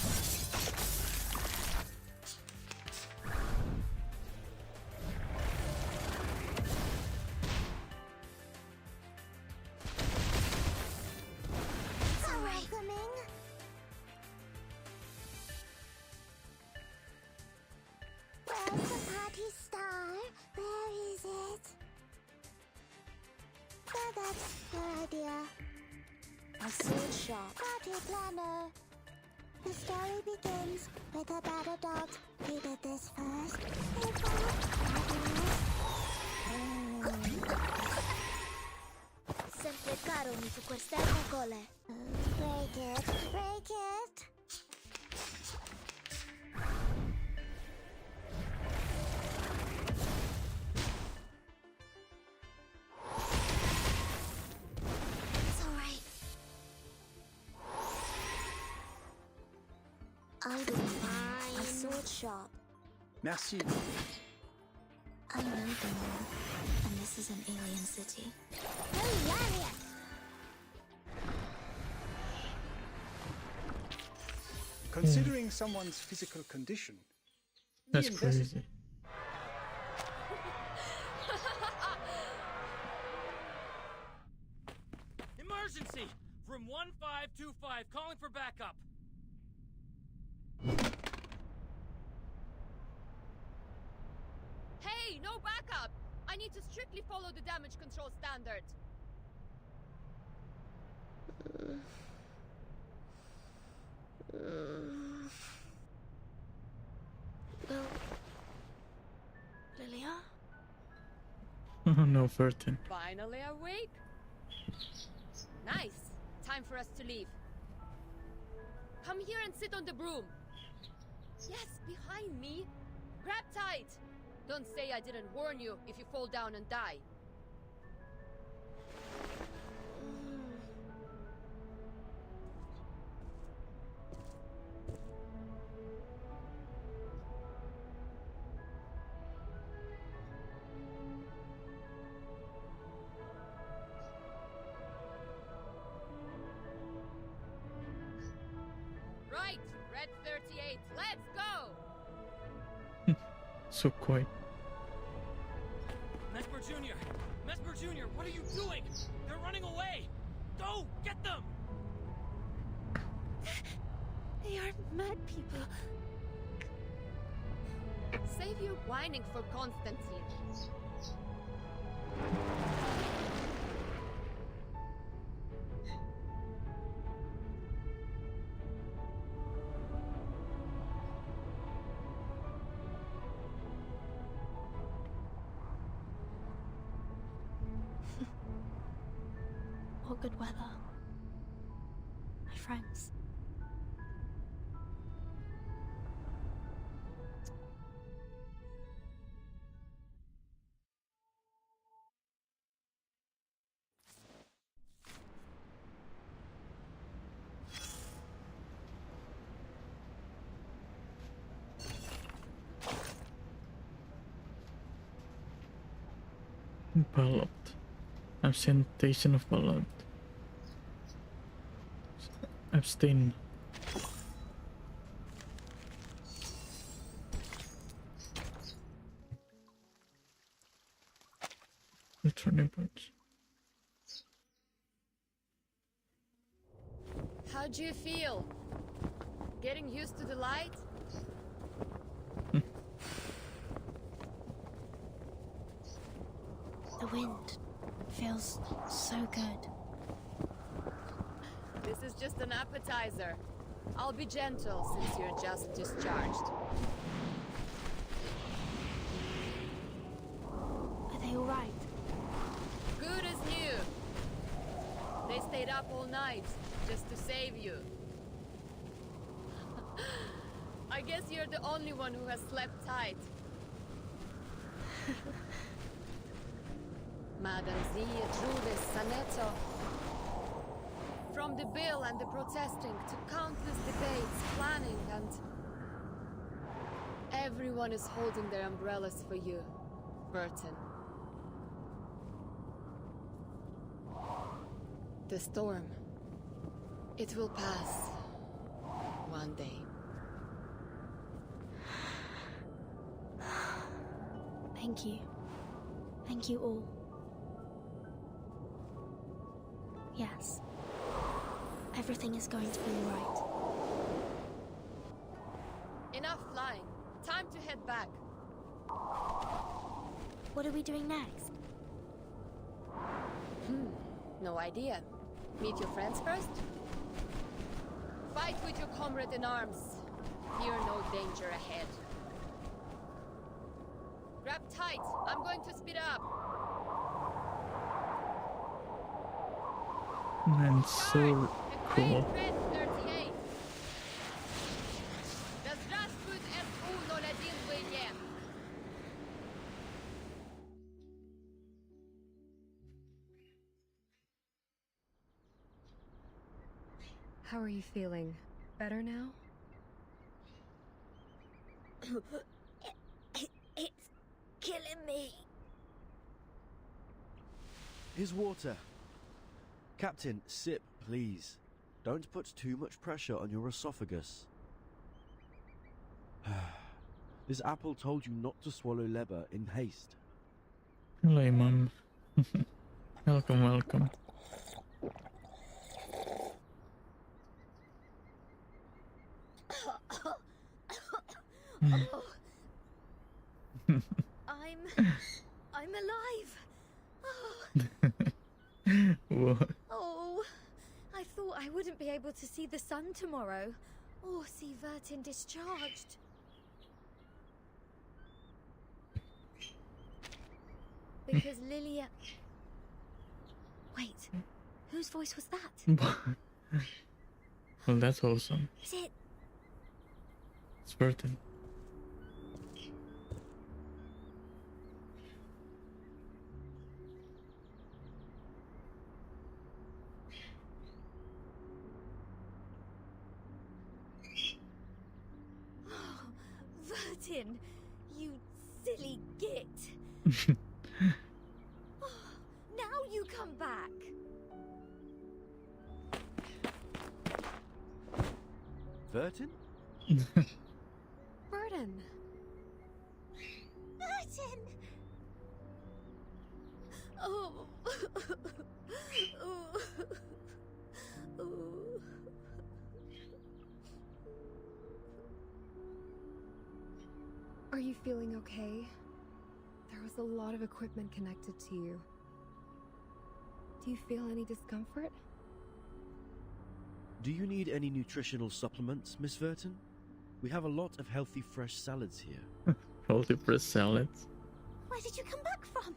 So welcoming. Where's the party star? Where is it? That's your idea. A sword sharp. Party planner. The story begins with a battle dog. He did this first. Sempre caro mi su quest'erba cole. Break it, break it. It's alright. I believe a sword sharp. Merci. I know the moon, and this is an alien city. Hilarious. Considering someone's physical condition, That's the invest- crazy. Emergency! Room 1525, calling for backup. Hey, no backup! I need to strictly follow the damage control standard. Well, Lilia? Oh no, 13. Finally awake? Nice. Time for us to leave. Come here and sit on the broom. Yes, behind me. Grab tight. Don't say I didn't warn you if you fall down and die. Right, Red 38, let's go! So quiet. Mesmer Jr., Mesmer Jr., what are you doing? They're running away! Go, get them! They are mad people. Save your whining for Constantine. What good weather. My friends. Ballot. Absentation of ballot. Abstain. Returning points. How do you feel? Getting used to the light? The wind feels so good. This is just an appetizer. I'll be gentle since you're just discharged. Are they all right? Good as new. They stayed up all night just to save you. I guess you're the only one who has slept tight. Madam Z, Jules, Saneto. From the bill and the protesting to countless debates, planning, and everyone is holding their umbrellas for you, Burton. The storm, it will pass one day. Thank you. Thank you all. Yes. Everything is going to be alright. Enough flying. Time to head back. What are we doing next? No idea. Meet your friends first? Fight with your comrade in arms. Fear no danger ahead. Grab tight. I'm going to speed up. Man, so cool. Red 38. Das Rastgut S1 1 How are you feeling? Better now? It's killing me. Here's water. Captain, sip, please. Don't put too much pressure on your esophagus. This apple told you not to swallow Lebih in haste. Hello, Imam. Welcome, welcome. Oh. I'm alive. Oh. What? Oh, I thought I wouldn't be able to see the sun tomorrow, or see Vertin discharged. Because Lilia... Wait, whose voice was that? Well, that's wholesome. Is it... It's Burton. Oh, Vertin, you silly git. Oh, now you come back. Vertin? Burden. Vertin! Oh. Oh. Oh. Are you feeling okay? There was a lot of equipment connected to you. Do you feel any discomfort? Do you need any nutritional supplements, Miss Vertin? We have a lot of healthy fresh salads here. Healthy fresh salads? Where did you come back from?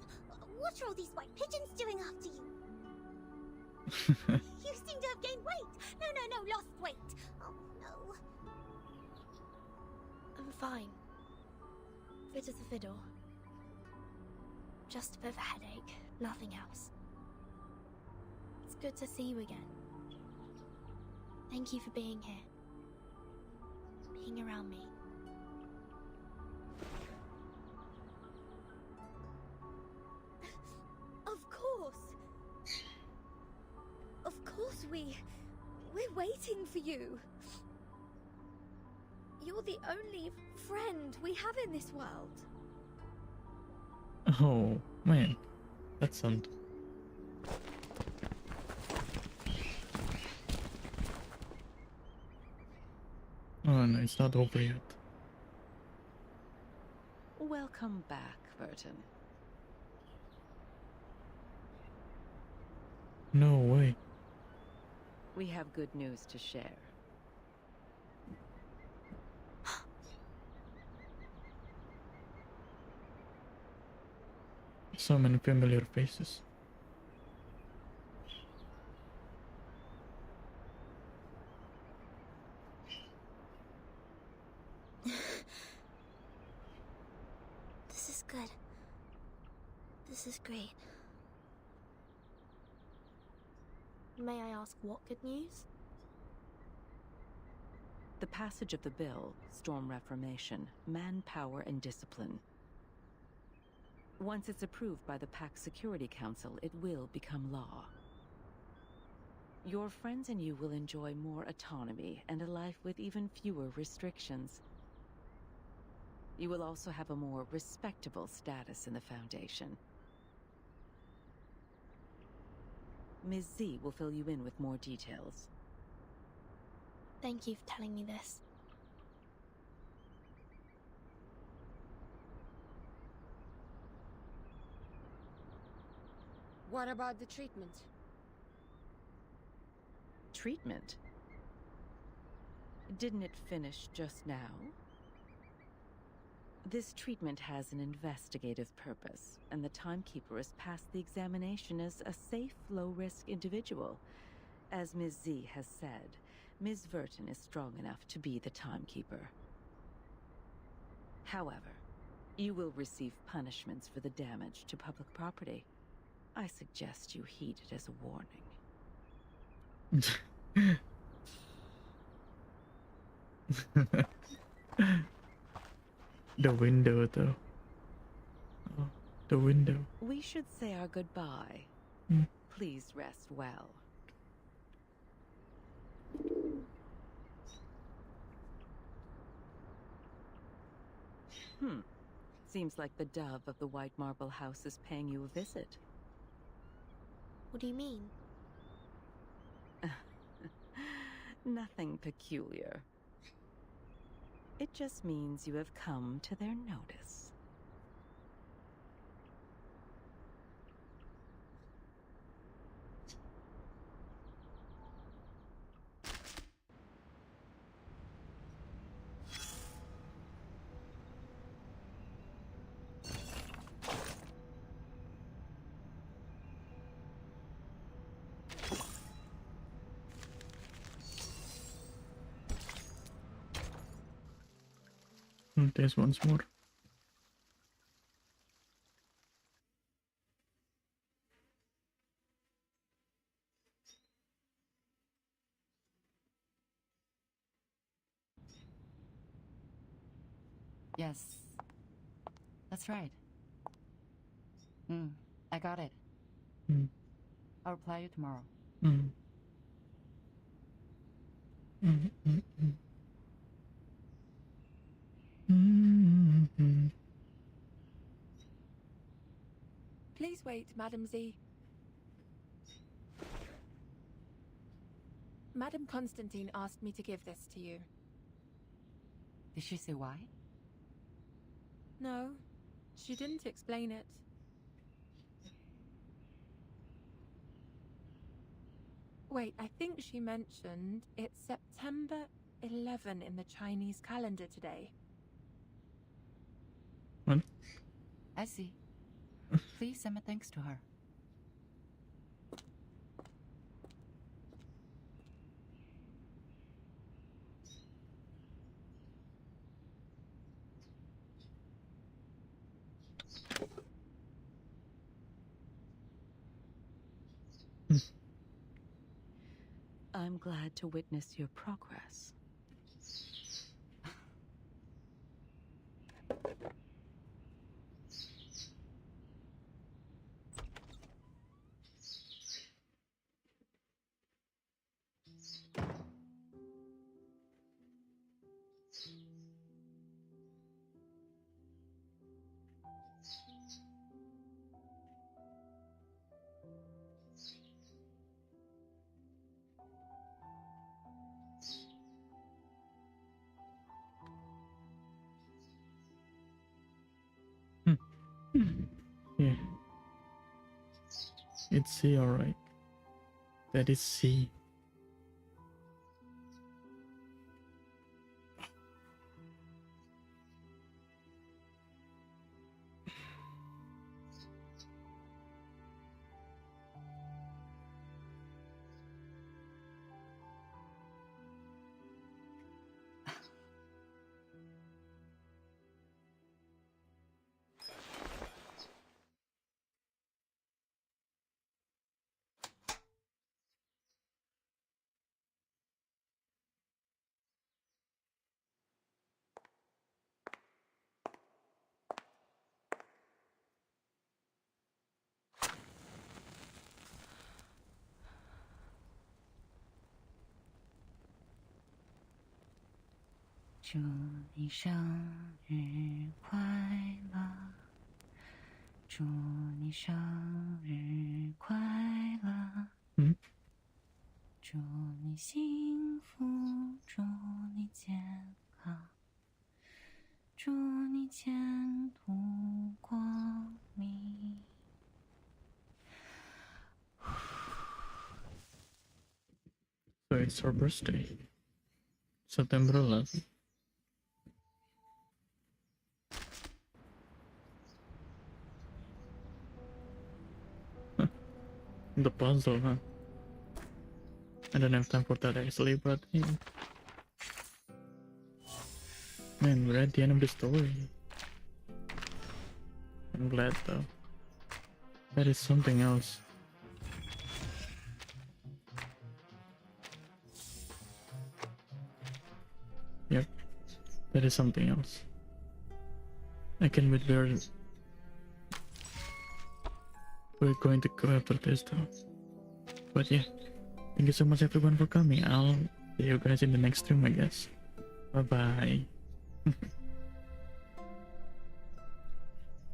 What are all these white pigeons doing after you? You seem to have gained weight. No, lost weight. Oh, no. I'm fine. Fit as a fiddle. Just a bit of a headache, nothing else. It's good to see you again. Thank you for being here. Being around me. Of course! Of course we're waiting for you. You're the only friend we have in this world. Oh, man. That sounds... Oh no, it's not over yet. Welcome back, Burton. No way. We have good news to share. So many familiar faces. This is good. This is great. May I ask what good news? The passage of the bill, Storm Reformation, Manpower and Discipline. Once it's approved by the Pact Security Council, it will become law. Your friends and you will enjoy more autonomy and a life with even fewer restrictions. You will also have a more respectable status in the Foundation. Ms. Z will fill you in with more details. Thank you for telling me this. What about the treatment? Treatment? Didn't it finish just now? This treatment has an investigative purpose, and the timekeeper has passed the examination as a safe, low-risk individual. As Ms. Z has said, Ms. Vertin is strong enough to be the timekeeper. However, you will receive punishments for the damage to public property. I suggest you heed it as a warning. The window, though. Oh, the window. We should say our goodbye. Please rest well. Seems like the dove of the White Marble House is paying you a visit. What do you mean? Nothing peculiar. It just means you have come to their notice. There's once more. Yes. That's right. I got it. I'll reply you tomorrow. Please wait, Madam Z. Madam Constantine asked me to give this to you. Did she say why? No, she didn't explain it. Wait, I think she mentioned it's September 11 in the Chinese calendar today. What? I see. Please send my thanks to her. I'm glad to witness your progress. Yeah. It's C, alright. That is C. So it's her birthday. September 11th. The puzzle, huh? I don't have time for that actually, but hey. Man, we're at the end of the story. I'm glad though. That is something else. Yep, that is something else. I can wait where we're going to go after this though. But yeah, thank you so much everyone for coming. I'll see you guys in the next stream, I guess. Bye bye.